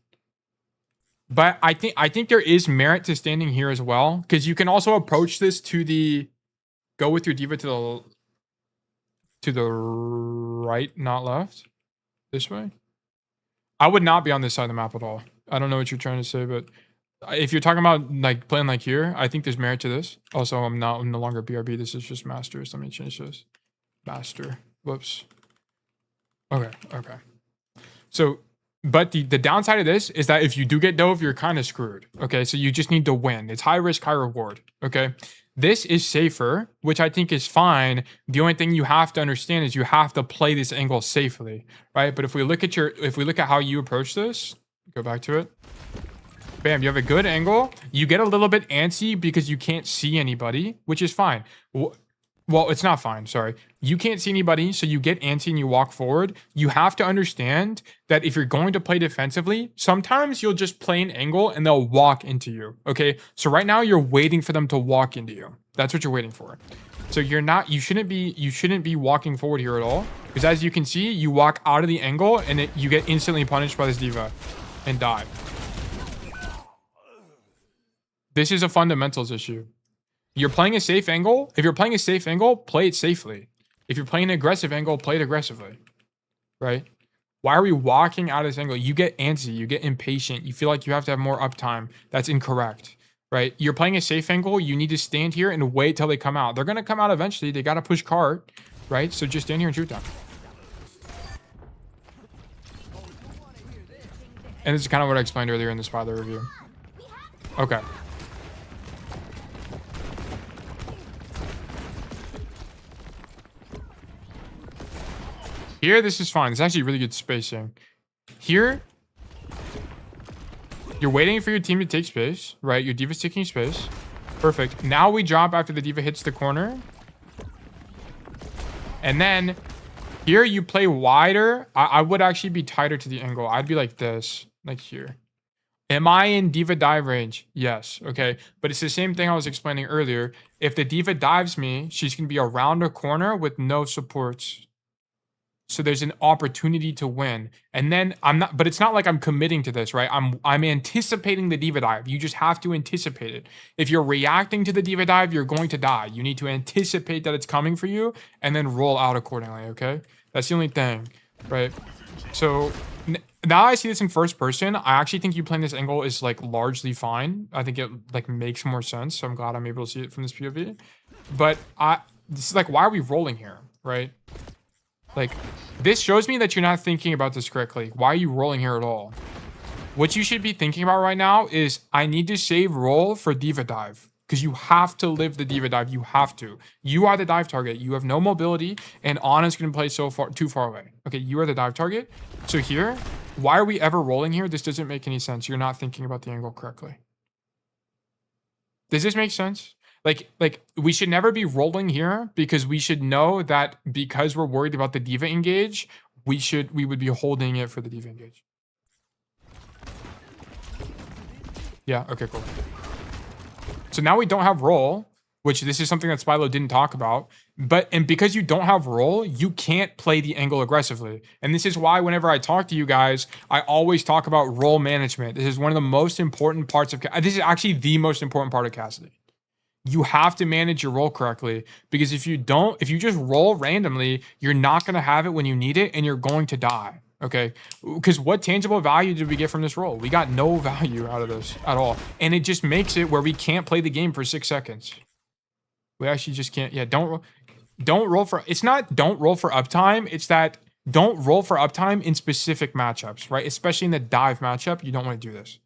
But I think there is merit to standing here as well, because you can also approach this to the... Go with your D.Va to the right, not left. This way. I would not be on this side of the map at all. I don't know what you're trying to say, but if you're talking about like playing like here, I think there's merit to this. Also, I'm no longer BRB. This is just masters. Let me change this. Master. Whoops. Okay. So, but the downside of this is that if you do get dove, you're kind of screwed. Okay, so you just need to win. It's high risk, high reward. Okay. This is safer, which I think is fine. The only thing you have to understand is you have to play this angle safely, right? But if we look at how you approach this, go back to it. Bam, you have a good angle. You get a little bit antsy because you can't see anybody, which is fine. Well, it's not fine, sorry. You can't see anybody, so you get antsy and you walk forward. You have to understand that if you're going to play defensively, sometimes you'll just play an angle and they'll walk into you, okay? So right now you're waiting for them to walk into you. That's what you're waiting for. So you shouldn't be walking forward here at all, because as you can see, you walk out of the angle and you get instantly punished by this D.Va and die. This is a fundamentals issue. You're playing a safe angle. If you're playing a safe angle, play it safely. If you're playing an aggressive angle, play it aggressively. Right? Why are we walking out of this angle? You get antsy. You get impatient. You feel like you have to have more uptime. That's incorrect. Right? You're playing a safe angle. You need to stand here and wait till they come out. They're going to come out eventually. They got to push cart. Right? So just stand here and shoot them. And this is kind of what I explained earlier in the Spilo review. Okay. Here, this is fine. It's actually really good spacing. Here, you're waiting for your team to take space, right? Your D.Va's taking space. Perfect. Now we drop after the D.Va hits the corner. And then here you play wider. I would actually be tighter to the angle. I'd be like this, like here. Am I in D.Va dive range? Yes. Okay. But it's the same thing I was explaining earlier. If the D.Va dives me, she's going to be around a corner with no supports. So there's an opportunity to win. And then but it's not like I'm committing to this, right? I'm anticipating the D.Va dive. You just have to anticipate it. If you're reacting to the D.Va dive, you're going to die. You need to anticipate that it's coming for you and then roll out accordingly, okay? That's the only thing, right? So now I see this in first person. I actually think you playing this angle is like largely fine. I think it like makes more sense. So I'm glad I'm able to see it from this POV. But this is like, why are we rolling here, right? Like, this shows me that you're not thinking about this correctly. Why are you rolling here at all? What you should be thinking about right now is, I need to save roll for D.Va dive. Because you have to live the D.Va dive. You have to. You are the dive target. You have no mobility, and Ana's going to play too far away. Okay, you are the dive target. So here, why are we ever rolling here? This doesn't make any sense. You're not thinking about the angle correctly. Does this make sense? Like we should never be rolling here, because we should know that because we're worried about the D.Va engage, we would be holding it for the D.Va engage. Yeah, okay, cool. So now we don't have roll, which this is something that Spilo didn't talk about. And because you don't have roll, you can't play the angle aggressively. And this is why whenever I talk to you guys, I always talk about roll management. This is one of the most important parts of this is actually the most important part of Cassidy. You have to manage your roll correctly, because if you just roll randomly, you're not going to have it when you need it, and you're going to die. Okay, because what tangible value did we get from this roll? We got no value out of this at all, and it just makes it where we can't play the game for 6 seconds. We actually just can't. Yeah, don't roll for. It's not don't roll for uptime. It's that don't roll for uptime in specific matchups, right? Especially in the dive matchup, you don't want to do this.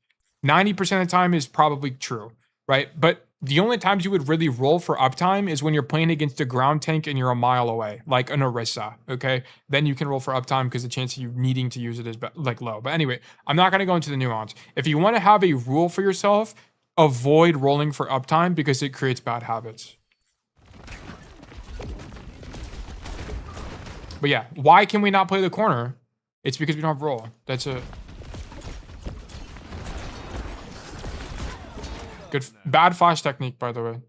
90% of the time is probably true, right? But The only times you would really roll for uptime is when you're playing against a ground tank and you're a mile away, like an Orisa, okay? Then you can roll for uptime because the chance of you needing to use it is like low. But anyway, I'm not going to go into the nuance. If you want to have a rule for yourself, avoid rolling for uptime because it creates bad habits. But yeah, why can we not play the corner? It's because we don't have roll. That's it. Good, bad flash technique, by the way.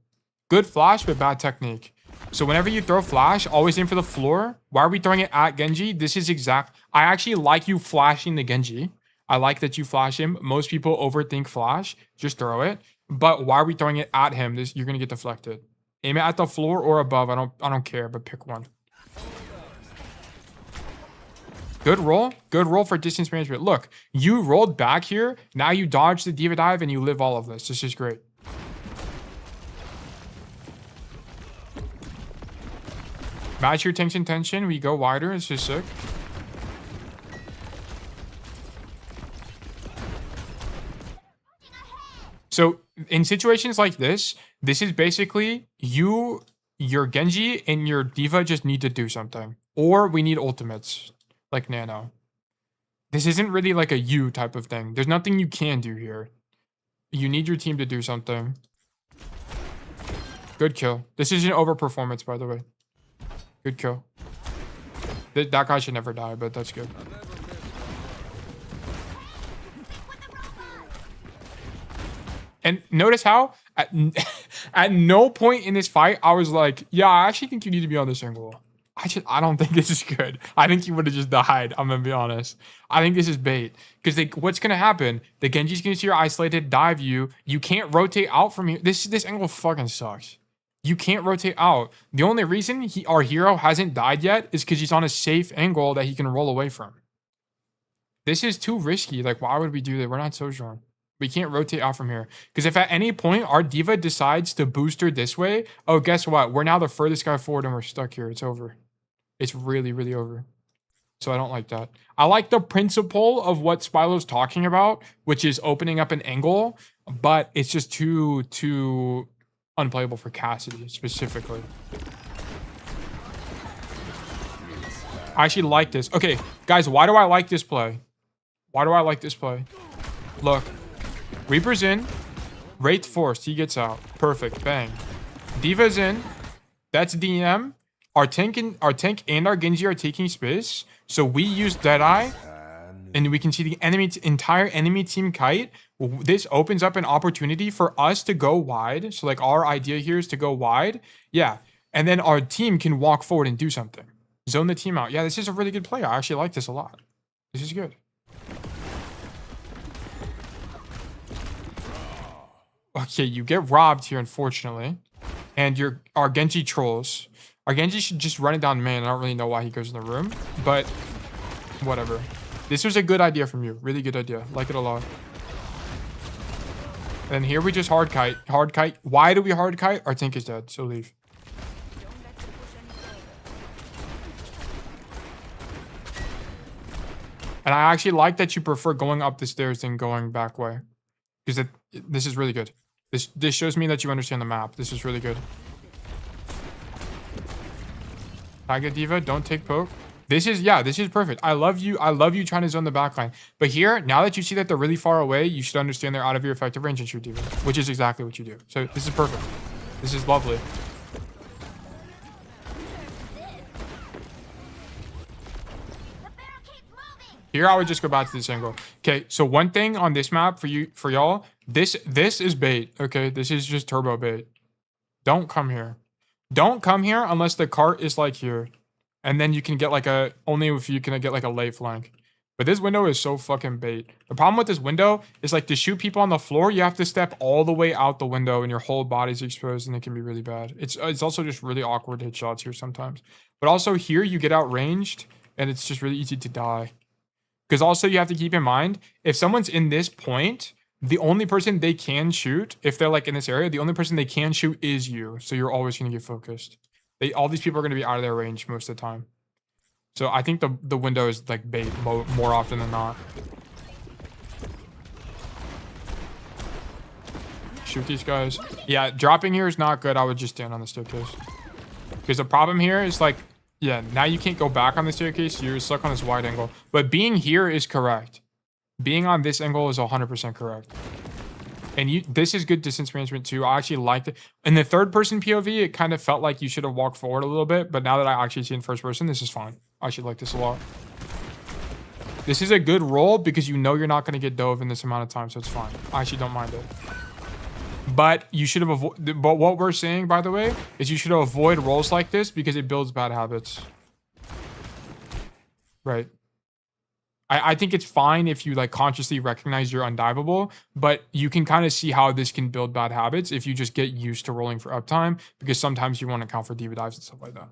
Good flash, but bad technique. So whenever you throw flash, always aim for the floor. Why are we throwing it at Genji? This is exact. I actually like you flashing the Genji. I like that you flash him. Most people overthink flash. Just throw it. But why are we throwing it at him? You're gonna get deflected. Aim it at the floor or above. I don't care, but pick one. Good roll. Good roll for distance management. Look, you rolled back here. Now you dodge the diva dive and you live all of this. This is great. Match your tanks intention. We go wider. It's just sick. So in situations like this is basically your Genji and your diva just need to do something. Or we need ultimates. Like Nano. This isn't really like a you type of thing. There's nothing you can do here. You need your team to do something. Good kill. This is an overperformance, by the way. Good kill. That guy should never die, but that's good. And notice how at no point in this fight I was like, yeah, I actually think you need to be on this angle. I don't think this is good. I think you would have just died. I'm going to be honest. I think this is bait. Because what's going to happen? The Genji's going to see your isolated, dive you. You can't rotate out from here. This angle fucking sucks. You can't rotate out. The only reason our hero hasn't died yet is because he's on a safe angle that he can roll away from. This is too risky. Like, why would we do that? We're not so strong. We can't rotate out from here. Because if at any point our diva decides to boost her this way, oh, guess what? We're now the furthest guy forward and we're stuck here. It's over. It's really, really over. So I don't like that. I like the principle of what Spilo's talking about, which is opening up an angle, but it's just too unplayable for Cassidy specifically. I actually like this. Okay, guys, why do I like this play? Why do I like this play? Look, Reaper's in, Wraith forced, he gets out. Perfect, bang. Diva's in, that's DM. Our tank and our Genji are taking space, so we use Deadeye, and we can see the entire enemy team kite. This opens up an opportunity for us to go wide. So like our idea here is to go wide, yeah, and then our team can walk forward and do something. Zone the team out. Yeah, this is a really good play. I actually like this a lot. This is good. Okay, you get robbed here, unfortunately, and our Genji trolls. Our Genji should just run it down main. I don't really know why he goes in the room, but whatever. This was a good idea from you. Really good idea. Like it a lot. And here we just hard kite. Hard kite. Why do we hard kite? Our tank is dead, so leave. And I actually like that you prefer going up the stairs than going back way. Because this is really good. This shows me that you understand the map. This is really good. Tiger Diva, don't take poke. This is perfect. I love you trying to zone the backline. But here, now that you see that they're really far away, you should understand they're out of your effective range and shoot Diva, which is exactly what you do. So this is perfect. This is lovely. Here, I would just go back to this angle. Okay, so one thing on this map for y'all, this is bait. Okay, this is just turbo bait. Don't come here. Don't come here unless the cart is like here. And then you can get like only if you can get like a late flank. But this window is so fucking bait. The problem with this window is like to shoot people on the floor, you have to step all the way out the window and your whole body's exposed and it can be really bad. It's also just really awkward hit shots here sometimes. But also here you get outranged and it's just really easy to die. Because also you have to keep in mind, if someone's in this point, the only person they can shoot, if they're like in this area, the only person they can shoot is you. So you're always going to get focused. All these people are going to be out of their range most of the time. So I think the window is like bait more often than not. shoot these guys. Yeah, dropping here is not good. I would just stand on the staircase. Because the problem here is like, yeah, now you can't go back on the staircase. You're stuck on this wide angle. But being here is correct. Being on this angle is 100% correct. And this is good distance management too. I actually liked it. In the third person POV, it kind of felt like you should have walked forward a little bit. But now that I actually see in first person, this is fine. I actually like this a lot. This is a good roll because you know you're not going to get dove in this amount of time. So it's fine. I actually don't mind it. But you should have avoided. But what we're saying, by the way, is you should avoid rolls like this because it builds bad habits. Right. I think it's fine if you like consciously recognize you're undiveable, but you can kind of see how this can build bad habits if you just get used to rolling for uptime, because sometimes you want to count for diva dives and stuff like that.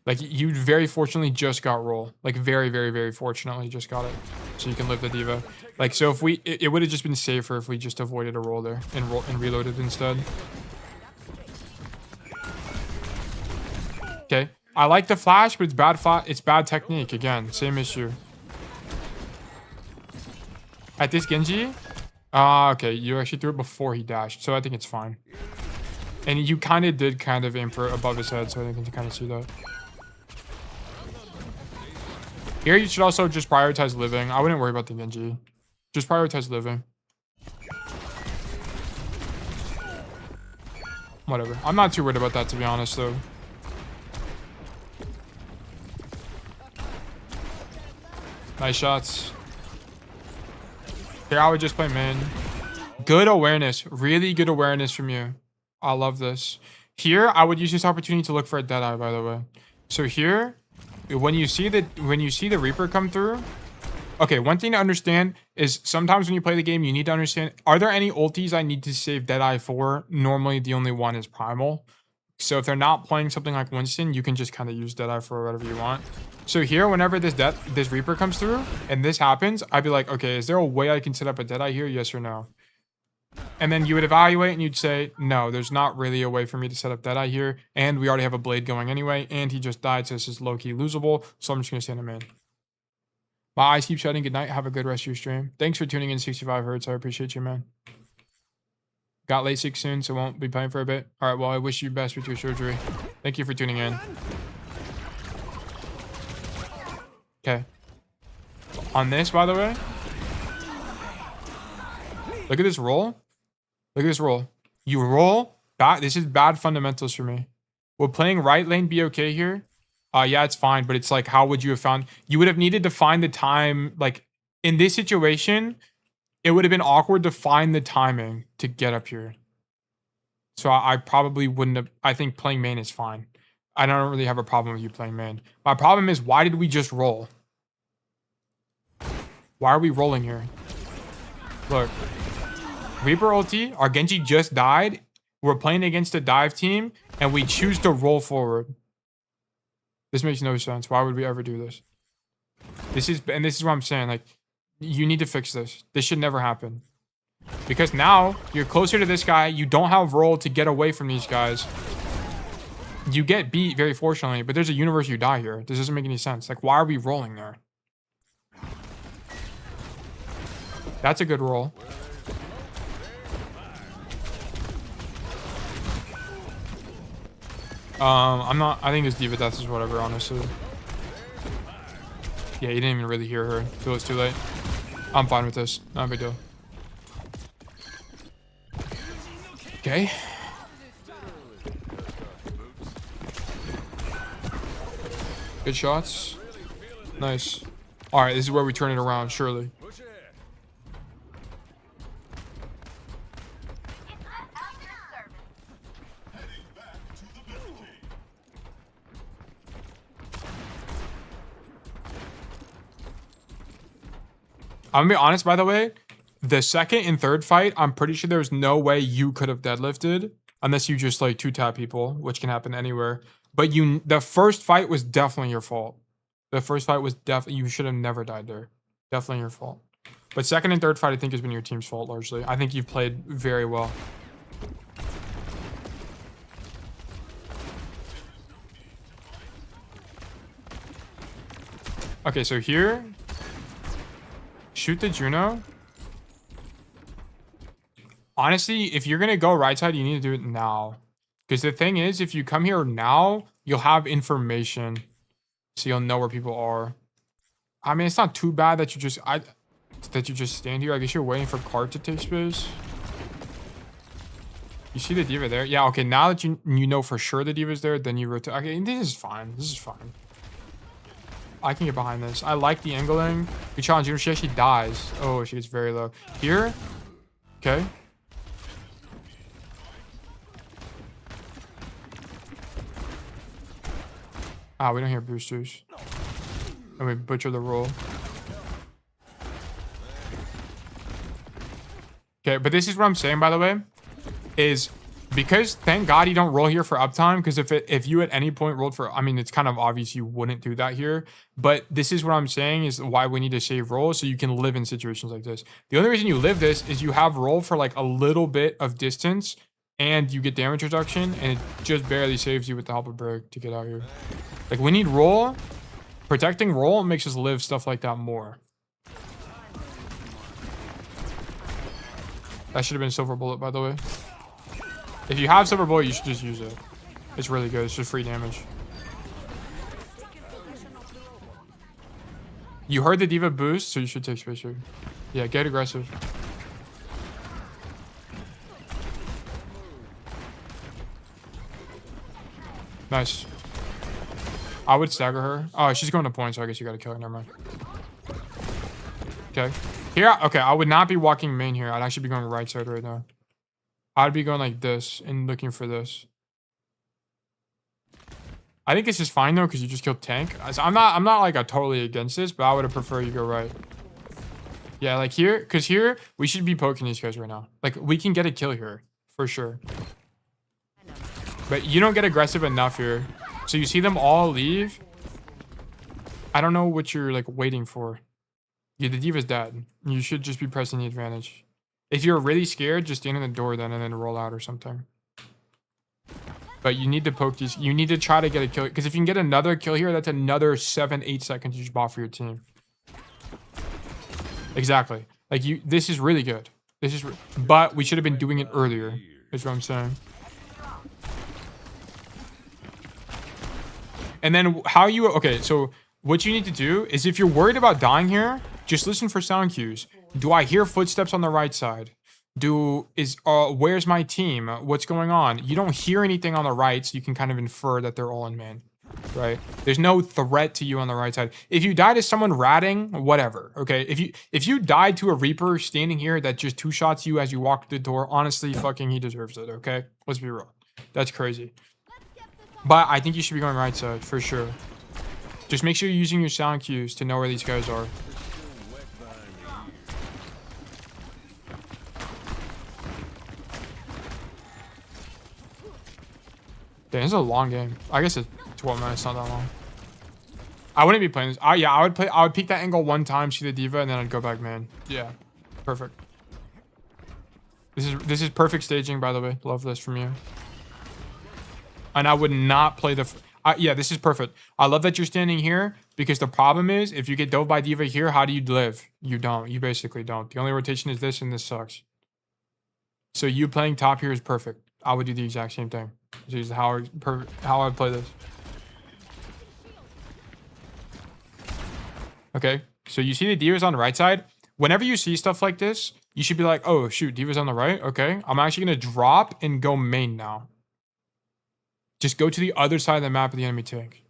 Like you very fortunately just got roll, like very, very, very fortunately just got it. So you can live the diva. Like, so if it would have just been safer if we just avoided a roll there and reloaded instead. Okay, I like the flash, but it's bad technique. Again, same issue. At this Genji, okay, you actually threw it before he dashed, so I think it's fine. And you kind of did aim for above his head, so I think you kind of see that. Here, you should also just prioritize living. I wouldn't worry about the Genji. Just prioritize living. Whatever. I'm not too worried about that, to be honest, though. Nice shots. Here, I would just play main. Good awareness. Really good awareness from you. I love this. Here, I would use this opportunity to look for a deadeye, by the way. So here, when you see the Reaper come through, okay, one thing to understand is sometimes when you play the game, you need to understand, are there any ultis I need to save deadeye for? Normally, the only one is primal. So if they're not playing something like Winston, you can just kind of use deadeye for whatever you want. So here, whenever this Reaper comes through and this happens, I'd be like, okay, is there a way I can set up a deadeye here? Yes or no? And then you would evaluate and you'd say, no, there's not really a way for me to set up deadeye here. And we already have a blade going anyway. And he just died, so this is low-key losable. So I'm just going to stand him in. My eyes keep shutting. Good night. Have a good rest of your stream. Thanks for tuning in 65 Hertz. I appreciate you, man. Got LASIK soon, so won't be playing for a bit. All right, well, I wish you best with your surgery. Thank you for tuning in. Okay. On this, by the way, look at this roll. Look at this roll. You roll. This is bad fundamentals for me. Will playing right lane be okay here? Yeah, it's fine, but it's like, how would you have found? You would have needed to find the time. Like, in this situation, it would have been awkward to find the timing to get up here. So I probably wouldn't have. I think playing main is fine. I don't really have a problem with you playing main. My problem is, why did we just roll? Why are we rolling here? Look. Reaper ulti, our Genji just died. We're playing against a dive team, and we choose to roll forward. This makes no sense. Why would we ever do this? This is what I'm saying. Like, you need to fix this. This should never happen. Because now, you're closer to this guy. You don't have roll to get away from these guys. You get beat, very fortunately, but there's a universe you die here. This doesn't make any sense. Like, why are we rolling there? That's a good roll. I think his diva death is whatever, honestly. Yeah, he didn't even really hear her till it's too late. I'm fine with this. Not a big deal. Okay. Good shots. Nice. Alright, this is where we turn it around, surely. I'm gonna be honest, by the way, the second and third fight, I'm pretty sure there's no way you could have deadlifted unless you just like 2-tap people, which can happen anywhere. But the first fight was definitely your fault. The first fight was definitely, you should have never died there. Definitely your fault. But second and third fight, I think, has been your team's fault largely. I think you've played very well. Okay, so here, shoot the Juno. Honestly, if you're gonna go right side, you need to do it now. Because the thing is, if you come here now, you'll have information. So you'll know where people are. I mean, it's not too bad that you just stand here. I guess you're waiting for card to take space. You see the diva there? Yeah, okay, now that you know for sure the diva's there, then you rotate. Okay, this is fine. This is fine. I can get behind this. I like the angling. We challenge her. She actually dies. Oh, she gets very low. Here. Okay. Ah, we don't hear boosters. And we butcher the roll. Okay, but this is what I'm saying, by the way, is because thank God you don't roll here for uptime, because if you at any point rolled for, I mean, it's kind of obvious you wouldn't do that here, but this is what I'm saying is why we need to save roll so you can live in situations like this. The only reason you live this is you have roll for like a little bit of distance and you get damage reduction, and it just barely saves you with the help of break to get out here. Like, we need roll. Protecting roll makes us live stuff like that more. That should have been silver bullet, by the way. If you have silver bullet, you should just use it. It's really good. It's just free damage. You heard the diva boost, so you should take space here. Yeah, get aggressive. Nice. I would stagger her. Oh, she's going to point, so I guess you gotta kill her. Never mind. Okay. Here, okay, I would not be walking main here. I'd actually be going right side right now. I'd be going like this and looking for this. I think this is fine though, because you just killed tank. So I'm not like totally against this, but I would have preferred you go right. Yeah, like here, because here we should be poking these guys right now. Like, we can get a kill here for sure. But you don't get aggressive enough here. So you see them all leave. I don't know what you're like waiting for. Yeah, the diva's dead. You should just be pressing the advantage. If you're really scared, just stand in the door then and then roll out or something. But you need to poke these. You need to try to get a kill. Because if you can get another kill here, that's another 7-8 seconds you just bought for your team. Exactly. Like, this is really good. But we should have been doing it earlier. Is what I'm saying. And then okay, so what you need to do is if you're worried about dying here, just listen for sound cues. Do I hear footsteps on the right side? Where's my team? What's going on? You don't hear anything on the right, so you can kind of infer that they're all in man, right? There's no threat to you on the right side. If you die to someone ratting, whatever, okay? If you died to a Reaper standing here that just two-shots you as you walk through the door, honestly, fucking he deserves it, okay? Let's be real. That's crazy. But I think you should be going right side, for sure. Just make sure you're using your sound cues to know where these guys are. Damn, this is a long game. I guess it's 12 minutes, not that long. I wouldn't be playing this. Yeah, I would peek that angle one time, see the diva, and then I'd go back man. Yeah, perfect. This is perfect staging, by the way. Love this from you. And I would not play yeah, this is perfect. I love that you're standing here, because the problem is if you get dove by diva here, how do you live? You don't. You basically don't. The only rotation is this, and this sucks. So you playing top here is perfect. I would do the exact same thing. This is how I would play this. Okay, so you see the diva's on the right side. Whenever you see stuff like this, you should be like, oh shoot, diva's on the right. Okay, I'm actually gonna drop and go main now. Just go to the other side of the map of the enemy tank.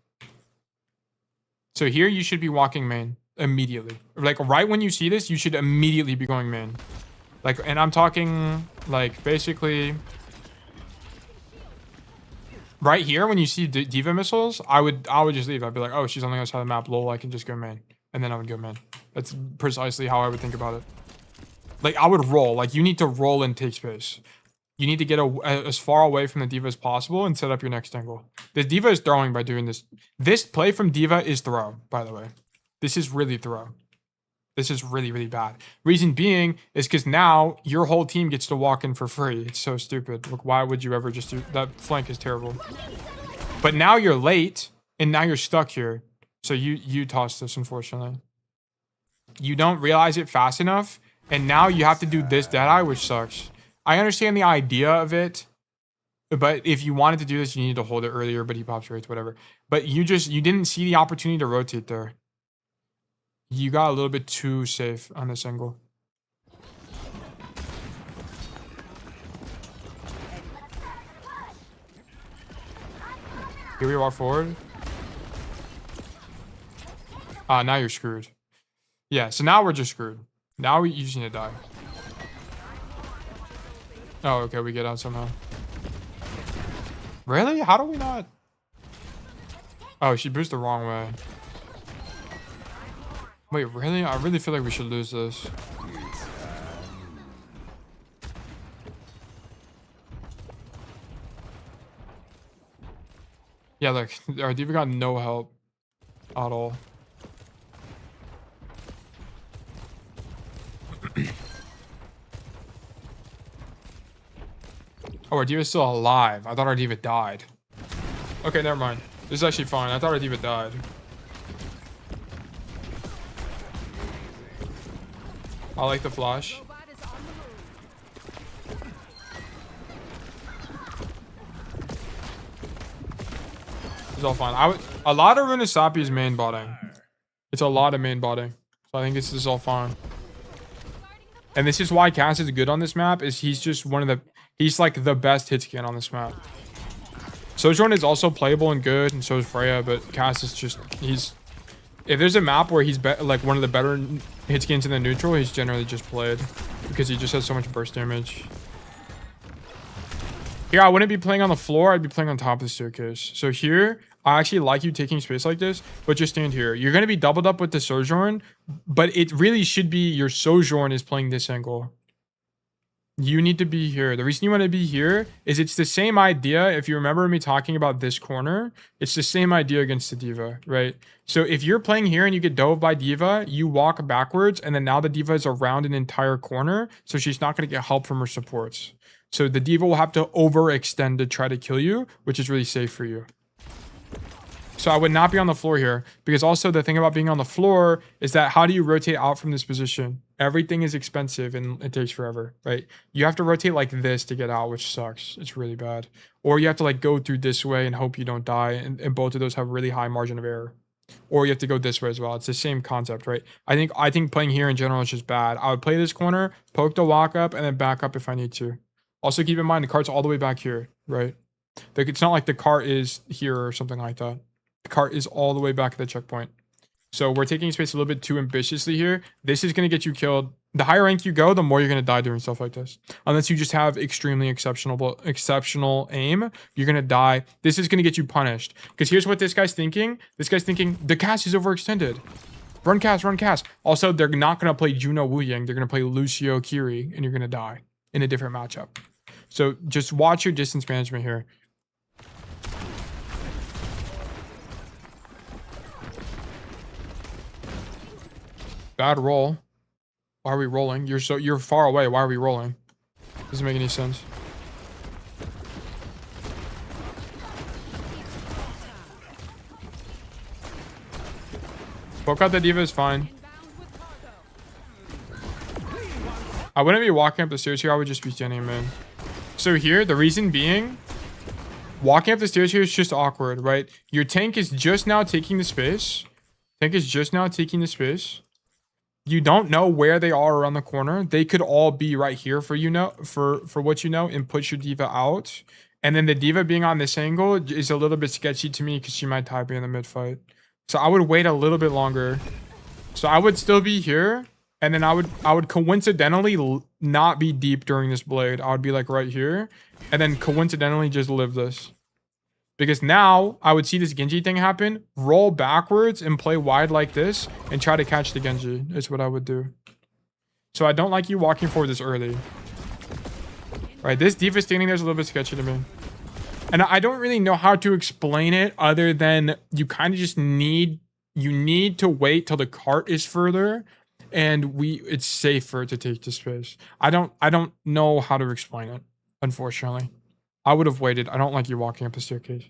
So here you should be walking main immediately. Like right when you see this, you should immediately be going main. Like, and I'm talking like basically right here when you see diva missiles, I would just leave. I'd be like, oh, she's on the other side of the map. Lol, I can just go main. And then I would go main. That's precisely how I would think about it. Like I would roll. Like you need to roll and take space. You need to get as far away from the diva as possible and set up your next angle. The diva is throwing by doing this. This play from diva is throw, by the way. This is really throw. This is really, really bad. Reason being is because now your whole team gets to walk in for free. It's so stupid. Look, why would you ever just do that? Flank is terrible. But now you're late and now you're stuck here. So you tossed this, unfortunately. you don't realize it fast enough, and now you have to do this deadeye, which sucks. I understand the idea of it, but if you wanted to do this, you need to hold it earlier, but he pops rates, whatever. But you didn't see the opportunity to rotate there. You got a little bit too safe on this angle. Here we walk forward. Now you're screwed. Yeah, so now we're just screwed. Now you just need to die. Oh, okay, we get out somehow. Really? How do we not? Oh, she boosted the wrong way. Wait, really? I really feel like we should lose this. Yeah, look, our D.Va got no help at all. Oh, our D.Va's still alive. I thought our D.Va died. Okay, never mind. This is actually fine. I thought our D.Va died. I like the flash. It's all fine. A lot of Runasapi is main botting. It's a lot of main botting. So I think this is all fine. And this is why Cass is good on this map, is he's just he's like the best hit scan on this map. Sojourn is also playable and good, and so is Freya, but Cass is just, if there's a map where he's like one of the better hit skins in the neutral, he's generally just played because he just has so much burst damage. Here, I wouldn't be playing on the floor. I'd be playing on top of the staircase. So here, I actually like you taking space like this, but just stand here. You're going to be doubled up with the Sojourn, but it really should be your Sojourn is playing this angle. You need to be here. The reason you want to be here is it's the same idea. If you remember me talking about this corner, it's the same idea against the D.Va, right? So if you're playing here and you get dove by D.Va, you walk backwards, and then now the D.Va is around an entire corner, so she's not going to get help from her supports. So the D.Va will have to overextend to try to kill you, which is really safe for you. So I would not be on the floor here, because also the thing about being on the floor is that how do you rotate out from this position? Everything is expensive and it takes forever, right? You have to rotate like this to get out, which sucks. It's really bad. Or you have to like go through this way and hope you don't die. And both of those have really high margin of error. Or you have to go this way as well. It's the same concept, right? I think playing here in general is just bad. I would play this corner, poke the walk up, and then back up if I need to. Also keep in mind the cart's all the way back here, right? Like it's not like the cart is here or something like that. The cart is all the way back at the checkpoint. So we're taking space a little bit too ambitiously here. This is going to get you killed. The higher rank you go, the more you're going to die doing stuff like this. Unless you just have extremely exceptional aim, you're going to die. This is going to get you punished. Because here's what this guy's thinking. This guy's thinking, the cast is overextended. Run cast, run cast. Also, they're not going to play Juno Wu Yang. They're going to play Lucio Kiri, and you're going to die in a different matchup. So just watch your distance management here. Bad roll. Why are we rolling? You're far away. Why are we rolling? Doesn't make any sense. Poke out the D.Va is fine. I wouldn't be walking up the stairs here. I would just be standing in mid. So here, the reason being, walking up the stairs here is just awkward, right? Your tank is just now taking the space. You don't know where they are around the corner. They could all be right here for for what you know, and push your D.Va out. And then the D.Va being on this angle is a little bit sketchy to me because she might type in the mid fight. So I would wait a little bit longer. So I would still be here, and then I would coincidentally not be deep during this blade. I would be like right here, and then coincidentally just live this. Because now I would see this Genji thing happen, roll backwards and play wide like this and try to catch the Genji is what I would do. So I don't like you walking forward this early. Right, this D.Va standing there is a little bit sketchy to me. And I don't really know how to explain it other than you kind of just need to wait till the cart is further and it's safer to take the space. I don't know how to explain it, unfortunately. I would have waited. I don't like you walking up the staircase.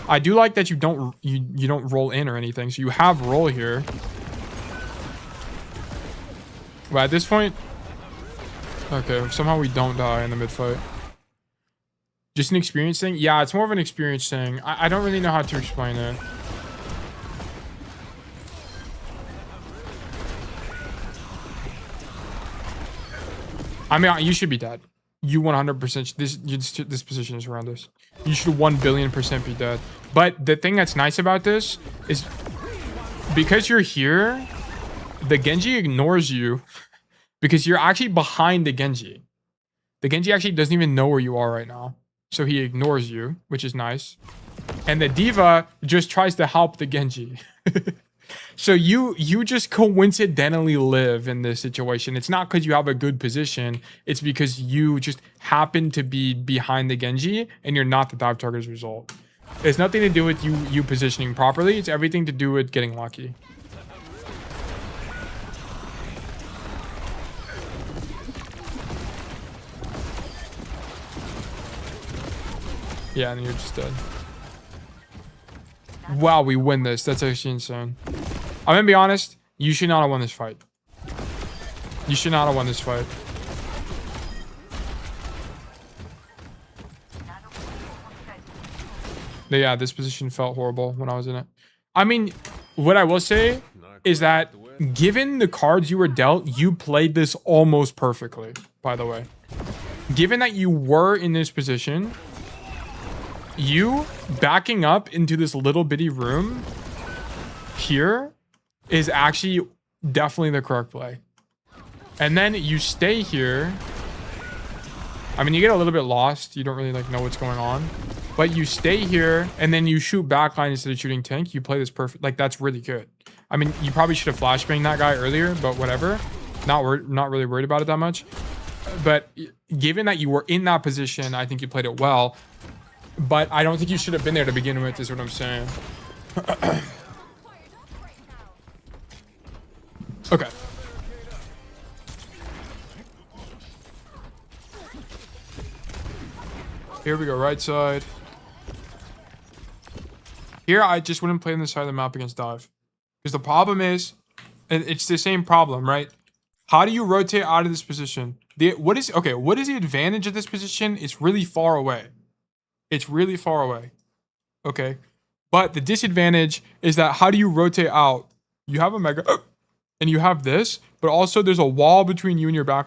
I do like that you don't roll in or anything. So you have roll here. But at this point... Okay, somehow we don't die in the mid-fight. Just an experience thing? Yeah, it's more of an experience thing. I don't really know how to explain it. I mean, you should be dead. You 100%. This position is horrendous. You should 1 billion% be dead. But the thing that's nice about this is because you're here, the Genji ignores you because you're actually behind the Genji. The Genji actually doesn't even know where you are right now. So he ignores you, which is nice. And the D.Va just tries to help the Genji. So you just coincidentally live in this situation. It's not because you have a good position. It's because you just happen to be behind the Genji and you're not the dive target as a result. It's nothing to do with you positioning properly. It's everything to do with getting lucky. Yeah, and you're just dead. Wow, we win this. That's actually insane. I'm gonna be honest. You should not have won this fight. You should not have won this fight. But yeah, this position felt horrible when I was in it. I mean, what I will say is that given the cards you were dealt, you played this almost perfectly, by the way. Given that you were in this position, you backing up into this little bitty room here is actually definitely the correct play. And then you stay here. I mean, you get a little bit lost. You don't really like know what's going on. But you stay here and then you shoot backline instead of shooting tank. You play this perfect. Like, that's really good. I mean, you probably should have flashbanged that guy earlier, but whatever. Not really worried about it that much. But given that you were in that position, I think you played it well. But I don't think you should have been there to begin with, is what I'm saying. Okay. Here we go, right side. Here, I just wouldn't play on this side of the map against dive. Because the problem is, and it's the same problem, right? How do you rotate out of this position? What is the advantage of this position? It's really far away. It's really far away. Okay. But the disadvantage is that how do you rotate out? You have a mega and you have this, but also there's a wall between you and your back.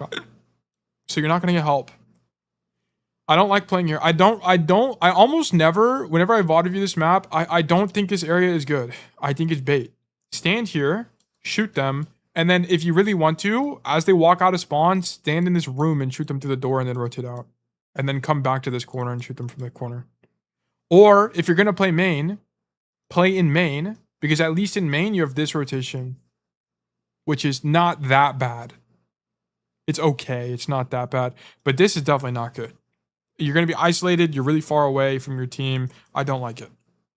So you're not going to get help. I don't like playing here. I almost never, whenever I VOD review this map, I don't think this area is good. I think it's bait. Stand here, shoot them, and then if you really want to, as they walk out of spawn, stand in this room and shoot them through the door and then rotate out. And then come back to this corner and shoot them from the corner. Or if you're going to play main, play in main, because at least in main you have this rotation, which is not that bad. It's okay. It's not that bad. But this is definitely not good. You're going to be isolated. You're really far away from your team. I don't like it.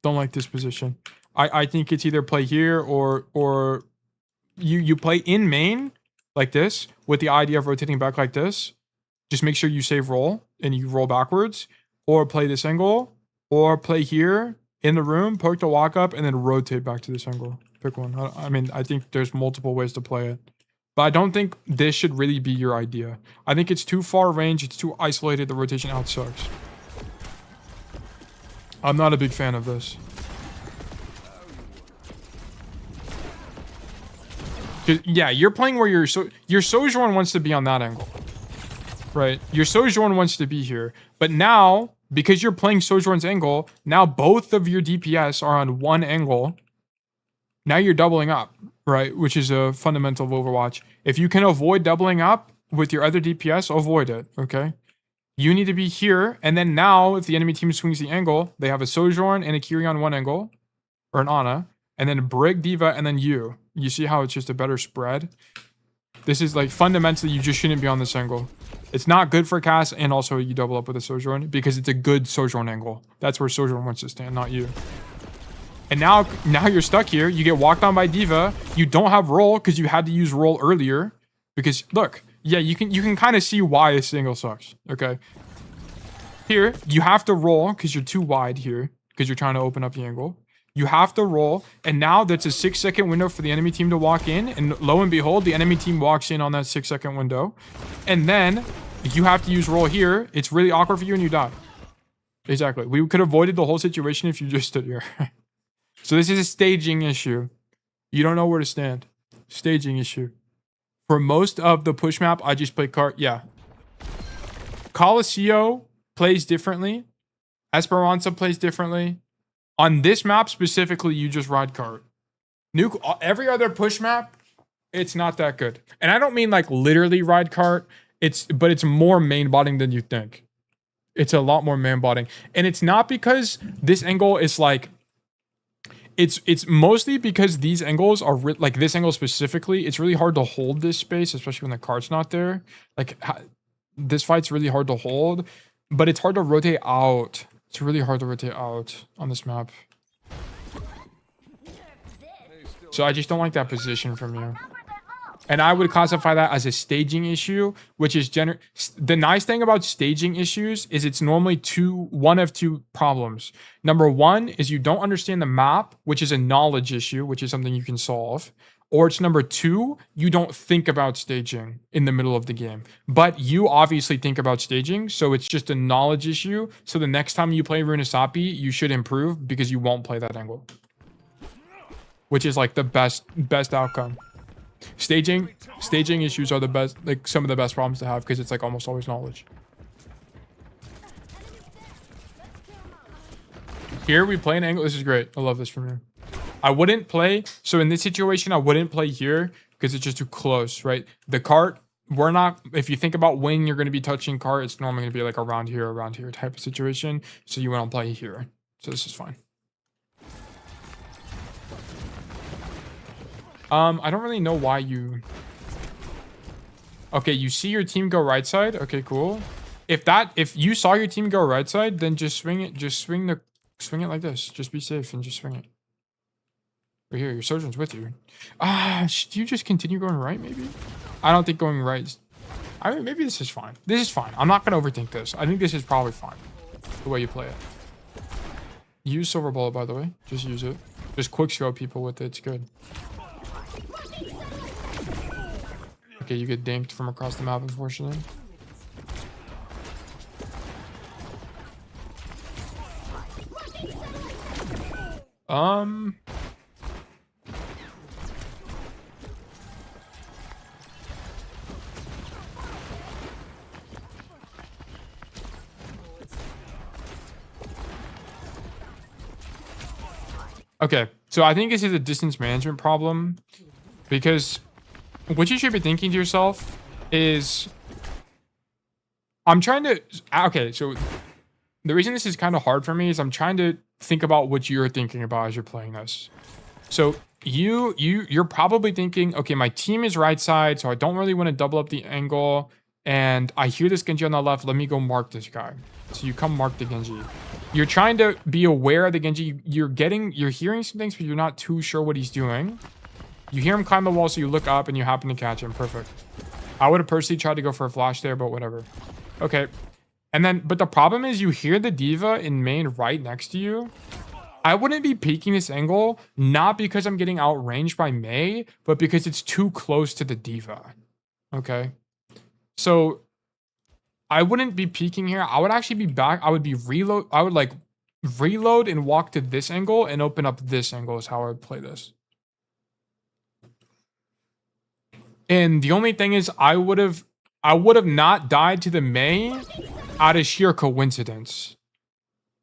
Don't like this position. I think it's either play here or you play in main like this with the idea of rotating back like this. Just make sure you save roll and you roll backwards, or play this angle, or play here in the room, poke the walk up, and then rotate back to this angle. Pick one. I mean, I think there's multiple ways to play it. But I don't think this should really be your idea. I think it's too far range. It's too isolated. The rotation out sucks. I'm not a big fan of this. Yeah, you're playing where your Sojourn wants to be on that angle. Right? Your Sojourn wants to be here. But now, because you're playing Sojourn's angle, now both of your DPS are on one angle. Now you're doubling up, right? Which is a fundamental of Overwatch. If you can avoid doubling up with your other DPS, avoid it, okay? You need to be here, and then now, if the enemy team swings the angle, they have a Sojourn and a Kiri on one angle, or an Ana, and then a Brig, D.Va, and then you. You see how it's just a better spread? This is like, fundamentally, you just shouldn't be on this angle. It's not good for Cass, and also you double up with a Sojourn, because it's a good Sojourn angle. That's where Sojourn wants to stand, not you. And now you're stuck here. You get walked on by D.Va. You don't have roll, because you had to use roll earlier. Because, look, yeah, you can kind of see why this angle sucks, okay? Here, you have to roll, because you're too wide here, because you're trying to open up the angle. You have to roll, and now that's a 6-second window for the enemy team to walk in, and lo and behold, the enemy team walks in on that 6-second window. And then you have to use roll here. It's really awkward for you and you die. Exactly. We could have avoided the whole situation if you just stood here. So this is a staging issue. You don't know where to stand. Staging issue. For most of the push map, I just play cart. Yeah. Coliseo plays differently. Esperanza plays differently. On this map specifically, you just ride cart. Every other push map, it's not that good. And I don't mean like literally ride cart. But it's more main botting than you think. It's a lot more main botting. And it's not because this angle is like... It's mostly because these angles are... like this angle specifically, it's really hard to hold this space, especially when the cart's not there. Like, this fight's really hard to hold. But it's hard to rotate out. It's really hard to rotate out on this map. So I just don't like that position from you. And I would classify that as a staging issue, which is the nice thing about staging issues is it's normally one of two problems. Number one is you don't understand the map, which is a knowledge issue, which is something you can solve. Or it's number two, you don't think about staging in the middle of the game. But you obviously think about staging, so it's just a knowledge issue. So the next time you play Runasapi, you should improve because you won't play that angle. Which is like the best outcome. Staging issues are the best, like some of the best problems to have because it's like almost always knowledge. Here we play an angle. This is great. I love this from here. I wouldn't play. So in this situation, I wouldn't play here because it's just too close, right? The cart, we're not, if you think about when you're going to be touching cart, it's normally going to be like around here type of situation. So you want to play here. So this is fine. I don't really know why you... Okay, you see your team go right side. Okay, cool. If you saw your team go right side, then just swing it. Just swing it like this. Just be safe and just swing it. Right here, your surgeon's with you. Do you just continue going right, maybe? I don't think going right... I mean, maybe this is fine. This is fine. I'm not going to overthink this. I think this is probably fine. The way you play it. Use silver bullet, by the way. Just use it. Just quick show people with it. It's good. Okay, you get dinked from across the map, unfortunately. Okay, so I think this is a distance management problem because what you should be thinking to yourself is okay, so the reason this is kind of hard for me is I'm trying to think about what you're thinking about as you're playing this. So you're probably thinking, okay, my team is right side, so I don't really want to double up the angle, and I hear this Genji on the left, let me go mark this guy. So you come mark the Genji. You're trying to be aware of the Genji. You're hearing some things, but you're not too sure what he's doing. You hear him climb the wall, so you look up and you happen to catch him. Perfect. I would have personally tried to go for a flash there, but whatever. Okay. And then, but the problem is you hear the diva in main right next to you. I wouldn't be peeking this angle, not because I'm getting outranged by Mei, but because it's too close to the diva. Okay. So I wouldn't be peeking here. I would actually be back. I would like reload and walk to this angle and open up this angle is how I would play this. And the only thing is I would have not died to the Mei out of sheer coincidence.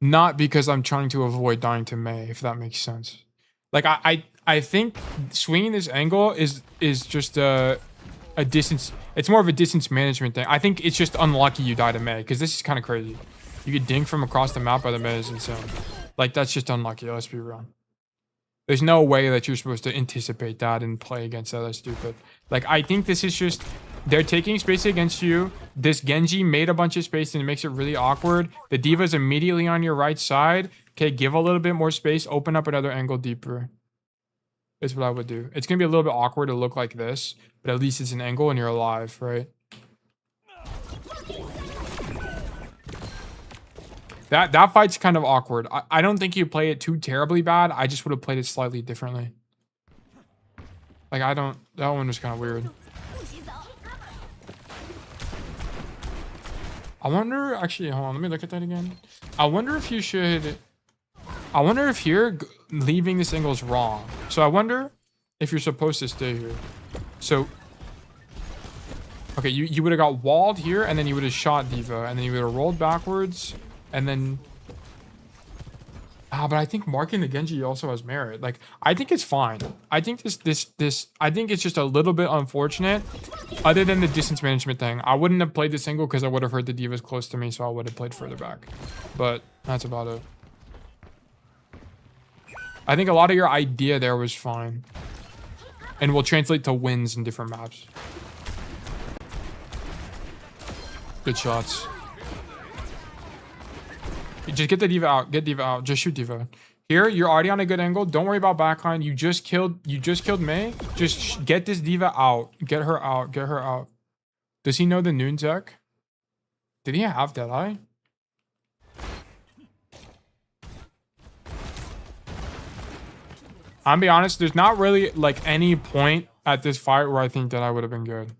Not because I'm trying to avoid dying to Mei, if that makes sense. Like I think swinging this angle is just a distance. It's more of a distance management thing. I think it's just unlucky you die to Mei, because this is kind of crazy. You get dinged from across the map by the Mei is insane. Like, that's just unlucky, let's be real. There's no way that you're supposed to anticipate that and play against that. That's stupid. Like, I think this is just... They're taking space against you. This Genji made a bunch of space and it makes it really awkward. The Diva's immediately on your right side. Okay, give a little bit more space. Open up another angle deeper. Is what I would do. It's going to be a little bit awkward to look like this, but at least it's an angle and you're alive, right? That fight's kind of awkward. I don't think you play it too terribly bad. I just would have played it slightly differently. Like, I don't... That one was kind of weird. I wonder... Actually, hold on. Let me look at that again. I wonder if you should... I wonder if here, leaving this angle is wrong. So I wonder if you're supposed to stay here. So... Okay, you would have got walled here, and then you would have shot D.Va, and then you would have rolled backwards, and then... but I think marking the Genji also has merit. Like, I think it's fine. I think I think it's just a little bit unfortunate. Other than the distance management thing, I wouldn't have played this angle because I would have heard the D.Va's close to me, so I would have played further back. But that's about it. I think a lot of your idea there was fine, and will translate to wins in different maps. Good shots. Just get the D.Va out. Get D.Va out. Just shoot D.Va. Here, you're already on a good angle. Don't worry about backline. You just killed Mei. Just get this D.Va out. Get her out. Get her out. Does he know the noon tech? Did he have Deadeye? I'm be honest, there's not really like any point at this fight where I think Deadeye would have been good.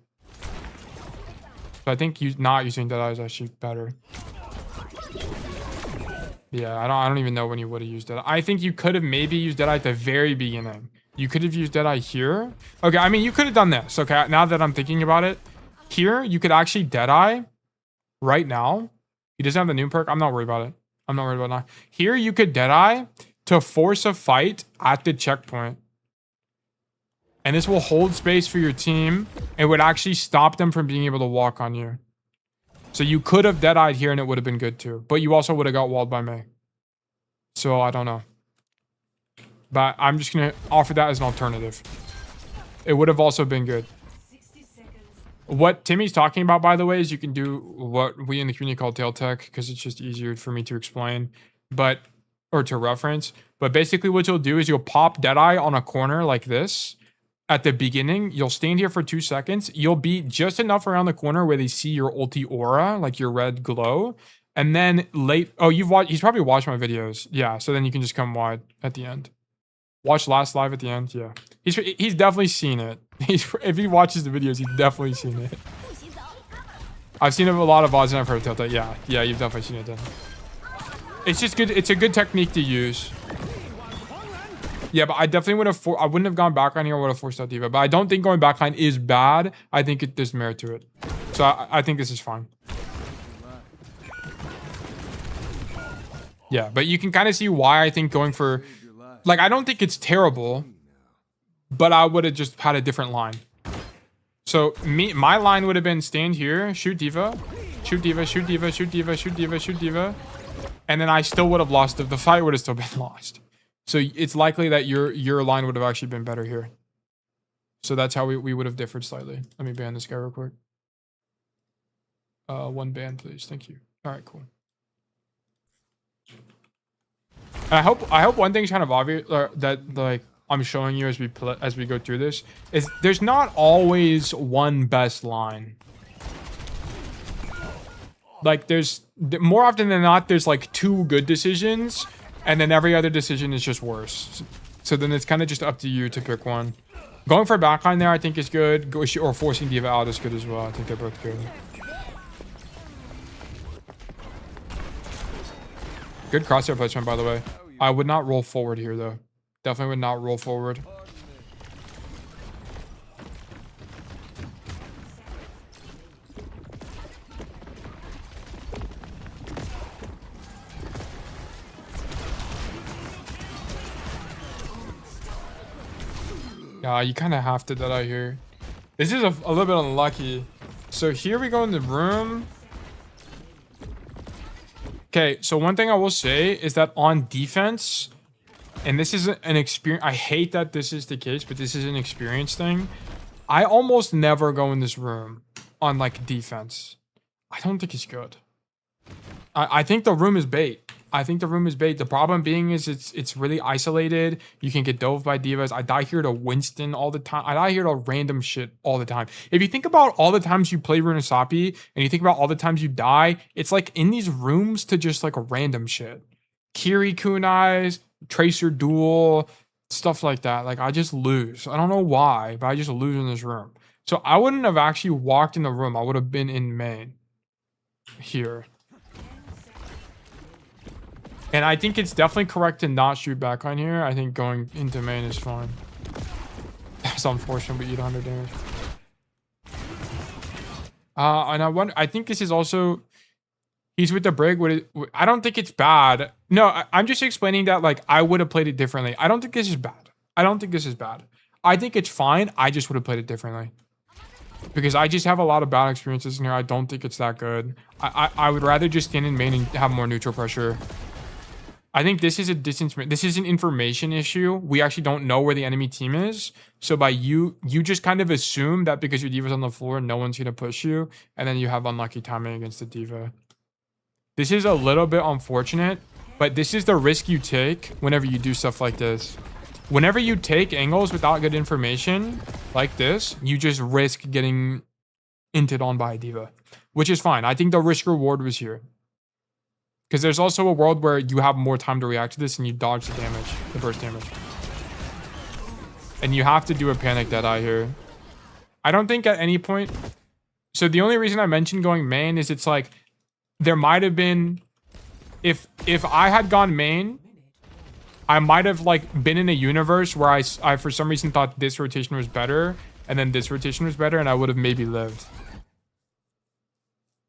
So I think not using Deadeye is actually better. Yeah, I don't even know when you would have used Deadeye. I think you could have maybe used Deadeye at the very beginning. You could have used Deadeye here. Okay, I mean, you could have done this. Okay, now that I'm thinking about it. Here, you could actually Deadeye right now. He doesn't have the noon perk. I'm not worried about it. I'm not worried about that. Here, you could Deadeye to force a fight at the checkpoint. And this will hold space for your team. It would actually stop them from being able to walk on you. So you could have Deadeyed here and it would have been good too. But you also would have got walled by Mei. So I don't know. But I'm just going to offer that as an alternative. It would have also been good. What Timmy's talking about, by the way, is you can do what we in the community call tail tech, because it's just easier for me to explain. But... or to reference. But basically what you'll do is you'll pop Deadeye on a corner like this. At the beginning, you'll stand here for 2 seconds. You'll be just enough around the corner where they see your ulti aura, like your red glow. And then late... Oh, he's probably watched my videos. Yeah, so then you can just come wide at the end. Watch last live at the end. Yeah. He's definitely seen it. If he watches the videos, he's definitely seen it. I've seen a lot of VODs and I've heard Tilt. Yeah, you've definitely seen it then. It's just good. It's a good technique to use. Yeah, but I definitely would have... I wouldn't have gone backline here. I would have forced out D.Va. But I don't think going backline is bad. I think there's merit to it. So I think this is fine. Yeah, but you can kind of see why I think going for... Like, I don't think it's terrible. But I would have just had a different line. So my line would have been stand here, shoot D.Va, shoot D.Va, shoot D.Va, shoot D.Va, shoot D.Va, shoot D.Va. And then I still would have lost it. The fight would have still been lost. So it's likely that your line would have actually been better here. So that's how we would have differed slightly. Let me ban this guy real quick. 1 ban, please. Thank you. All right, cool. I hope one thing's kind of obvious that like I'm showing you as we go through this is there's not always one best line. Like there's more often than not there's like 2 good decisions. And then every other decision is just worse. So then it's kind of just up to you to pick one. Going for backline there, I think is good. Or forcing D.Va out is good as well. I think they're both good. Good crosshair placement, by the way. I would not roll forward here, though. Definitely would not roll forward. You kind of have to Deadeye here. This is a little bit unlucky. So here we go in the room. Okay, so one thing I will say is that on defense, and this is an experience. I hate that this is the case, but this is an experience thing. I almost never go in this room on like defense. I don't think it's good. I think the room is bait. I think the room is bait. The problem being is it's really isolated. You can get dove by divas. I die here to Winston all the time. I die here to random shit all the time. If you think about all the times you play Runasapi and you think about all the times you die, it's like in these rooms to just like random shit. Kiri kunais, Tracer duel, stuff like that. Like I just lose. I don't know why, but I just lose in this room. So I wouldn't have actually walked in the room. I would have been in main here. And I think it's definitely correct to not shoot back on here. I think going into main is fine. That's unfortunate, we eat 100 damage. And I think this is also... He's with the brig. I don't think it's bad. No, I'm just explaining that like I would have played it differently. I don't think this is bad. I don't think this is bad. I think it's fine. I just would have played it differently. Because I just have a lot of bad experiences in here. I don't think it's that good. I would rather just stand in main and have more neutral pressure. I think this is a distance. This is an information issue. We actually don't know where the enemy team is. So by you just kind of assume that because your diva's on the floor, no one's going to push you. And then you have unlucky timing against the diva. This is a little bit unfortunate, but this is the risk you take whenever you do stuff like this. Whenever you take angles without good information like this, you just risk getting inted on by a diva, which is fine. I think the risk reward was here. Because there's also a world where you have more time to react to this and you dodge the damage, the burst damage. And you have to do a panic deadeye here. I don't think at any point... So the only reason I mentioned going main is it's like, there might have been... If I had gone main, I might have like been in a universe where I for some reason thought this rotation was better, and then this rotation was better, and I would have maybe lived.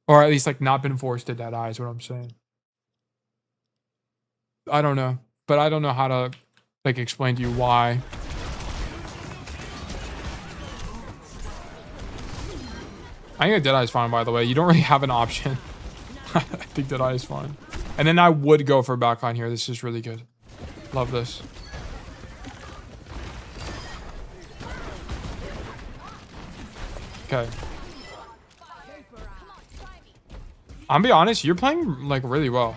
Or at least like not been forced to deadeye is what I'm saying. I don't know, but I don't know how to like explain to you why. I think a deadeye is fine, by the way. You don't really have an option. I think deadeye is fine. And then I would go for backline here. This is really good. Love this. Okay. I'm be honest, you're playing like really well.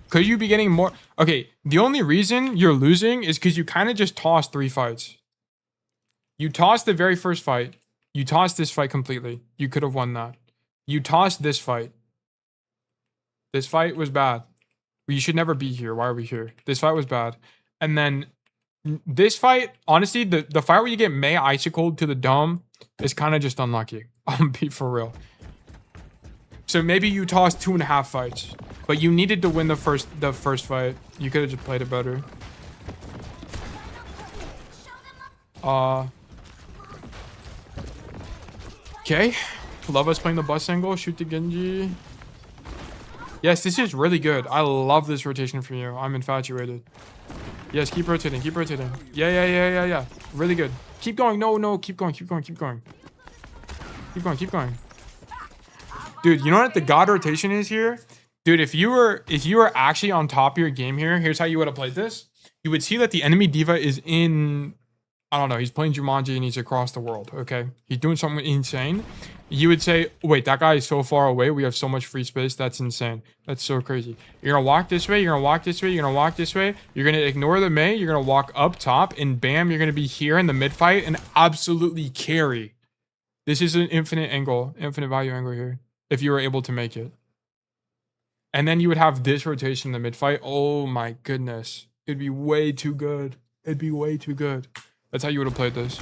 Could you be getting more? Okay, the only reason you're losing is because you kind of just tossed 3 fights. You tossed the very first fight. You tossed this fight completely. You could have won that. You tossed this fight. This fight was bad. You should never be here. Why are we here? This fight was bad. And then this fight, honestly, the fight where you get May icicled to the dome is kind of just unlucky. I'll be for real. So maybe you tossed 2.5 fights. But you needed to win the first fight. You could have just played it better. Okay. Love us playing the bus angle. Shoot the Genji. Yes, this is really good. I love this rotation for you. I'm infatuated. Yes, keep rotating. Keep rotating. Yeah. Really good. Keep going. No. Keep going. Keep going. Keep going. Keep going. Keep going. Dude, you know what the god rotation is here? Dude, if you were actually on top of your game here, here's how you would have played this. You would see that the enemy diva is in, I don't know, he's playing Jumanji and he's across the world, okay? He's doing something insane. You would say, wait, that guy is so far away. We have so much free space. That's insane. That's so crazy. You're going to walk this way. You're going to walk this way. You're going to walk this way. You're going to ignore the Mei. You're going to walk up top and bam, you're going to be here in the mid fight and absolutely carry. This is an infinite angle, infinite value angle here. If you were able to make it. And then you would have this rotation in the mid fight. Oh my goodness. It'd be way too good. It'd be way too good. That's how you would have played this.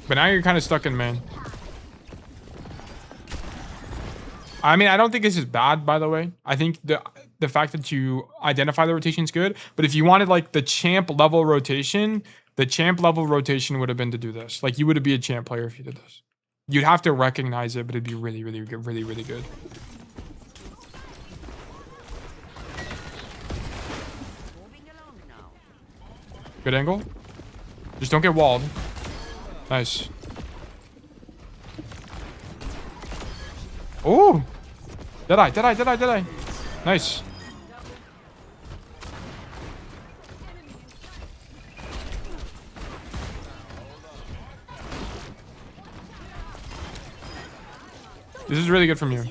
But now you're kind of stuck in main. I mean, I don't think this is bad, by the way. I think the fact that you identify the rotation is good. But if you wanted like the champ level rotation, the champ level rotation would have been to do this. Like you would be a champ player if you did this. You'd have to recognize it, but it'd be really, really good. Really, really good. Good angle. Just don't get walled. Nice. Oh! Deadeye. Nice. This is really good from you.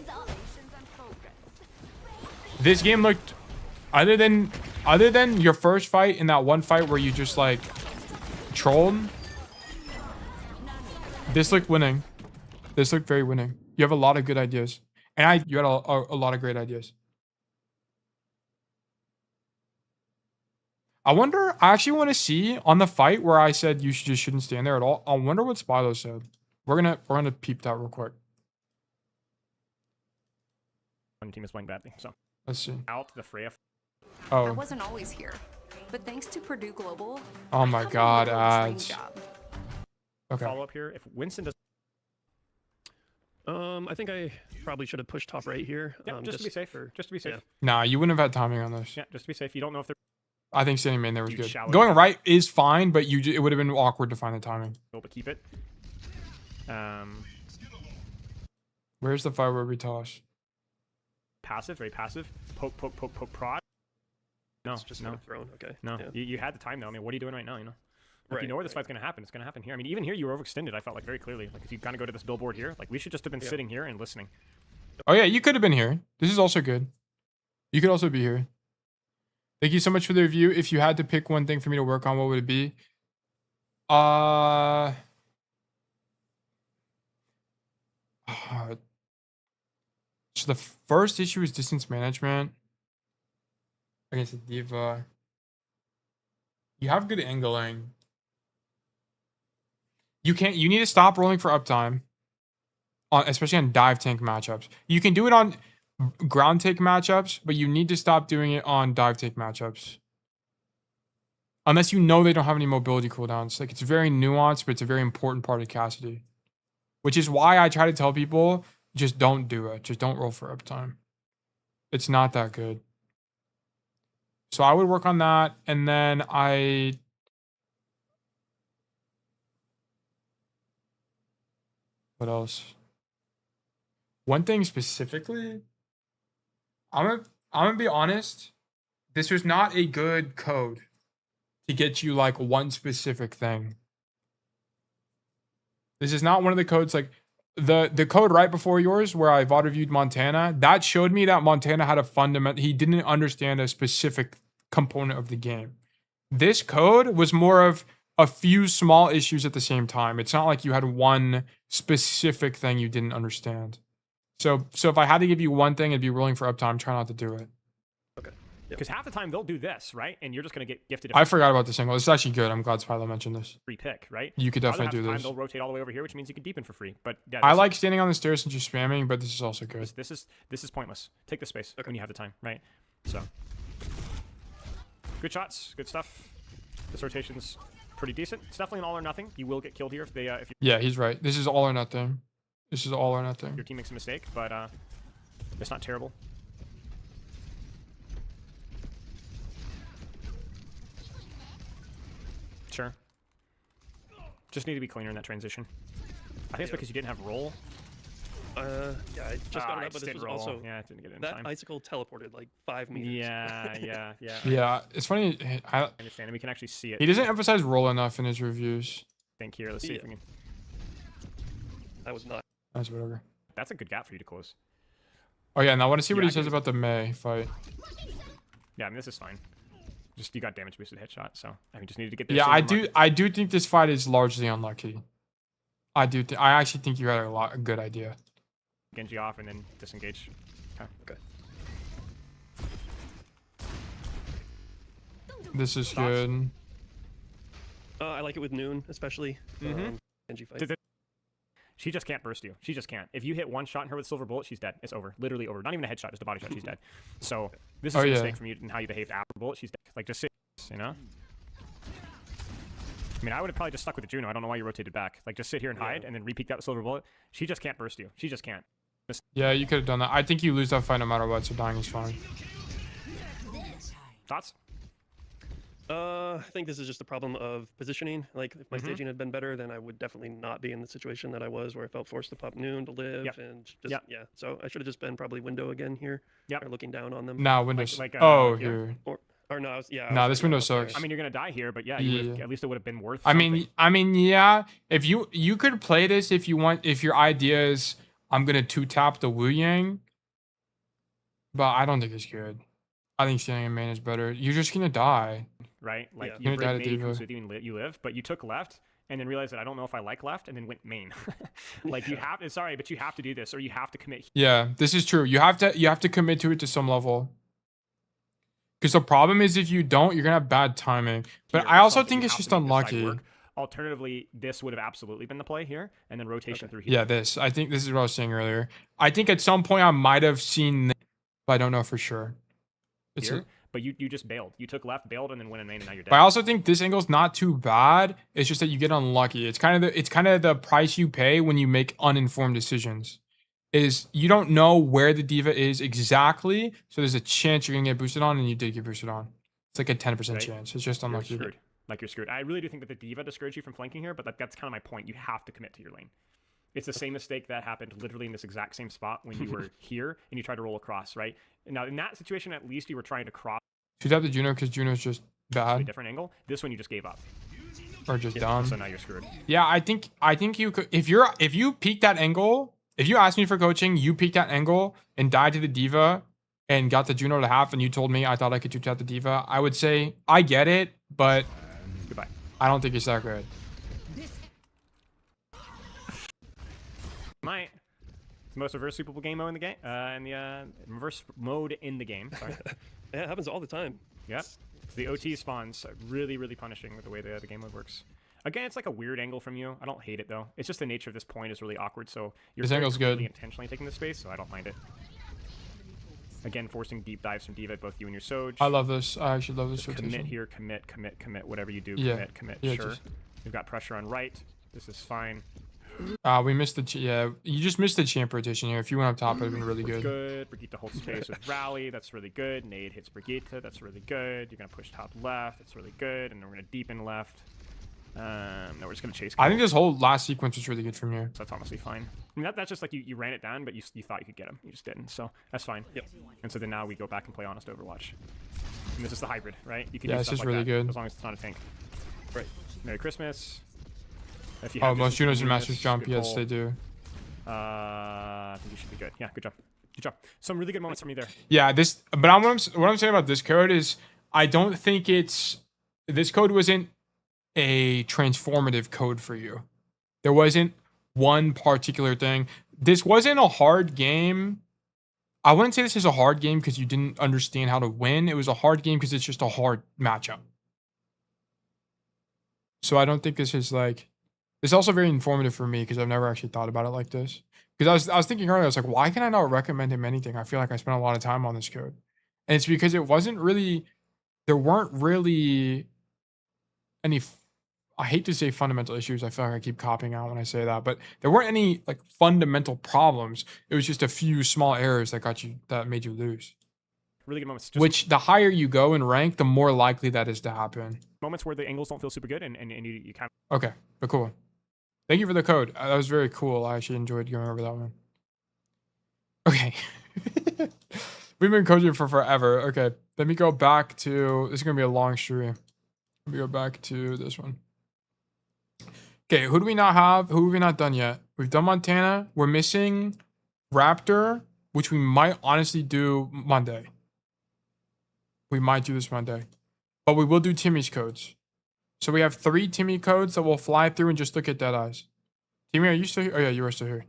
This game looked, other than your first fight and that one fight where you just like trolled, this looked winning. This looked very winning. You have a lot of good ideas, and you had a lot of great ideas. I wonder. I actually want to see on the fight where I said you just shouldn't stand there at all. I wonder what Spilo said. We're gonna peep that real quick. One team is playing badly, so Let's see. out the Freya. I Oh, wasn't always here, but thanks to Purdue Global. oh my I have a God, little dream ads. job. Okay. Follow up here. If Winston does, I think I probably should have pushed top right here. yeah, just to be safe. for- Just to be safe. yeah. Nah, you wouldn't have had timing on this. Yeah, just to be safe. You don't know if they're I think standing main there was You good. showered Going down. right is fine, but it would have been awkward to find the timing. able to keep it. Where's the fight where we toss? Passive, very passive. Poke, poke, poke, poke, prod. No, It's just no, sort of thrown. Okay. no. Yeah. You had the time though. I mean, what are you doing right now? You know, like, you Right, know where this right. fight's gonna happen. It's gonna happen here. I mean, even here you were overextended. I felt like very clearly. Like if you kind of go to this billboard here, like we should just have been Yeah. sitting here and listening. Oh yeah, you could have been here. This is also good. You could also be here. Thank you so much for the review. If you had to pick one thing for me to work on, what would it be? So the first issue is distance management against the diva. You have good angling. You need to stop rolling for uptime, especially on dive tank matchups. You can do it on ground tank matchups, but you need to stop doing it on dive tank matchups. Unless you know they don't have any mobility cooldowns. Like, it's very nuanced, but it's a very important part of Cassidy. Which is why I try to tell people, just don't do it. Just don't roll for uptime. It's not that good. So I would work on that, and then what else? One thing specifically, I'm gonna be honest. This was not a good code to get you like one specific thing. This is not one of the codes like the code right before yours where I VOD reviewed Montana. That showed me that Montana had a fundamental. He didn't understand a specific component of the game. This code was more of a few small issues at the same time. It's not like you had one specific thing you didn't understand. So if I had to give you one thing, it'd be rolling for uptime. Try not to do it. Because half the time they'll do this, right? And you're just gonna get gifted I a forgot about this angle. This is actually good. I'm glad Spilo mentioned this. free pick, right? You could Other definitely half do the time, this. they'll rotate all the way over here, which means you can deepen for free. But yeah, I this- like standing on the stairs and just spamming, but this is also good. this is pointless. Take the space when you have the time, right? So good shots, good stuff. This rotation's pretty decent. It's definitely an all or nothing. You will get killed here if Yeah, he's right. This is all or nothing. This is all or nothing. your team makes a mistake, but it's not terrible. Sure. Just need to be cleaner in that transition. I think it's because you didn't have roll. Yeah, I just got it I up, but this did was roll. also Yeah, I didn't get it in that time. icicle teleported like 5 meters. Yeah. Yeah, it's funny. I understand, and we can actually see it. He doesn't emphasize roll enough in his reviews. Think here. Let's see if we can. That was not. That's whatever. That's a good gap for you to close. Oh yeah, now I want to see what Yeah, he I says can- about the May fight. Yeah, I mean this is fine. Just you got damage boosted headshot, so I mean just needed to get there. Yeah, sooner than I do think this fight is largely unlucky. I actually think you had a good idea. Genji off and then disengage. Okay. This is Thoughts? good. I like it with Noon, especially. Mhm. Genji fight. Did it- She just can't burst you. She just can't. If you hit one shot in her with silver bullet, she's dead. It's over. Literally over. Not even a headshot, just a body shot. She's dead. So this is Oh, a yeah. mistake from you and how you behaved after bullet. She's dead. Like just sit, you know. I mean, I would have probably just stuck with the Juno. I don't know why you rotated back. Like just sit here and hide, and then repeat that with silver bullet. She just can't burst you. She just can't. Yeah, you could have done that. I think you lose that fight no matter what, so dying is fine. Thoughts? I think this is just a problem of positioning. Like, if my staging had been better, then I would definitely not be in the situation that I was, where I felt forced to pop Noon to live, Yep. and just Yep. yeah. So I should have just been probably window again here. Yep. Or looking down on them. Now Windows. like, oh, here? here. Or no, I was, yeah. I Nah, was this thinking window up there. sucks. I mean, you're gonna die here, but yeah, Yeah. at least it would have been worth. I mean, yeah. If you could play this if you want. If your idea is I'm gonna 2-tap the Wu Yang, but I don't think it's good. I think standing in main is better. You're just gonna die. Right? Like Yeah. you You're gonna bring die to Mage Diva. who's with you and you live, but you took left and then realized that I don't know if I like left and then went main. Like you have sorry, but you have to do this or you have to commit. Yeah, this is true. You have to commit to it to some level. Because the problem is if you don't, you're gonna have bad timing. But Here I also yourself, think you it's have just to make this side unlucky. work. Alternatively, this would have absolutely been the play here, and then rotation through here. Yeah, this. I think this is what I was saying earlier. I think at some point I might have seen this, but I don't know for sure. It's Here, but you just bailed. You took left, bailed, and then went in main, and now you're dead. But I also think this angle's not too bad. It's just that you get unlucky. It's kind of the price you pay when you make uninformed decisions. Is you don't know where the diva is exactly, so there's a chance you're gonna get boosted on, and you did get boosted on. It's like a 10% Right. chance. It's just You're unlucky. screwed. Like you're screwed. I really do think that the diva discouraged you from flanking here, but that's kind of my point. You have to commit to your lane. It's the same mistake that happened literally in this exact same spot when you were here and you tried to roll across, right? Now in that situation, at least you were trying to cross Should have the Juno because Juno's just to a bad different angle. This one you just gave up, or just dumb. so now you're screwed. Yeah, I think you could if you peek that angle. If you asked me for coaching, you peeked that angle and died to the diva and got the Juno to half, and you told me I thought I could 2-tap the diva. I would say I get it, but Goodbye. I don't think it's that good. It's the most reverse sweepable game mode in the game. Reverse mode in the game. Sorry. Yeah, it happens all the time. Yep. So the OT spawns really, really punishing with the way the game mode works. Again, it's like a weird angle from you. I don't hate it though. It's just the nature of this point is really awkward. So you're This very angle's good. clearly intentionally taking the space, so I don't mind it. Again, forcing deep dives from Diva, both you and your Soj. I love this. I actually love this Just rotation. commit here, commit. Whatever you do, Yeah. commit. Yeah, Sure. just- We've got pressure on right. This is fine. We missed the yeah. You just missed the champ rotation here. If you went up top, it'd been really good. Good. Brigitte holds space with rally. That's really good. Nade hits Brigitte. That's really good. You're gonna push top left. That's really good. And then we're gonna deepen left. No, we're just gonna chase. I think this whole last sequence was really good from you. So that's honestly fine. I mean, that's just like you ran it down, but you thought you could get him. You just didn't. So that's fine. Yep. And so then now we go back and play honest Overwatch. And this is the hybrid, right? You can Yeah, do it's stuff just like really that, good. as long as it's not a tank. Right. Merry Christmas. If you Oh, have most distance Junos and between Masters this, jump. good Yes, pull. they do. I think you should be good. Yeah, good job. Good job. Some really good moments from me there. Yeah, this. But what I'm saying about this code is, I don't think this code wasn't a transformative code for you. There wasn't one particular thing. This wasn't a hard game. I wouldn't say this is a hard game because you didn't understand how to win. It was a hard game because it's just a hard matchup. So I don't think this is like. It's also very informative for me because I've never actually thought about it like this. Because I was thinking earlier, I was like, why can I not recommend him anything? I feel like I spent a lot of time on this code. And it's because it wasn't really, there weren't really any, I hate to say fundamental issues. I feel like I keep copying out when I say that, but there weren't any like fundamental problems. It was just a few small errors that made you lose. Really good moments. Just Which the higher you go in rank, the more likely that is to happen. moments where the angles don't feel super good and you kind Okay, but cool. Thank you for the code. That was very cool. I actually enjoyed going over that one. Okay. We've been coaching for forever. Okay, let me go back to, this is going to be a long stream. Let me go back to this one. Okay, who do we not have? Who have we not done yet? We've done Montana. We're missing Raptor, which we might honestly do Monday. We might do this Monday. But we will do Timmy's codes. So we have 3 Timmy codes that will fly through and just look at deadeyes. Timmy, are you still here? Oh yeah, you are still here.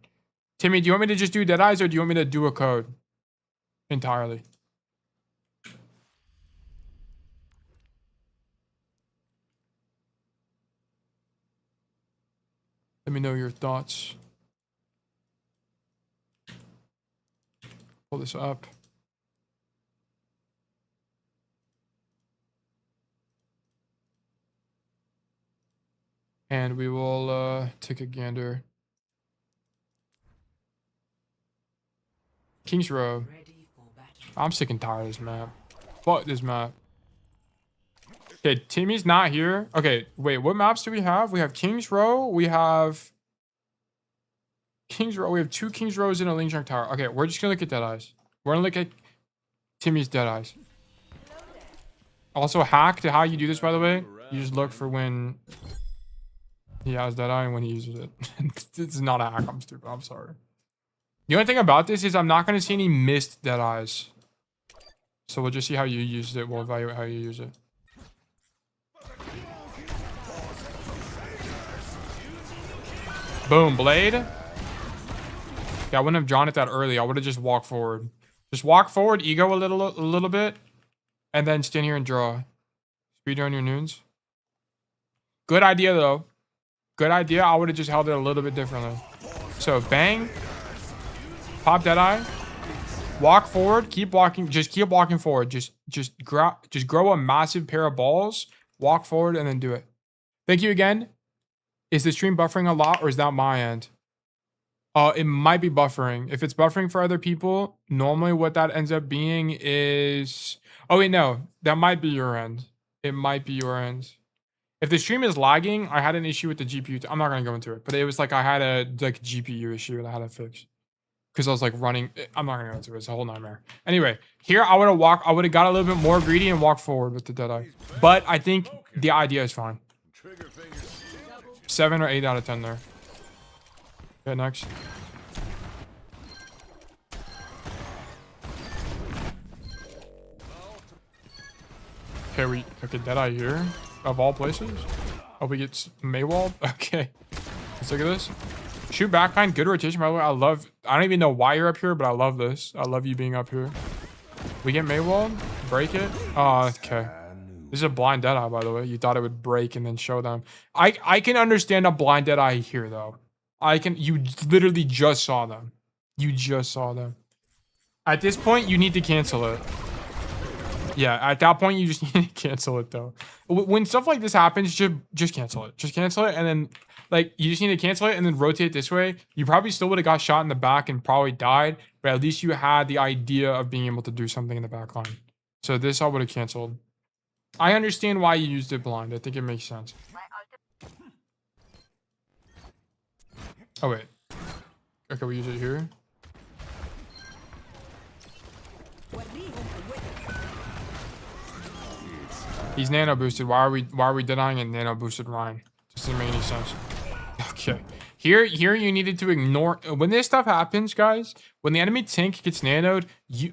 Timmy, do you want me to just do deadeyes or do you want me to do a code entirely? Let me know your thoughts. Pull this up. And we will take a gander. Kings Row. Ready for battle. I'm sick and tired of this map. Fuck this map. Okay, Timmy's not here. Okay, wait, what maps do we have? We have Kings Row. We have Kings Row. We have 2 Kings Rows and a Ling Shark Tower. Okay, we're just gonna look at deadeyes. We're gonna look at Timmy's deadeyes. Also, hack to how you do this, by the way. You just look for when he has deadeye and when he uses it. It's not a hack. I'm stupid. I'm sorry. The only thing about this is I'm not going to see any missed deadeyes. So we'll just see how you use it. We'll evaluate how you use it. Boom, blade. Yeah, I wouldn't have drawn it that early. I would have just walked forward. Just walk forward, ego a little bit, and then stand here and draw. Speed on your noons. Good idea though. Good idea. I would have just held it a little bit differently. So bang, pop deadeye, walk forward, keep walking. Just keep walking forward. Just grow a massive pair of balls. Walk forward and then do it. Thank you again. Is the stream buffering a lot or is that my end? It might be buffering. If it's buffering for other people, normally what that ends up being is... Oh, wait, no. That might be your end. It might be your end. If the stream is lagging, I had an issue with the GPU. I'm not going to go into it, but it was like I had a GPU issue that I had to fix. Because I was like running... I'm not going to go into it. It's a whole nightmare. Anyway, here I would have got a little bit more greedy and walked forward with the Deadeye. But I think the idea is fine. 7 or 8 out of 10 there. Okay, next. Okay, Deadeye here. Of all places. Oh, we get Maywald? Okay. Let's look at this. Shoot backline. Good rotation, by the way. I don't even know why you're up here, but I love this. I love you being up here. We get Maywald. Break it. Oh, okay. This is a blind Deadeye, by the way. You thought it would break and then show them. I can understand a blind Deadeye here, though. You literally just saw them. You just saw them. At this point, you need to cancel it. Yeah, at that point, you just need to cancel it, though. When stuff like this happens, just cancel it. Just cancel it, and then, like, you just need to cancel it and then rotate this way. You probably still would have got shot in the back and probably died, but at least you had the idea of being able to do something in the back line. So this I would have canceled. I understand why you used it blind. I think it makes sense. Oh, wait. Okay, we use it here. He's nano boosted. Why are we denying a nano boosted Ryan? Doesn't make any sense. Okay. Here you needed to ignore when this stuff happens, guys. When the enemy tank gets nanoed,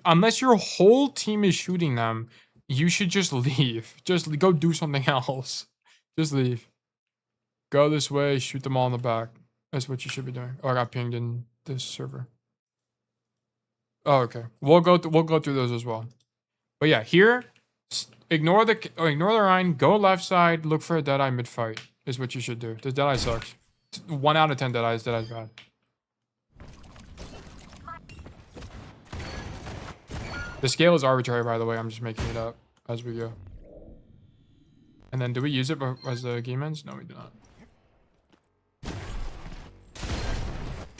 unless your whole team is shooting them, you should just leave. Just go do something else. Just leave. Go this way. Shoot them all in the back. That's what you should be doing. Oh, I got pinged in this server. Oh, okay. We'll go through those as well. But yeah, here, ignore the Rhine. Go left side. Look for a Deadeye mid fight. Is what you should do. This Deadeye sucks. 1 out of 10 Deadeyes. Deadeye's bad. The scale is arbitrary, by the way. I'm just making it up as we go. And then, do we use it as the game ends? No, we do not.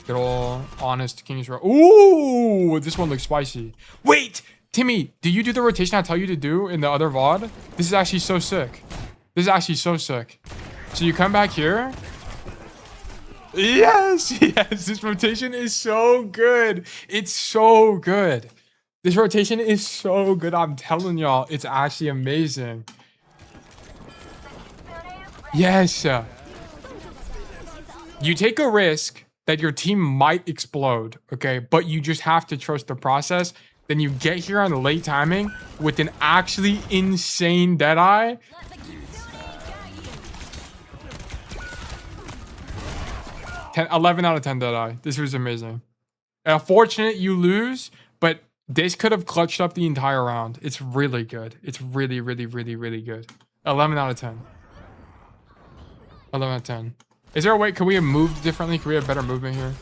Good old honest King's Row. Ooh, this one looks spicy. Wait, Timmy, did you do the rotation I tell you to do in the other VOD? This is actually so sick. This is actually so sick. So you come back here. Yes, yes, this rotation is so good. It's so good. This rotation is so good. I'm telling y'all, it's actually amazing. Yes. You take a risk that your team might explode, okay? But you just have to trust the process. Then you get here on late timing with an actually insane Deadeye. 11 out of 10 Deadeye. This was amazing. Unfortunate you lose, but this could have clutched up the entire round. It's really good. It's really, really, really, really good. 11 out of 10. 11 out of 10. Is there a way, can we have moved differently? Can we have better movement here?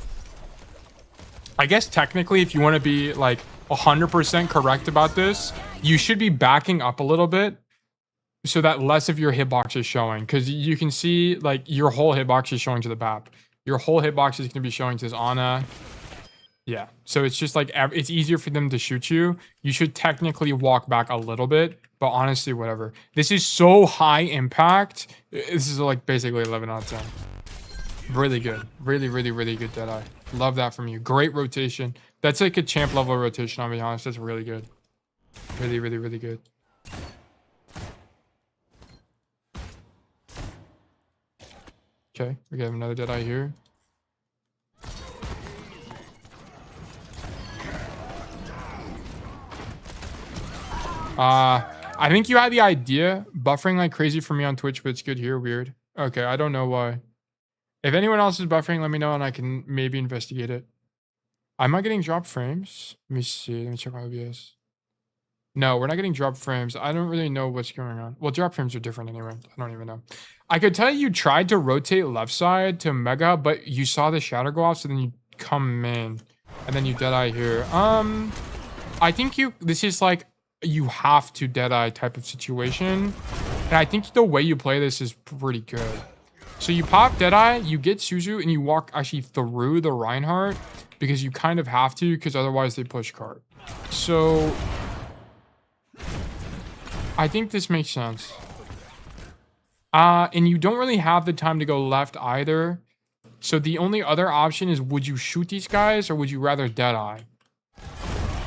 I guess technically, if you want to be like 100% correct about this, you should be backing up a little bit so that less of your hitbox is showing. Because you can see like your whole hitbox is showing to the BAP. Your whole hitbox is going to be showing to this Ana. Yeah. So it's just like, it's easier for them to shoot you. You should technically walk back a little bit. But honestly, whatever. This is so high impact. This is like basically 11 out of 10. Really good. Really, really, really good Deadeye. Love that from you. Great rotation. That's like a champ level rotation, I'll be honest. That's really good. Really, really, really good. Okay, we got another Deadeye here. I think you had the idea. Buffering like crazy for me on Twitch, but it's good here. Weird. Okay, I don't know why. If anyone else is buffering, let me know and I can maybe investigate it. Am I getting drop frames? Let me see. Let me check my OBS. No, we're not getting drop frames. I don't really know what's going on. Well, drop frames are different anyway. I don't even know. I could tell you tried to rotate left side to Mega, but you saw the shatter go off, so then you come in. And then you deadeye here. I think this is like you have to deadeye type of situation. And I think the way you play this is pretty good. So you pop deadeye, you get Suzu, and you walk actually through the Reinhardt because you kind of have to, because otherwise they push cart. So I think this makes sense. And you don't really have the time to go left either. So the only other option is, would you shoot these guys or would you rather deadeye?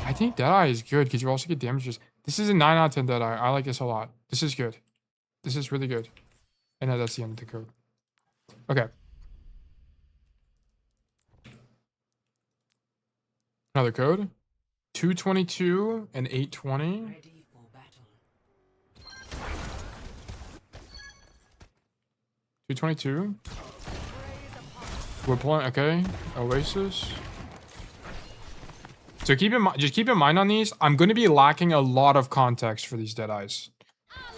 I think deadeye is good because you also get damages. This is a 9 out of 10 deadeye. I like this a lot. This is good. This is really good. And that's the end of the code. Okay. Another code. 222 and 820. Ready for battle. 222. We're pulling, okay. Oasis. So just keep in mind on these, I'm going to be lacking a lot of context for these deadeyes.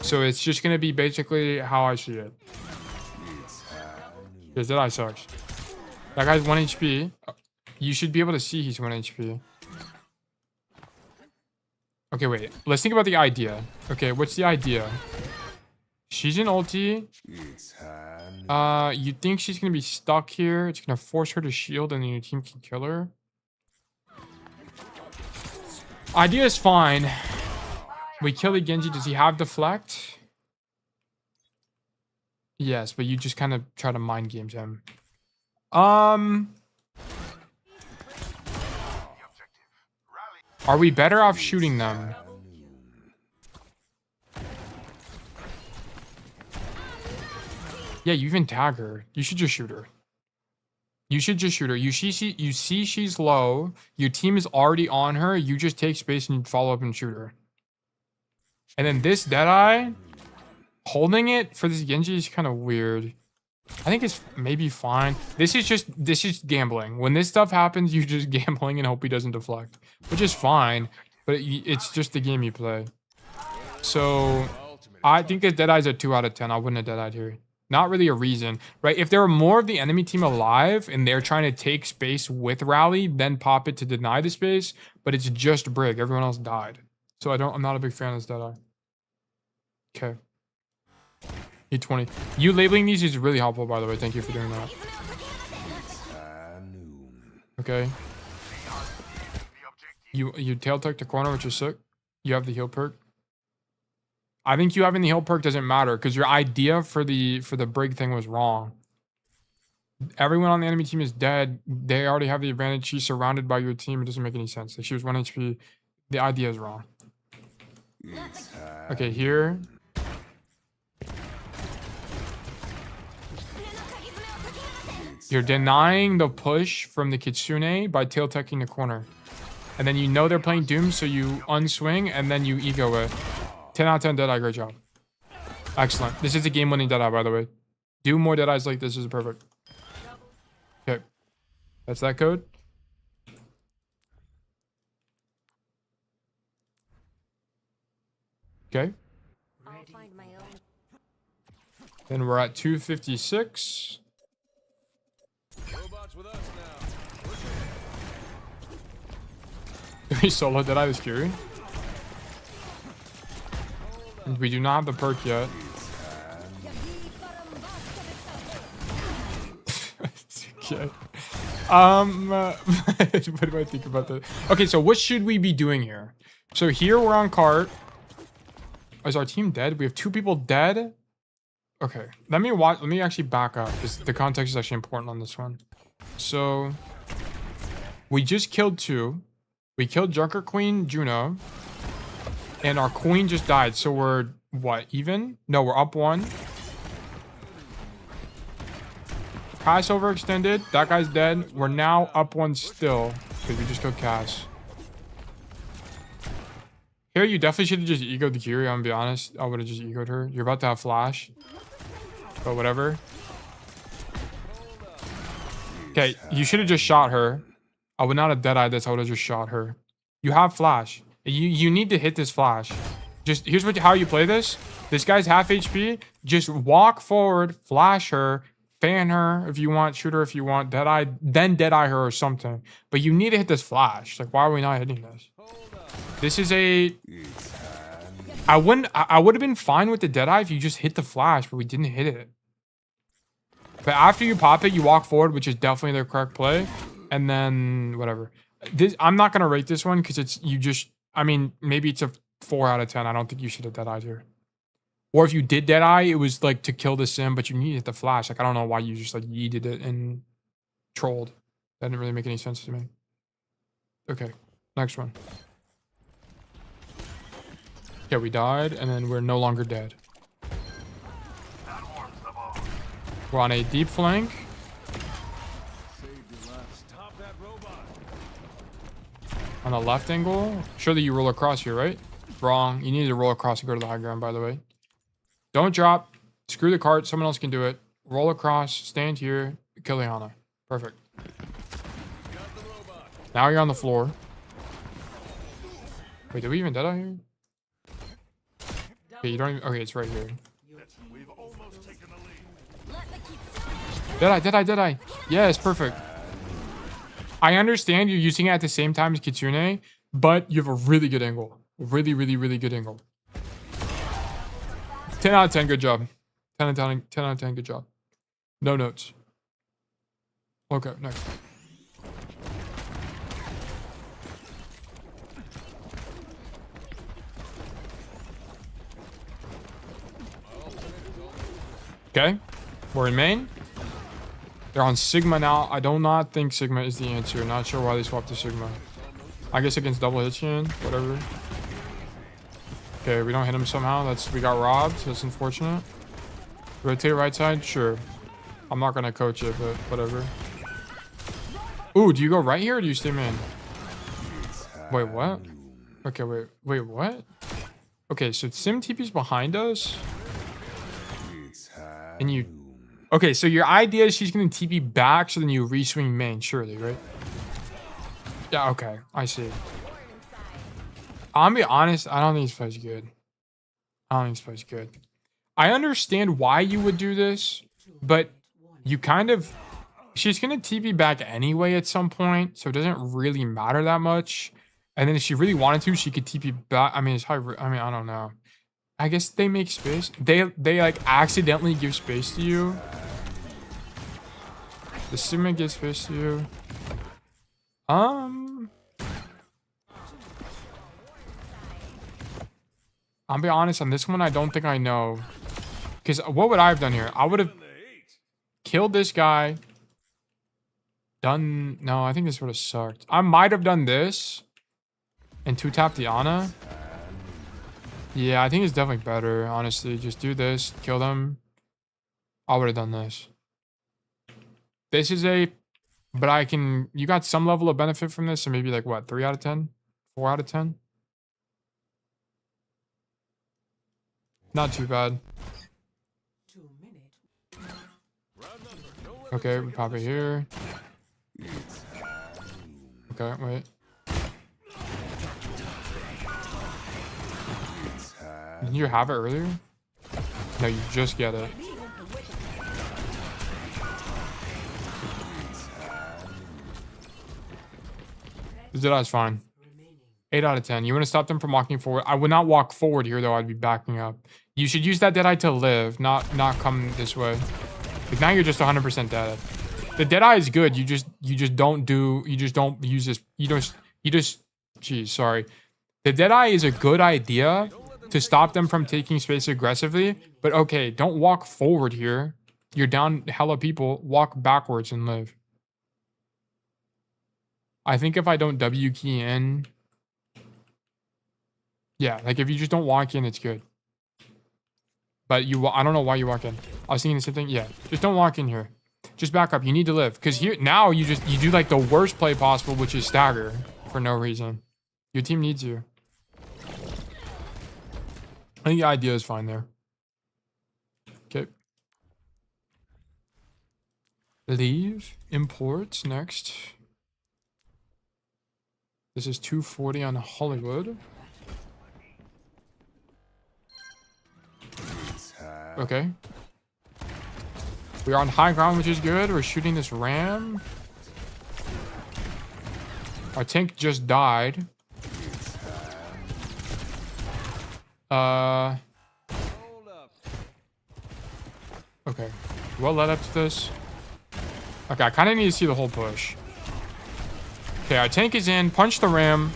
So it's just going to be basically how I see it. Because deadeye sucks. That guy's 1 HP. You should be able to see he's 1 HP. Okay, wait. Let's think about the idea. Okay, what's the idea? She's an ulti. You think she's going to be stuck here. It's going to force her to shield and then your team can kill her. Idea is fine. We kill the Genji. Does he have deflect? Yes, but you just kind of try to mind games him. Are we better off shooting them? Yeah, you even tag her. You should just shoot her. You should just shoot her. You see she's low. Your team is already on her. You just take space and follow up and shoot her. And then this deadeye, holding it for this Genji is kind of weird. I think it's maybe fine. This is gambling. When this stuff happens, you're just gambling and hope he doesn't deflect, which is fine. But it's just the game you play. So I think that deadeye's a 2 out of 10. I wouldn't have deadeyed here. Not really a reason, right? If there were more of the enemy team alive and they're trying to take space with rally, then pop it to deny the space. But it's just Brig. Everyone else died. So I'm not a big fan of this deadeye. Okay. E20. You labeling these is really helpful, by the way. Thank you for doing that. Okay. You tail tuck the corner, which is sick. You have the heal perk. I think you having the heal perk doesn't matter because your idea for the Brig thing was wrong. Everyone on the enemy team is dead. They already have the advantage. She's surrounded by your team. It doesn't make any sense. Like, she was 1 HP. The idea is wrong. Okay, here. You're denying the push from the Kitsune by tail tucking the corner. And then you know they're playing Doom, so you unswing and then you ego it. 10 out of 10 deadeye, great job. Excellent. This is a game-winning deadeye, by the way. Do more deadeyes like this is perfect. Okay. That's that code. Okay. I'll find my own. Then we're at 256. Robots with us now. Do we solo deadeye this Curie? We do not have the perk yet. Okay. What do I think about that? Okay, so what should we be doing here? So here we're on cart. Is our team dead? We have 2 people dead. Okay, let me actually back up because the context is actually important on this one. So we just killed 2. We killed Junker Queen Juno. And our queen just died. So we're what, even? No, we're up 1. Pass overextended. That guy's dead. We're now up 1 still. Because we just killed Cass. Here, you definitely should have just egoed the Kiri, I'm gonna be honest. I would have just egoed her. You're about to have flash. But whatever. Okay, you should have just shot her. I would not have dead-eyed this. I would have just shot her. You have flash. You need to hit this flash. Just here's how you play this. This guy's half HP. Just walk forward, flash her, fan her if you want, shoot her if you want, dead-eye, then dead-eye her or something. But you need to hit this flash. Like, why are we not hitting this? This is a... I would have been fine with the dead-eye if you just hit the flash, but we didn't hit it. But after you pop it, you walk forward, which is definitely the correct play. And then whatever. I'm not going to rate this one because it's, I mean, maybe it's a 4 out of 10. I don't think you should have dead-eyed here. Or if you did dead-eye, it was like to kill the sim, but you needed the flash. Like, I don't know why you just like yeeted it and trolled. That didn't really make any sense to me. Okay, next one. Yeah, we died, and then we're no longer dead. We're on a deep flank. On the left angle. Surely you roll across here, right? Wrong. You need to roll across and go to the high ground, by the way. Don't drop. Screw the cart. Someone else can do it. Roll across. Stand here. Kill Liana. Perfect. Now you're on the floor. Wait, did we even dead out here? Okay, you don't even... Okay, it's right here. Deadeye. Yes, perfect. I understand you're using it at the same time as Kitsune, but you have a really good angle. Really, really, really good angle. 10 out of 10, good job. 10 out of 10, good job. No notes. Okay, next. Okay, we're in main. They're on Sigma now. I do not think Sigma is the answer. Not sure why they swapped to Sigma. I guess against double Hitchin, whatever. Okay, we don't hit him somehow. We got robbed. That's unfortunate. Rotate right side? Sure. I'm not gonna coach it, but whatever. Ooh, do you go right here or do you stay main? Wait, what? Okay, wait, what? Okay, so Sim TP's behind us. And you... Okay, so your idea is she's gonna TP back, so then you reswing main, surely, right? Yeah, okay, I see. I'll be honest, I don't think this play's good. I understand why you would do this, but you kind of... She's gonna TP back anyway at some point, so it doesn't really matter that much. And then if she really wanted to, she could TP back. I mean, it's high... I mean, I don't know. I guess they make space. They like accidentally give space to you. The Sigma gives space to you. I'll be honest, on this one, I don't think I know. Because what would I have done here? I would have killed this guy. No, I think this would have sucked. I might have done this. And 2-tap the Ana. Yeah, I think it's definitely better, honestly. Just do this, kill them. I would have done this. This is a... But I can... You got some level of benefit from this, so maybe like, what, 3 out of 10? 4 out of 10? Not too bad. Okay, we pop it here. Okay, wait. Didn't you have it earlier? No, you just get it. This Deadeye's fine. 8 out of 10. You want to stop them from walking forward? I would not walk forward here, though. I'd be backing up. You should use that Deadeye to live, not come this way. But now you're just 100% dead. The Deadeye is good. You just don't use this. Geez, sorry. The Deadeye is a good idea to stop them from taking space aggressively. But okay, don't walk forward here. You're down hella people. Walk backwards and live. I think if I don't W key in... Yeah, like if you just don't walk in, it's good. But I don't know why you walk in. I was thinking the same thing. Yeah, just don't walk in here. Just back up. You need to live. Because here, now you do like the worst play possible, which is stagger for no reason. Your team needs you. I think the idea is fine there. Okay. Leave. Imports next. This is 240 on Hollywood. Okay. We are on high ground, which is good. We're shooting this ram. Our tank just died. Okay. Well led up to this. Okay, I kind of need to see the whole push. Okay, our tank is in. Punch the ram.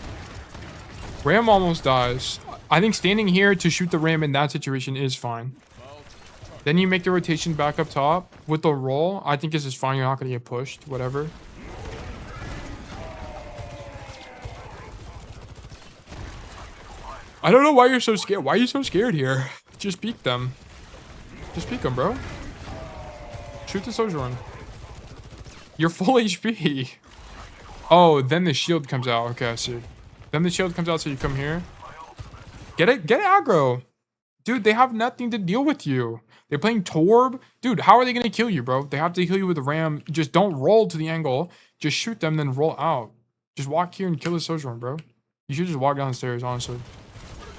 Ram almost dies. I think standing here to shoot the ram in that situation is fine. Then you make the rotation back up top. With the roll, I think this is fine. You're not going to get pushed. Whatever. I don't know why you're so scared. Why are you so scared here? Just peek them. Just peek them, bro. Shoot the Sojourn. You're full HP. Oh, then the shield comes out. Okay, I see. Then the shield comes out, so you come here. Get it aggro. Dude, they have nothing to deal with you. They're playing Torb. Dude, how are they going to kill you, bro? They have to kill you with a ram. Just don't roll to the angle. Just shoot them, then roll out. Just walk here and kill the Sojourn, bro. You should just walk down the stairs, honestly.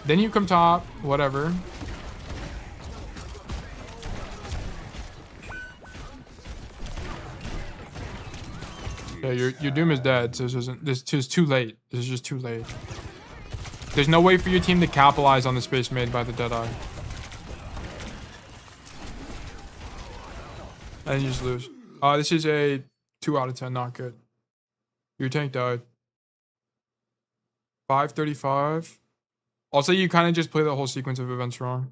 Then you come top. Whatever. Yeah, your doom is dead. So this is too late. This is just too late. There's no way for your team to capitalize on the space made by the Deadeye. And you just lose. This is a 2 out of 10. Not good. Your tank died. 535. Also, you kind of just play the whole sequence of events wrong.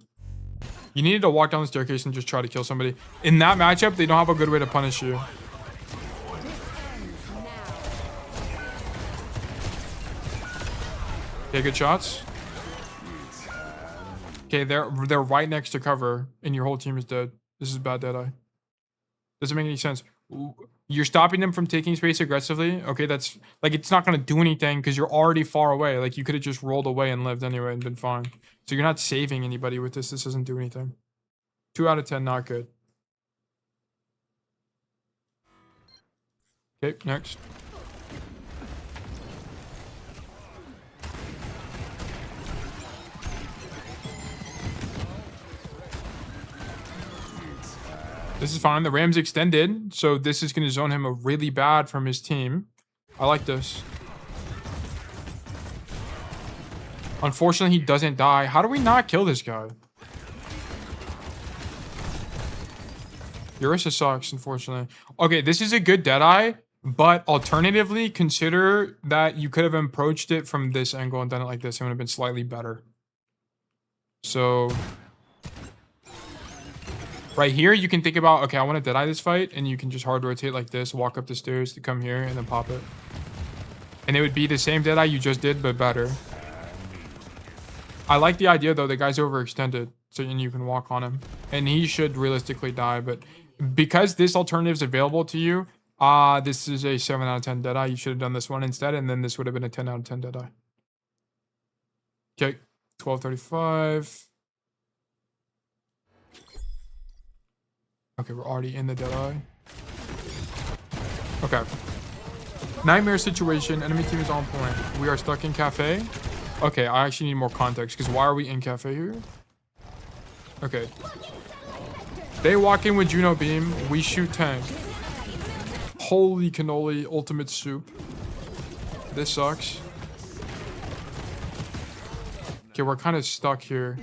You needed to walk down the staircase and just try to kill somebody. In that matchup, they don't have a good way to punish you. Okay, good shots. Okay, they're right next to cover, and your whole team is dead. This is bad Deadeye. Doesn't make any sense. You're stopping them from taking space aggressively. Okay, that's like it's not gonna do anything because you're already far away. Like you could have just rolled away and lived anyway and been fine. So you're not saving anybody with this. This doesn't do anything. 2 out of 10, not good. Okay, next. This is fine. The Ram's extended, so this is going to zone him a really bad from his team. I like this. Unfortunately, he doesn't die. How do we not kill this guy? Ursa sucks, unfortunately. Okay, this is a good Deadeye, but alternatively, consider that you could have approached it from this angle and done it like this. It would have been slightly better. So... right here, you can think about, okay, I want to Deadeye this fight, and you can just hard rotate like this, walk up the stairs to come here, and then pop it. And it would be the same Deadeye you just did, but better. I like the idea, though. The guy's overextended, so you can walk on him. And he should realistically die, but because this alternative is available to you, this is a 7 out of 10 Deadeye. You should have done this one instead, and then this would have been a 10 out of 10 Deadeye. Okay, 1235. Okay, we're already in the Deadeye. Okay. Nightmare situation. Enemy team is on point. We are stuck in cafe. Okay, I actually need more context, because why are we in cafe here? Okay. They walk in with Juno Beam. We shoot tank. Holy cannoli, ultimate soup. This sucks. Okay, we're kind of stuck here.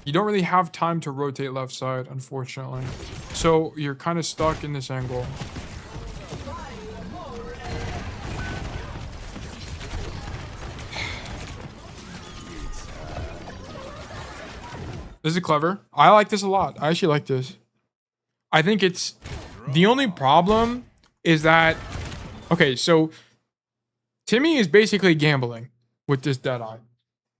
You don't really have time to rotate left side, unfortunately. So you're kind of stuck in this angle. This is clever. I like this a lot. I actually like this. I think it's... the only problem is that... okay, so... Timmy is basically gambling with this Deadeye.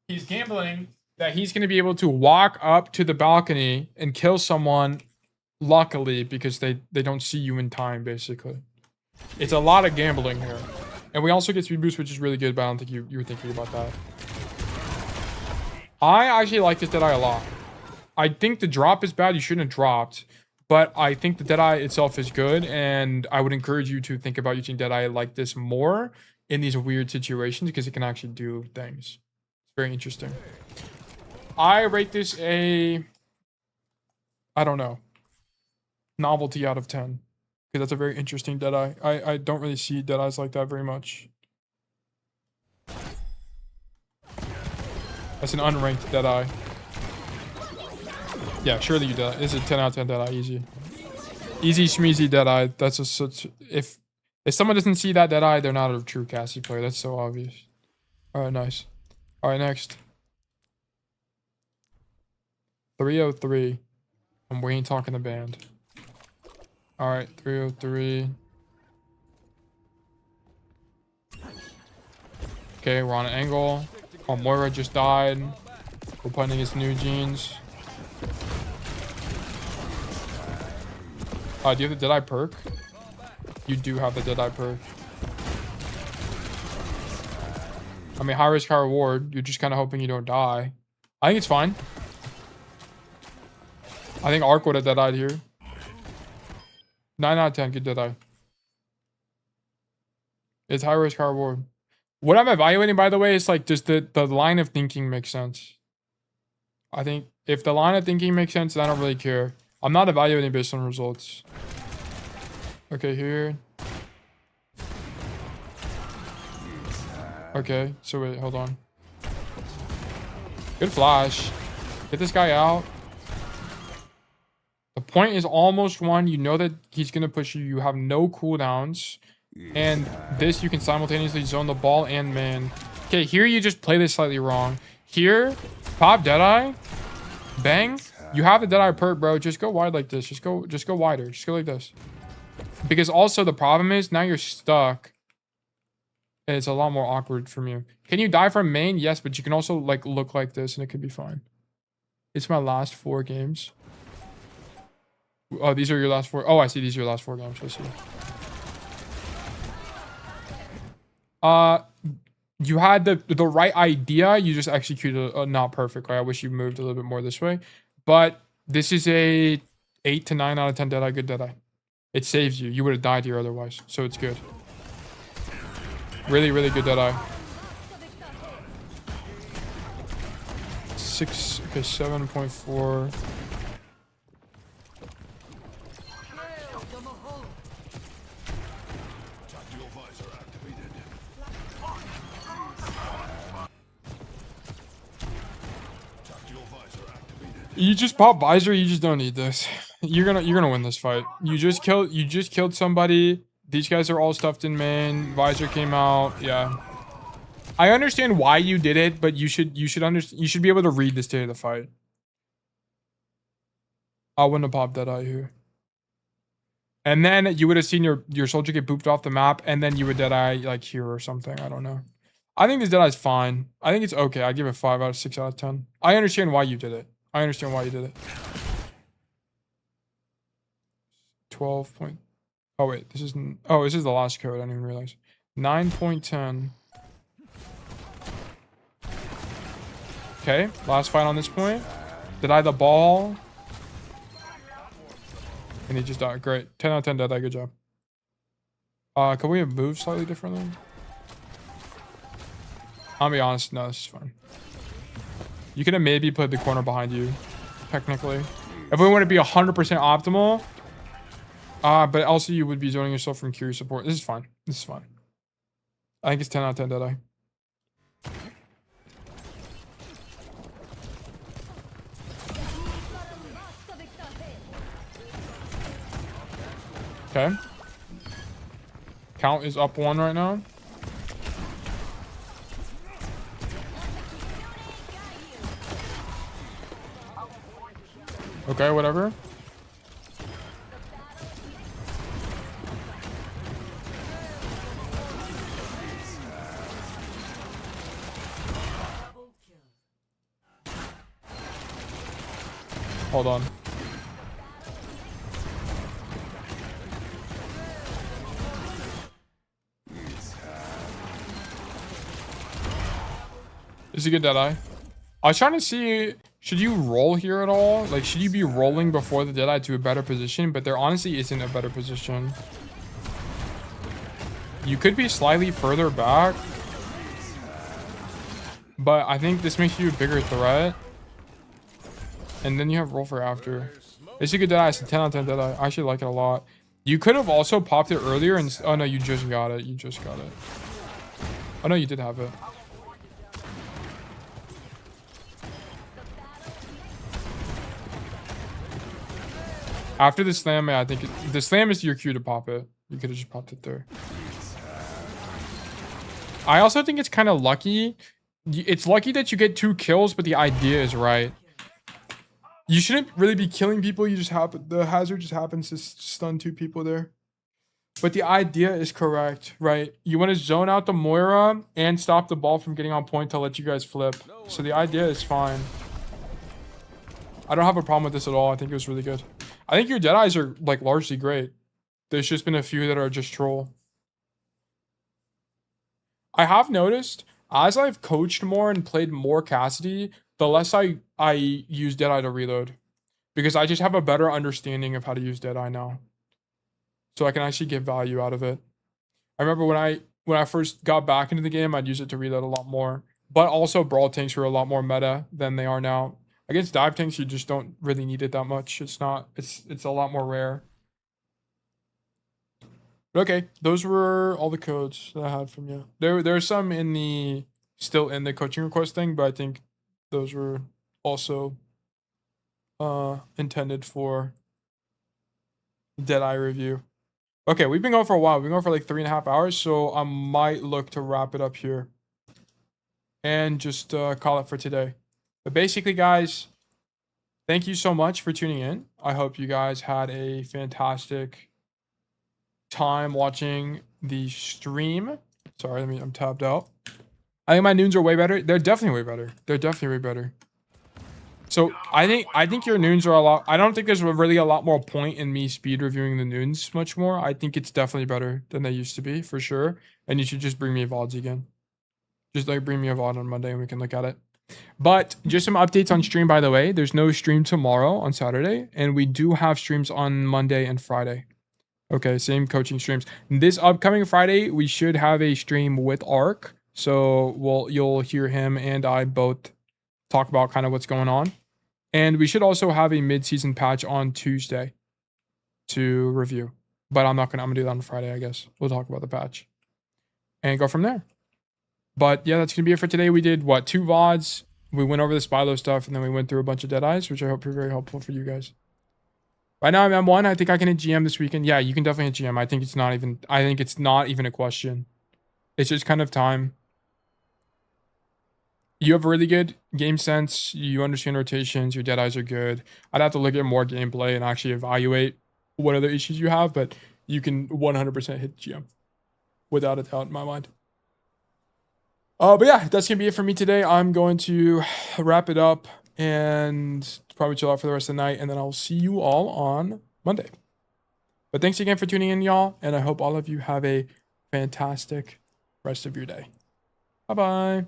He's gambling that he's going to be able to walk up to the balcony and kill someone, luckily, because they don't see you in time, basically. It's a lot of gambling here. And we also get speed boost, which is really good, but I don't think you were thinking about that. I actually like this Deadeye a lot. I think the drop is bad. You shouldn't have dropped. But I think the Deadeye itself is good. And I would encourage you to think about using Deadeye like this more in these weird situations because it can actually do things. It's very interesting. I rate this a... I don't know. Novelty out of 10. Because that's a very interesting Deadeye. I don't really see Deadeyes like that very much. That's an unranked Deadeye. Yeah, surely you Deadeye. This is a 10 out of 10 Deadeye, easy. Easy schmeezy Deadeye. That's just such... If someone doesn't see that Deadeye, they're not a true Cassidy player. That's so obvious. Alright, nice. Alright, next. 303. I'm Wayne talking the band. Alright, 303. Okay, we're on an angle. Oh, Moira just died. We're playing against New Jeans. Do you have the Deadeye perk? You do have the Deadeye perk. I mean, high risk, high reward. You're just kind of hoping you don't die. I think it's fine. I think Arc would have Deadeyed here. 9 out of 10, good Deadeye. It's high risk, high reward. What I'm evaluating, by the way, is like, does the line of thinking make sense? I think if the line of thinking makes sense, then I don't really care. I'm not evaluating based on results. Okay, here. Okay, so wait, hold on. Good flash. Get this guy out. The point is almost won. You know that he's going to push you. You have no cooldowns. And this, you can simultaneously zone the ball and man. Okay, here you just play this slightly wrong. Here, pop Deadeye. Bang. You have the Deadeye perk, bro. Just go wide like this. Just go wider. Just go like this. Because also the problem is now you're stuck. And it's a lot more awkward from you. Can you die from main? Yes, but you can also like look like this and it could be fine. It's my last 4 games. Oh, these are your last 4. Oh, I see. These are your last 4 games. I see. You had the right idea. You just executed not perfectly. I wish you moved a little bit more this way. But this is a 8 to 9 out of 10 Deadeye. Good Deadeye. It saves you. You would have died here otherwise. So it's good. Really, really good Deadeye. 6. Okay, 7.4. You just pop visor, you just don't need this. You're gonna win this fight. You just killed somebody. These guys are all stuffed in main. Visor came out. Yeah. I understand why you did it, but you should be able to read the state of the fight. I wouldn't have popped Deadeye here. And then you would have seen your soldier get booped off the map, and then you would Deadeye like here or something. I don't know. I think this Deadeye's fine. I think it's okay. I give it 5 out of 6 out of 10. I understand why you did it. I understand why you did it. 12 point. Oh wait, this isn't. Oh, this is the last code. I didn't even realize. 9.10. Okay, last fight on this point. Did I the ball? And he just died. Great. 10 out of 10 Deadeye. Good job. Can we have moved slightly differently? I'll be honest. No, this is fine. You could have maybe put the corner behind you, technically. If we want to be 100% optimal, but also you would be zoning yourself from Curie support. This is fine. This is fine. I think it's 10 out of 10 Deadeye. Okay. Count is up 1 right now. Okay, whatever. Hold on. This is a good Deadeye. I was trying to see, should you roll here at all? Like, should you be rolling before the Deadeye to a better position? But there honestly isn't a better position. You could be slightly further back. But I think this makes you a bigger threat. And then you have roll for after. It's a good Deadeye. It's a 10 out of 10 Deadeye. I actually like it a lot. You could have also popped it earlier and... Oh, no, you just got it. You just got it. Oh, no, you did have it. After the slam, yeah, I think the slam is your cue to pop it. You could have just popped it there. I also think it's kind of lucky. It's lucky that you get 2 kills, but the idea is right. You shouldn't really be killing people. You just happen, the hazard just happens to stun 2 people there. But the idea is correct, right? You want to zone out the Moira and stop the ball from getting on point to let you guys flip. So the idea is fine. I don't have a problem with this at all. I think it was really good. I think your Deadeyes are like largely great. There's just been a few that are just troll. I have noticed as I've coached more and played more Cassidy, the less I use Deadeye to reload. Because I just have a better understanding of how to use Deadeye now. So I can actually get value out of it. I remember when I first got back into the game, I'd use it to reload a lot more. But also brawl tanks were a lot more meta than they are now. Against dive tanks, you just don't really need it that much. It's a lot more rare. But okay, those were all the codes that I had from you. There are some still in the coaching request thing, but I think those were also intended for Deadeye review. Okay, we've been going for a while. We've been going for like 3.5 hours, so I might look to wrap it up here and just call it for today. But basically, guys, thank you so much for tuning in. I hope you guys had a fantastic time watching the stream. Sorry, I'm tabbed out. I think my noons are way better. They're definitely way better. They're definitely way better. So I think your noons are a lot. I don't think there's really a lot more point in me speed reviewing the noons much more. I think it's definitely better than they used to be for sure. And you should just bring me VODs again. Just like bring me a VOD on Monday and we can look at it. But just some updates on stream, by the way. There's no stream tomorrow on Saturday, and we do have streams on Monday and Friday. Okay, same coaching streams. This upcoming Friday, we should have a stream with Ark. So you'll hear him and I both talk about kind of what's going on. And we should also have a mid-season patch on Tuesday to review. But I'm gonna do that on Friday, I guess. We'll talk about the patch and go from there. But yeah, that's gonna be it for today. We did 2 VODs. We went over the Spilo stuff, and then we went through a bunch of Deadeyes, which I hope are very helpful for you guys. Right now I'm M1. I think I can hit GM this weekend. Yeah, you can definitely hit GM. I think it's not even a question. It's just kind of time. You have really good game sense. You understand rotations. Your Deadeyes are good. I'd have to look at more gameplay and actually evaluate what other issues you have, but you can 100% hit GM without a doubt in my mind. But yeah, that's going to be it for me today. I'm going to wrap it up and probably chill out for the rest of the night, and then I'll see you all on Monday. But thanks again for tuning in, y'all, and I hope all of you have a fantastic rest of your day. Bye-bye.